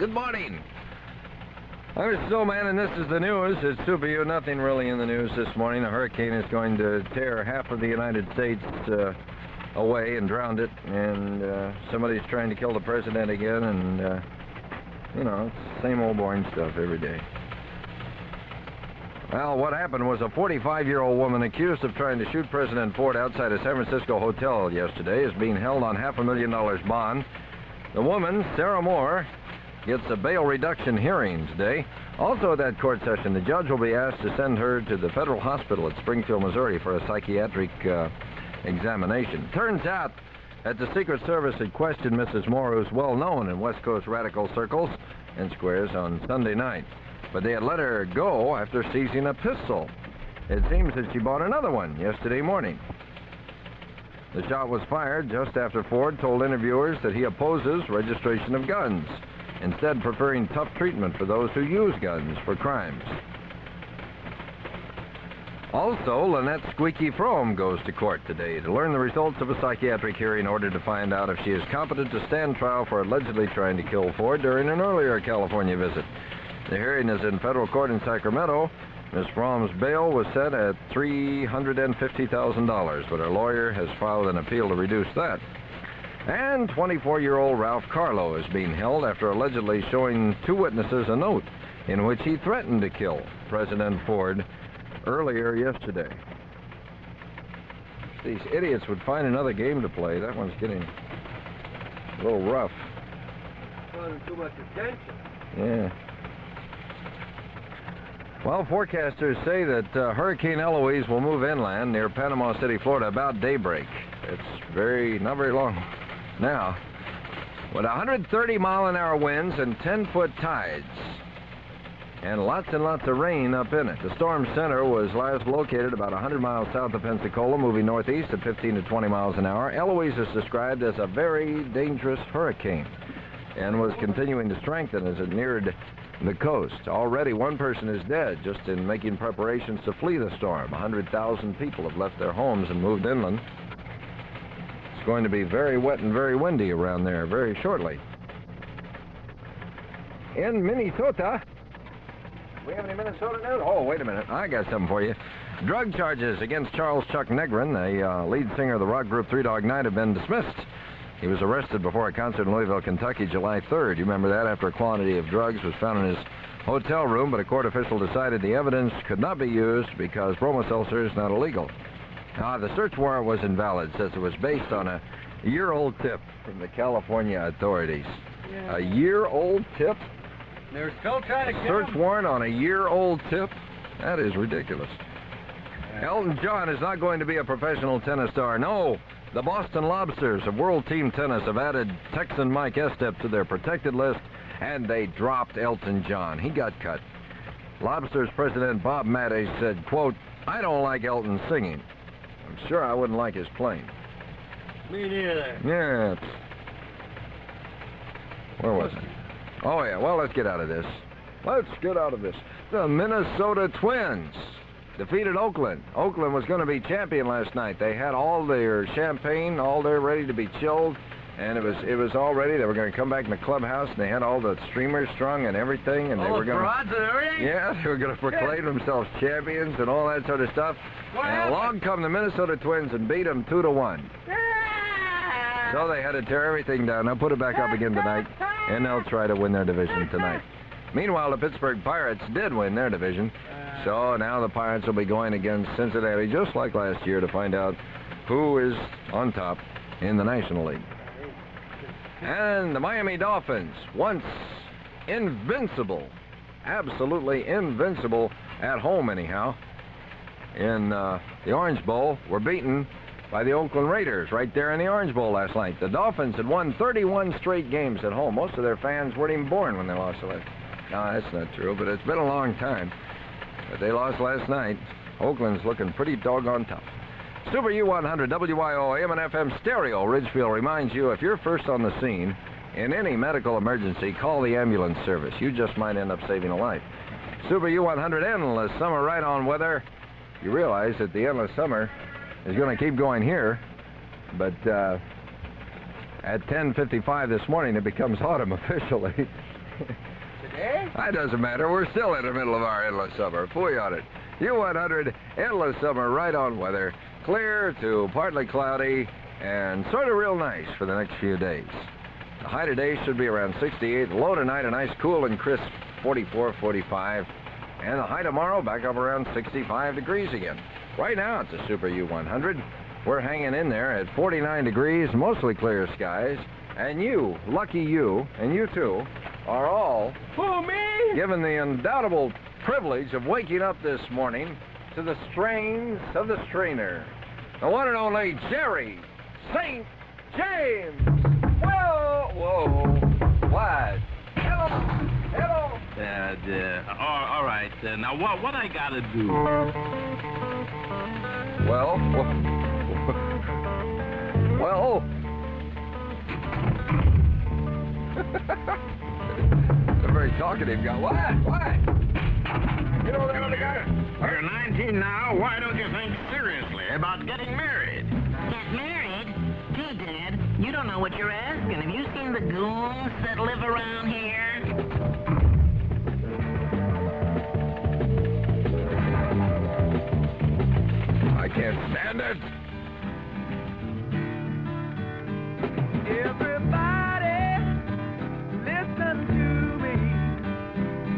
Good morning. I'm Snowman, and this is the news. It's Super U. Nothing really in the news this morning. A hurricane is going to tear half of the United States away and drown it, and somebody's trying to kill the president again, and, you know, it's the same old boring stuff every day. Well, what happened was a 45-year-old woman accused of trying to shoot President Ford outside a San Francisco hotel yesterday is being held on $500,000 bond. The woman, Sarah Moore, gets a bail reduction hearing today. Also at that court session, the judge will be asked to send her to the federal hospital at Springfield, Missouri for a psychiatric examination. Turns out that the Secret Service had questioned Mrs. Moore, who's well known in West Coast radical circles and squares, on Sunday night. But they had let her go after seizing a pistol. It seems that she bought another one yesterday morning. The shot was fired just after Ford told interviewers that he opposes registration of guns, instead preferring tough treatment for those who use guns for crimes. Also, Lynette Squeaky Frome goes to court today to learn the results of a psychiatric hearing in order to find out if she is competent to stand trial for allegedly trying to kill Ford during an earlier California visit. The hearing is in federal court in Sacramento. Ms. Fromm's bail was set at $350,000, but her lawyer has filed an appeal to reduce that. And 24-year-old Ralph Carlo is being held after allegedly showing two witnesses a note in which he threatened to kill President Ford earlier yesterday. These idiots would find another game to play. That one's getting a little rough. Too much attention. Yeah. Well, forecasters say that Hurricane Eloise will move inland near Panama City, Florida, about daybreak. It's not very long now. With 130-mile-an-hour winds and 10-foot tides, and lots of rain up in it. The storm center was last located about 100 miles south of Pensacola, moving northeast at 15 to 20 miles an hour. Eloise is described as a very dangerous hurricane and was continuing to strengthen as it neared the coast. Already one person is dead just in making preparations to flee the storm. 100,000 people have left their homes and moved inland. It's going to be very wet and very windy around there very shortly. In Minnesota, do we have any Minnesota news? Oh, wait a minute. I got something for you. Drug charges against Charles Chuck Negrin, the lead singer of the rock group Three Dog Night, have been dismissed. He was arrested before a concert in Louisville, Kentucky, July 3rd. You remember that, after a quantity of drugs was found in his hotel room, but a court official decided the evidence could not be used because bromo seltzer is not illegal. The search warrant was invalid, says it was based on a year-old tip from the California authorities. Yeah. A year-old tip? They're still trying to kill Search warrant on a year-old tip? That is ridiculous. Elton John is not going to be a professional tennis star. No. The Boston Lobsters of World Team Tennis have added Texan Mike Estep to their protected list, and they dropped Elton John. He got cut. Lobsters president Bob Mattis said, quote, "I don't like Elton singing. I'm sure I wouldn't like his playing." Me neither. Yeah. Where was it? Oh, yeah. Well, let's get out of this. The Minnesota Twins defeated Oakland. Oakland was going to be champion last night. They had all their champagne, all there ready to be chilled, and it was all ready. They were going to come back in the clubhouse, and they had all the streamers strung and everything, and they were going to... Yeah, they were going to proclaim themselves champions and all that sort of stuff. And along come the Minnesota Twins and beat them 2-1. So they had to tear everything down. They'll put it back up again tonight, and they'll try to win their division tonight. Meanwhile, the Pittsburgh Pirates did win their division. So now the Pirates will be going against Cincinnati, just like last year, to find out who is on top in the National League. And the Miami Dolphins, once invincible, absolutely invincible at home anyhow, in the Orange Bowl, were beaten by the Oakland Raiders right there in the Orange Bowl last night. The Dolphins had won 31 straight games at home. Most of their fans weren't even born when they lost the last. No, that's not true, but it's been a long time. But they lost last night. Oakland's looking pretty doggone tough. Super U100 WYOO AM and FM stereo Ridgefield reminds you, if you're first on the scene in any medical emergency, call the ambulance service. You just might end up saving a life. Super U100 endless summer ride-on weather. You realize that the endless summer is going to keep going here, but at 10:55 this morning it becomes autumn officially. Today? That doesn't matter. We're still in the middle of our endless summer. Fooey on it. U100, endless summer, right on weather. Clear to partly cloudy and sort of real nice for the next few days. The high today should be around 68. Low tonight, a nice cool and crisp 44, 45. And the high tomorrow back up around 65 degrees again. Right now, it's a Super U100. We're hanging in there at 49 degrees, mostly clear skies. And you, lucky you, and you too, are all given the undoubtable privilege of waking up this morning to the strains of the strainer. The one and only Jerry St. James. Whoa. What? Hello. All right. Now, what I gotta do? Well. A very talkative guy. What? You know what the guy? You're 19 now. Why don't you think seriously about getting married? Get married? Gee, Dad, you don't know what you're asking. Have you seen the goons that live around here? I can't stand it. Everybody, listen to me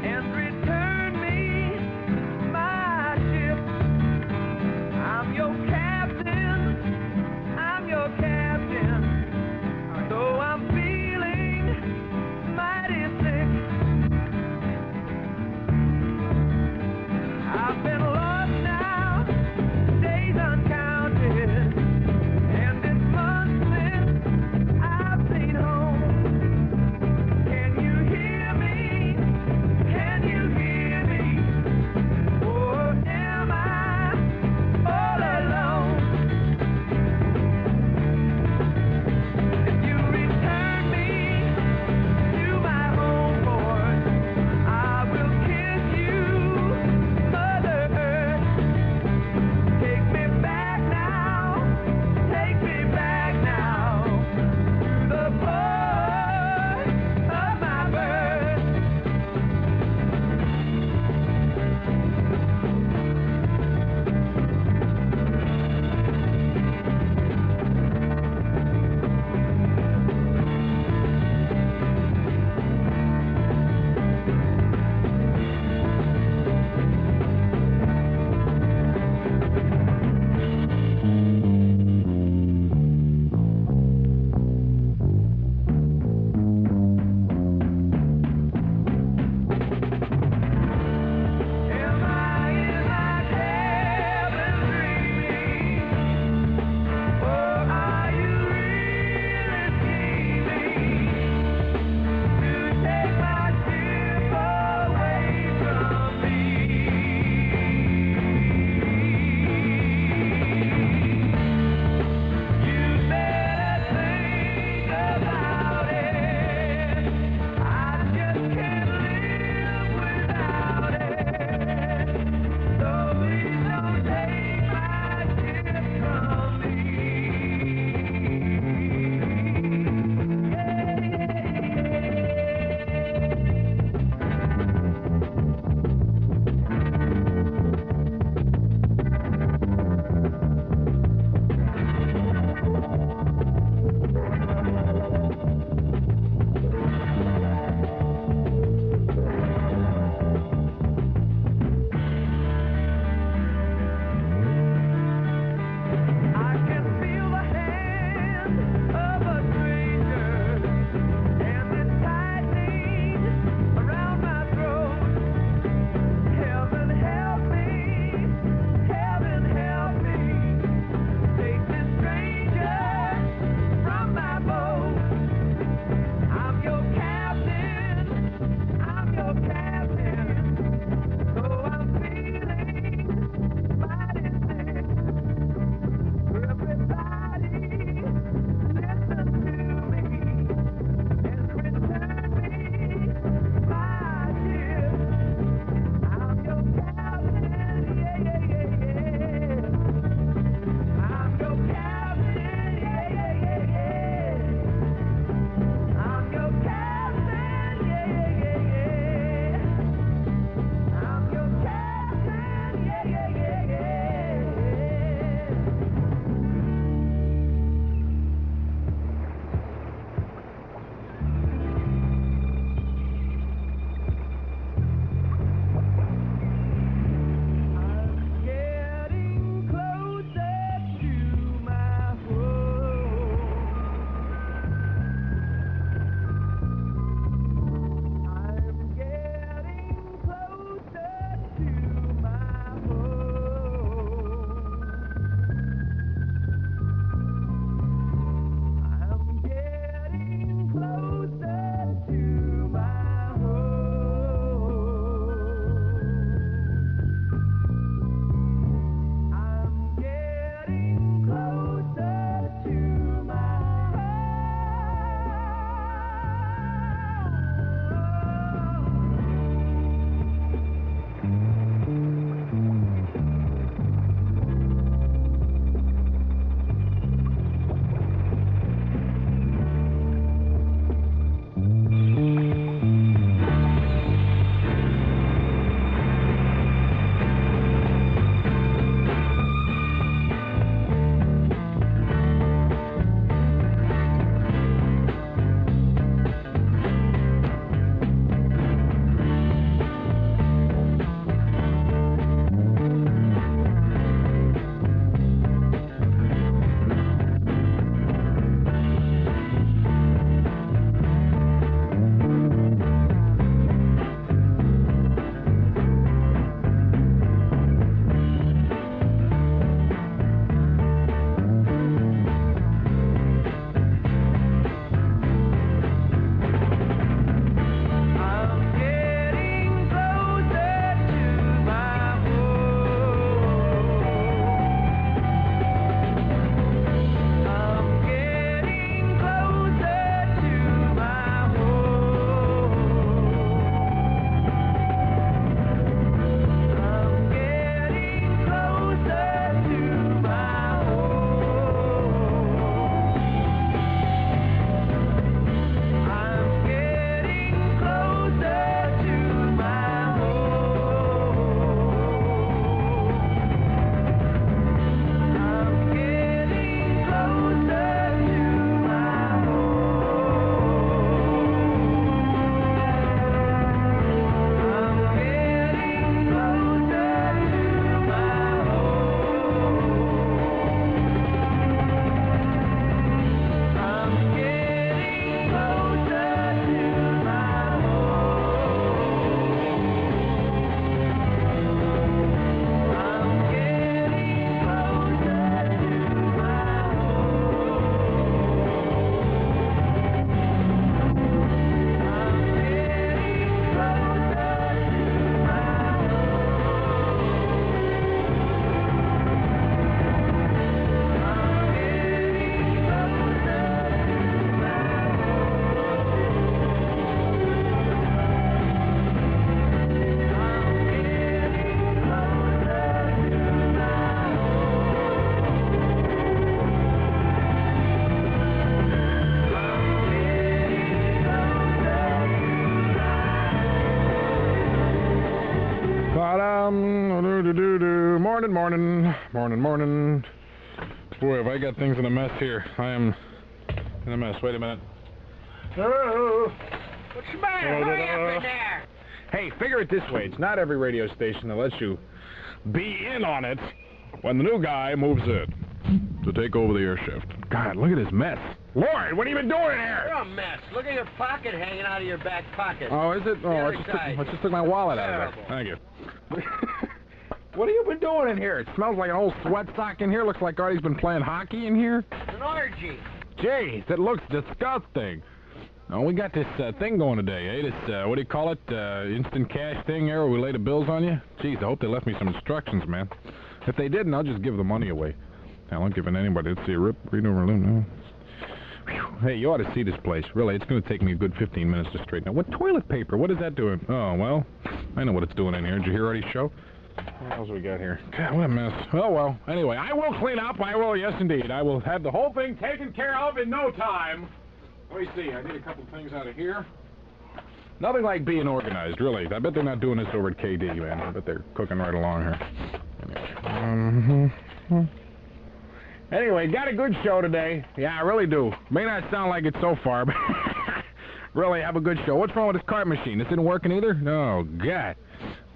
and return me my ship. I'm your captain. So I'm feeling mighty sick. I've been lost now, days uncounted. Morning. Boy, have I got things in a mess here. I am in a mess. Wait a minute. Oh, what's the matter? Hurry up in there. Hey, figure it this way. It's not every radio station that lets you be in on it when the new guy moves in to take over the air shift. God, look at this mess. Lord, what have you been doing here? You're a mess. Look at your pocket hanging out of your back pocket. Oh, is it? Oh, The I other just side. took my wallet out of there. Thank you. What have you been doing in here? It smells like an old sweat sock in here. Looks like Artie's been playing hockey in here. It's an orgy. Jeez, it looks disgusting. Oh, we got this thing going today, eh? This, what do you call it? Instant cash thing here where we lay the bills on you? Jeez, I hope they left me some instructions, man. If they didn't, I'll just give the money away. I won't give it to anybody. Let's see, read over no. Hey, you ought to see this place. Really, it's going to take me a good 15 minutes to straighten out. What toilet paper? What is that doing? Oh, well, I know what it's doing in here. Did you hear Artie's show? What else we got here? God, what a mess. Oh, well, anyway, I will clean up. I will, yes, indeed. I will have the whole thing taken care of in no time. Let me see. I need a couple things out of here. Nothing like being organized, really. I bet they're not doing this over at KD, man. I bet they're cooking right along here. Anyway, got a good show today. Yeah, I really do. May not sound like it so far, but really have a good show. What's wrong with this card machine? This isn't working either? Oh, God.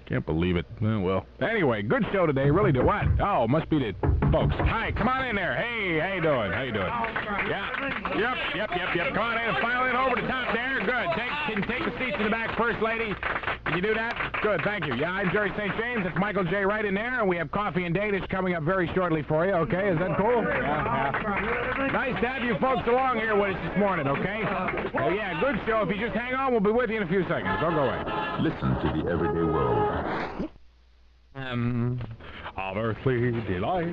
Can't believe it. Oh, well. Anyway, good show today. Really do. What? Oh, must be the folks. Hi, come on in there. Hey, how you doing? How you doing? Yeah. Yep. Come on in. File in over the top there. Good. Can take the seats in the back first, lady. Can you do that? Good, thank you. Yeah, I'm Jerry St. James. It's Michael J. right in there, and we have coffee and date. It's coming up very shortly for you, okay? Is that cool? Yeah. Nice to have you folks along here with us this morning, okay? Yeah, good show. If you just hang on, we'll be with you in a few seconds. Don't go away. Listen to the everyday world. Of earthly delight.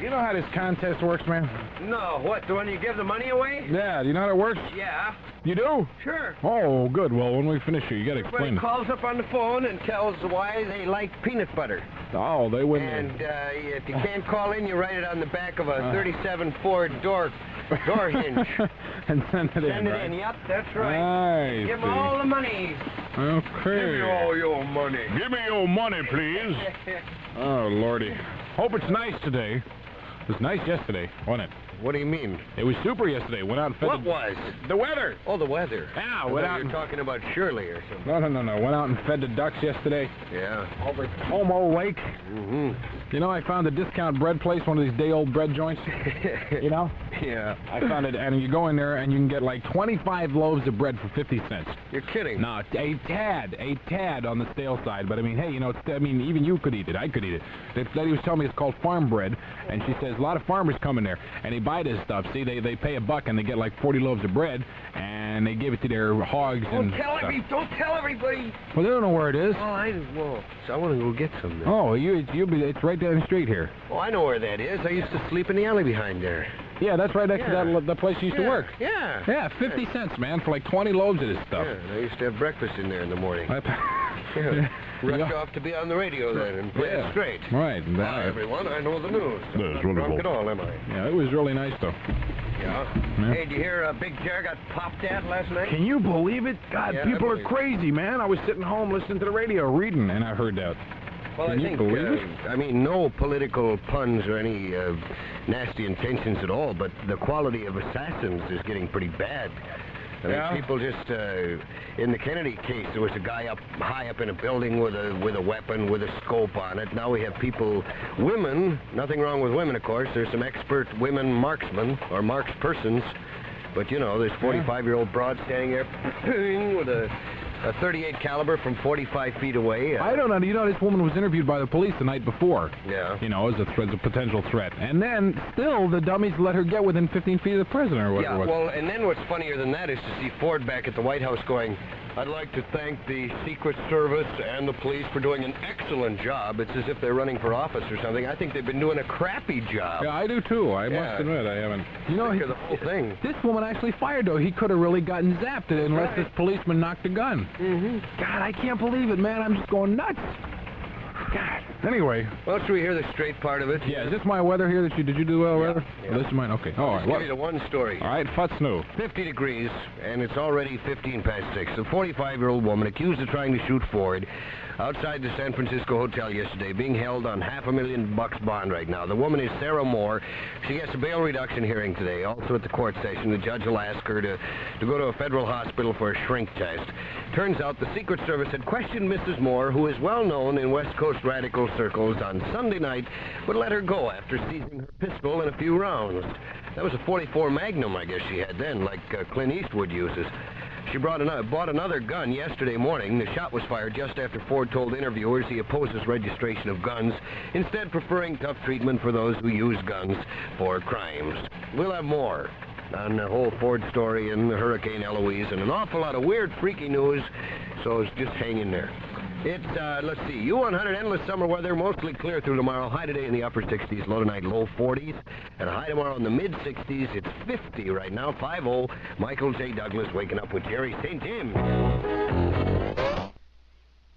You know how this contest works, man? No, what, the one you give the money away? Yeah, do you know how it works? Yeah. You do? Sure. Oh, good. Well, when we finish here, you got to explain Everybody it. calls up on the phone and tells why they like peanut butter. Oh, they wouldn't. And if you can't call in, you write it on the back of a 37 Ford door hinge. And send it in, Send it right? in, yep, that's right. I Give see. all the money. Okay. Give me all your money. Give me your money, please. Oh, Lordy. Hope it's nice today. It was nice yesterday, wasn't it? What do you mean? It was super yesterday. Went out and fed What was? the weather. Oh, the weather. Yeah, I went thought out you and... were talking about Shirley or something. No. Went out and fed the ducks yesterday. Yeah. Over at Homo Lake. Mm-hmm. You know, I found a discount bread place, one of these day-old bread joints. You know? Yeah. I found it, and you go in there, and you can get like 25 loaves of bread for 50 cents. You're kidding. No, a tad on the stale side. But I mean, hey, you know, even you could eat it. I could eat it. This lady was telling me it's called farm bread, and she says a lot of farmers come in there and they buy this stuff. See, they pay $1 and they get like 40 loaves of bread, and they give it to their hogs and stuff. Don't tell everybody. Well, they don't know where it is. Well, so I want to go get some. Then. Oh, it's right down the street here. Oh, I know where that is. I used to sleep in the alley behind there. Yeah, that's right next to the place you used to work. Yeah. Yeah, 50 cents, man, for like 20 loaves of this stuff. Yeah, and I used to have breakfast in there in the morning. Yeah. Rush off to be on the radio then and play it straight. Right. Hi, everyone. I know the news. That's I'm not wonderful. drunk at all, am I? Yeah, it was really nice, though. Yeah. Hey, did you hear Big Jer got popped at last night? Can you believe it? God, Yeah, people I are believe crazy, man. I was sitting home listening to the radio, reading, and I heard that. Well, Can I you think, believe it? I mean, no political puns or any nasty intentions at all, but the quality of Assassins is getting pretty bad. I mean, people just, in the Kennedy case, there was a guy high up in a building with a weapon, with a scope on it. Now we have women, nothing wrong with women, of course. There's some expert women marksmen, or markspersons. But, you know, there's 45-year-old broad standing there with a 38 caliber from 45 feet away. I don't know. You know, this woman was interviewed by the police the night before. Yeah. You know, as a potential threat. And then, still, the dummies let her get within 15 feet of the president or whatever. Yeah, well, and then what's funnier than that is to see Ford back at the White House going, I'd like to thank the Secret Service and the police for doing an excellent job. It's as if they're running for office or something. I think they've been doing a crappy job. Yeah, I do too. I must admit, I haven't. You know, the whole thing. This woman actually fired, though. He could have really gotten zapped unless this policeman knocked a gun. Mm-hmm. God, I can't believe it, man. I'm just going nuts. God. Anyway. Well, should we hear the straight part of it? Yeah, is this my weather here that did you do weather? Yeah. Oh, this is mine? Okay. All right. I'll give you the one story. All right, what's new? 50 degrees, and it's already 15 past 6. A 45-year-old woman accused of trying to shoot Ford outside the San Francisco hotel yesterday, being held on $500,000 bond right now. The woman is Sarah Moore. She gets a bail reduction hearing today. Also at the court session, the judge will ask her to go to a federal hospital for a shrink test. Turns out the Secret Service had questioned Mrs. Moore, who is well known in West Coast radical circles, on Sunday night, but let her go after seizing her pistol and a few rounds. That was a .44 Magnum, I guess she had then, like Clint Eastwood uses. She bought another gun yesterday morning. The shot was fired just after Ford told interviewers he opposes registration of guns, instead preferring tough treatment for those who use guns for crimes. We'll have more on the whole Ford story and the Hurricane Eloise and an awful lot of weird, freaky news, so it's just hang in there. It's, let's see, U100 endless summer weather, mostly clear through tomorrow. High today in the upper 60s, low tonight, low 40s. And high tomorrow in the mid-60s. It's 50 right now, 50. Michael J. Douglas waking up with Jerry St. James.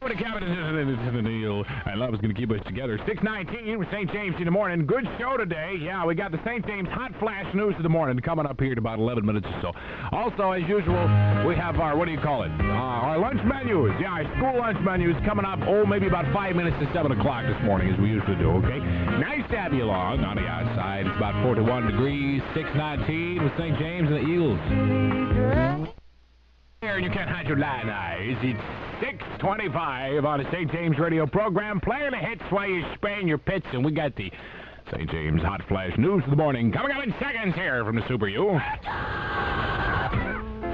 What a cabinet is the deal. I love is going to keep us together. 6:19 with St. James in the morning. Good show today. Yeah, we got the St. James Hot Flash News of the morning coming up here in about 11 minutes or so. Also, as usual, we have our, our lunch menus. Yeah, our school lunch menus coming up, maybe about 5 minutes to 7 o'clock this morning, as we usually do, okay? Nice to have you along on the outside. It's about 41 degrees, 6:19 with St. James and the Eels. Here, and you can't hide your lion eyes. It's 6:25 on the St. James radio program, playing the hits while you're spraying your pits, and we got the St. James Hot Flash News of the morning coming up in seconds here from the Super U.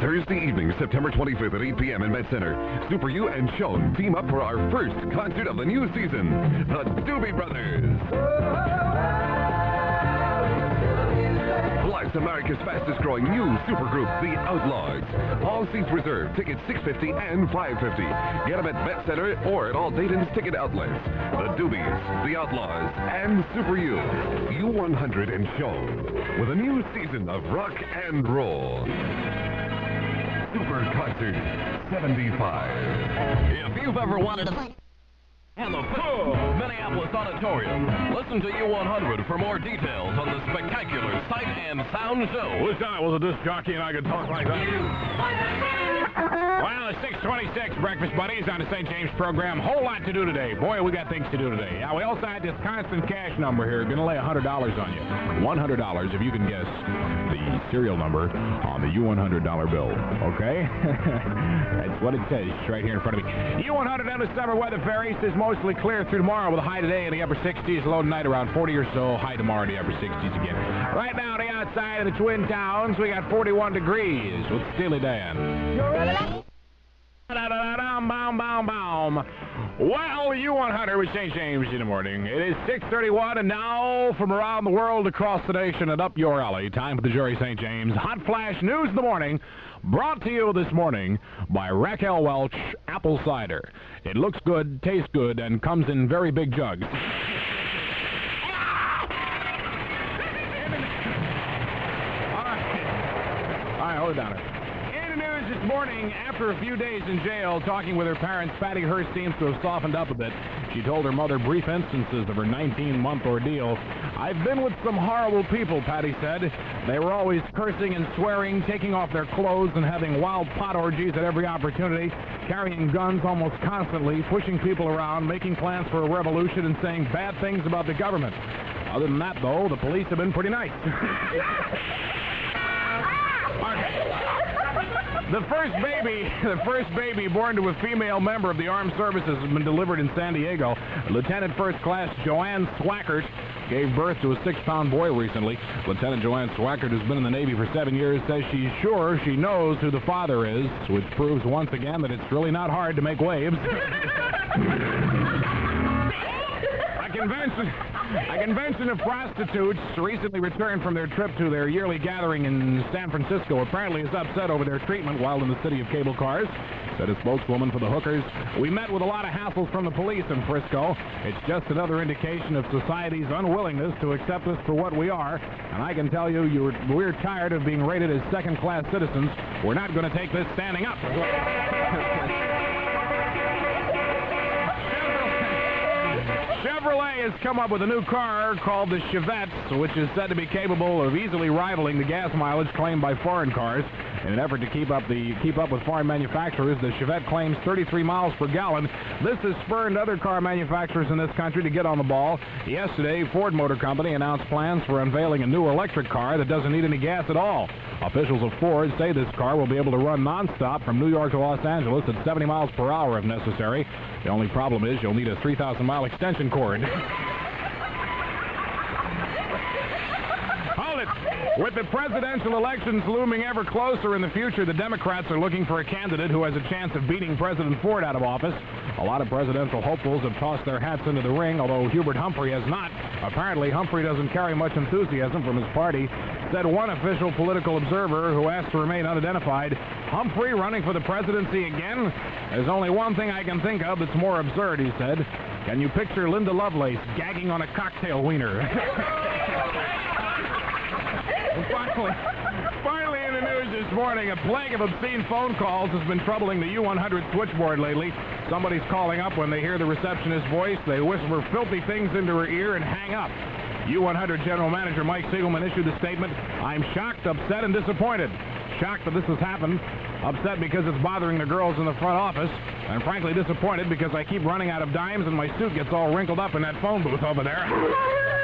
Thursday evening, September 25th at 8 p.m. in Met Center. Super U and Sean team up for our first concert of the new season, the Doobie Brothers. Plus, America's fastest-growing new supergroup, the Outlaws. All seats reserved. Tickets $6.50 and $5.50. Get them at Met Center or at all Dayton's ticket outlets. The Doobies, the Outlaws, and Super U. U100 and Sean with a new season of rock and roll. Super Concert 75. If you've ever wanted to and the Minneapolis Auditorium. Listen to U100 for more details on the spectacular sight and sound show. Wish I was a disc jockey and I could talk like that. Well, it's 6:26, Breakfast Buddies on the St. James program. Whole lot to do today. Boy, we got things to do today. Yeah, we also had this constant cash number here. Going to lay $100 on you. $100 if you can guess the serial number on the U100 bill. Okay? That's what it says right here in front of me. U100 endless summer weather fairy says mostly clear through tomorrow with a high today in the upper 60s, low tonight around 40 or so, high tomorrow in the upper 60s again. Right now on the outside of the Twin Towns, we got 41 degrees with Steely Dan. Well, U100 with St. James in the morning. It is 6:31, and now from around the world, across the nation, and up your alley, time for the Jerry St. James Hot Flash News of the morning, brought to you this morning by Raquel Welch Apple Cider. It looks good, tastes good, and comes in very big jugs. All right, hold it down there. This morning, after a few days in jail talking with her parents, Patty Hearst seems to have softened up a bit. She told her mother brief instances of her 19-month ordeal. I've been with some horrible people, Patty said. They were always cursing and swearing, taking off their clothes and having wild pot orgies at every opportunity, carrying guns almost constantly, pushing people around, making plans for a revolution, and saying bad things about the government. Other than that, though, the police have been pretty nice. The first baby born to a female member of the armed services has been delivered in San Diego. Lieutenant First Class Joanne Swackert gave birth to a 6-pound boy recently. Lieutenant Joanne Swackert, who's been in the Navy for 7 years, says she's sure she knows who the father is, which proves once again that it's really not hard to make waves. A convention of prostitutes recently returned from their trip to their yearly gathering in San Francisco apparently is upset over their treatment while in the city of cable cars, said a spokeswoman for the hookers. We met with a lot of hassles from the police in Frisco. It's just another indication of society's unwillingness to accept us for what we are. And I can tell you, we're tired of being rated as second-class citizens. We're not going to take this standing up. Chevrolet has come up with a new car called the Chevette, which is said to be capable of easily rivaling the gas mileage claimed by foreign cars. In an effort to keep up with foreign manufacturers, the Chevette claims 33 miles per gallon. This has spurred other car manufacturers in this country to get on the ball. Yesterday, Ford Motor Company announced plans for unveiling a new electric car that doesn't need any gas at all. Officials of Ford say this car will be able to run nonstop from New York to Los Angeles at 70 miles per hour if necessary. The only problem is you'll need a 3,000-mile extension cord. Hold it! With the presidential elections looming ever closer in the future, the Democrats are looking for a candidate who has a chance of beating President Ford out of office. A lot of presidential hopefuls have tossed their hats into the ring, although Hubert Humphrey has not. Apparently, Humphrey doesn't carry much enthusiasm from his party, said one official political observer who asked to remain unidentified. Humphrey running for the presidency again? There's only one thing I can think of that's more absurd, he said. Can you picture Linda Lovelace gagging on a cocktail wiener? Finally in the news this morning, a plague of obscene phone calls has been troubling the U100 switchboard lately. Somebody's calling up when they hear the receptionist's voice. They whisper filthy things into her ear and hang up. U100 General Manager Mike Siegelman issued a statement. I'm shocked, upset, and disappointed. Shocked that this has happened. Upset because it's bothering the girls in the front office. And frankly disappointed because I keep running out of dimes and my suit gets all wrinkled up in that phone booth over there.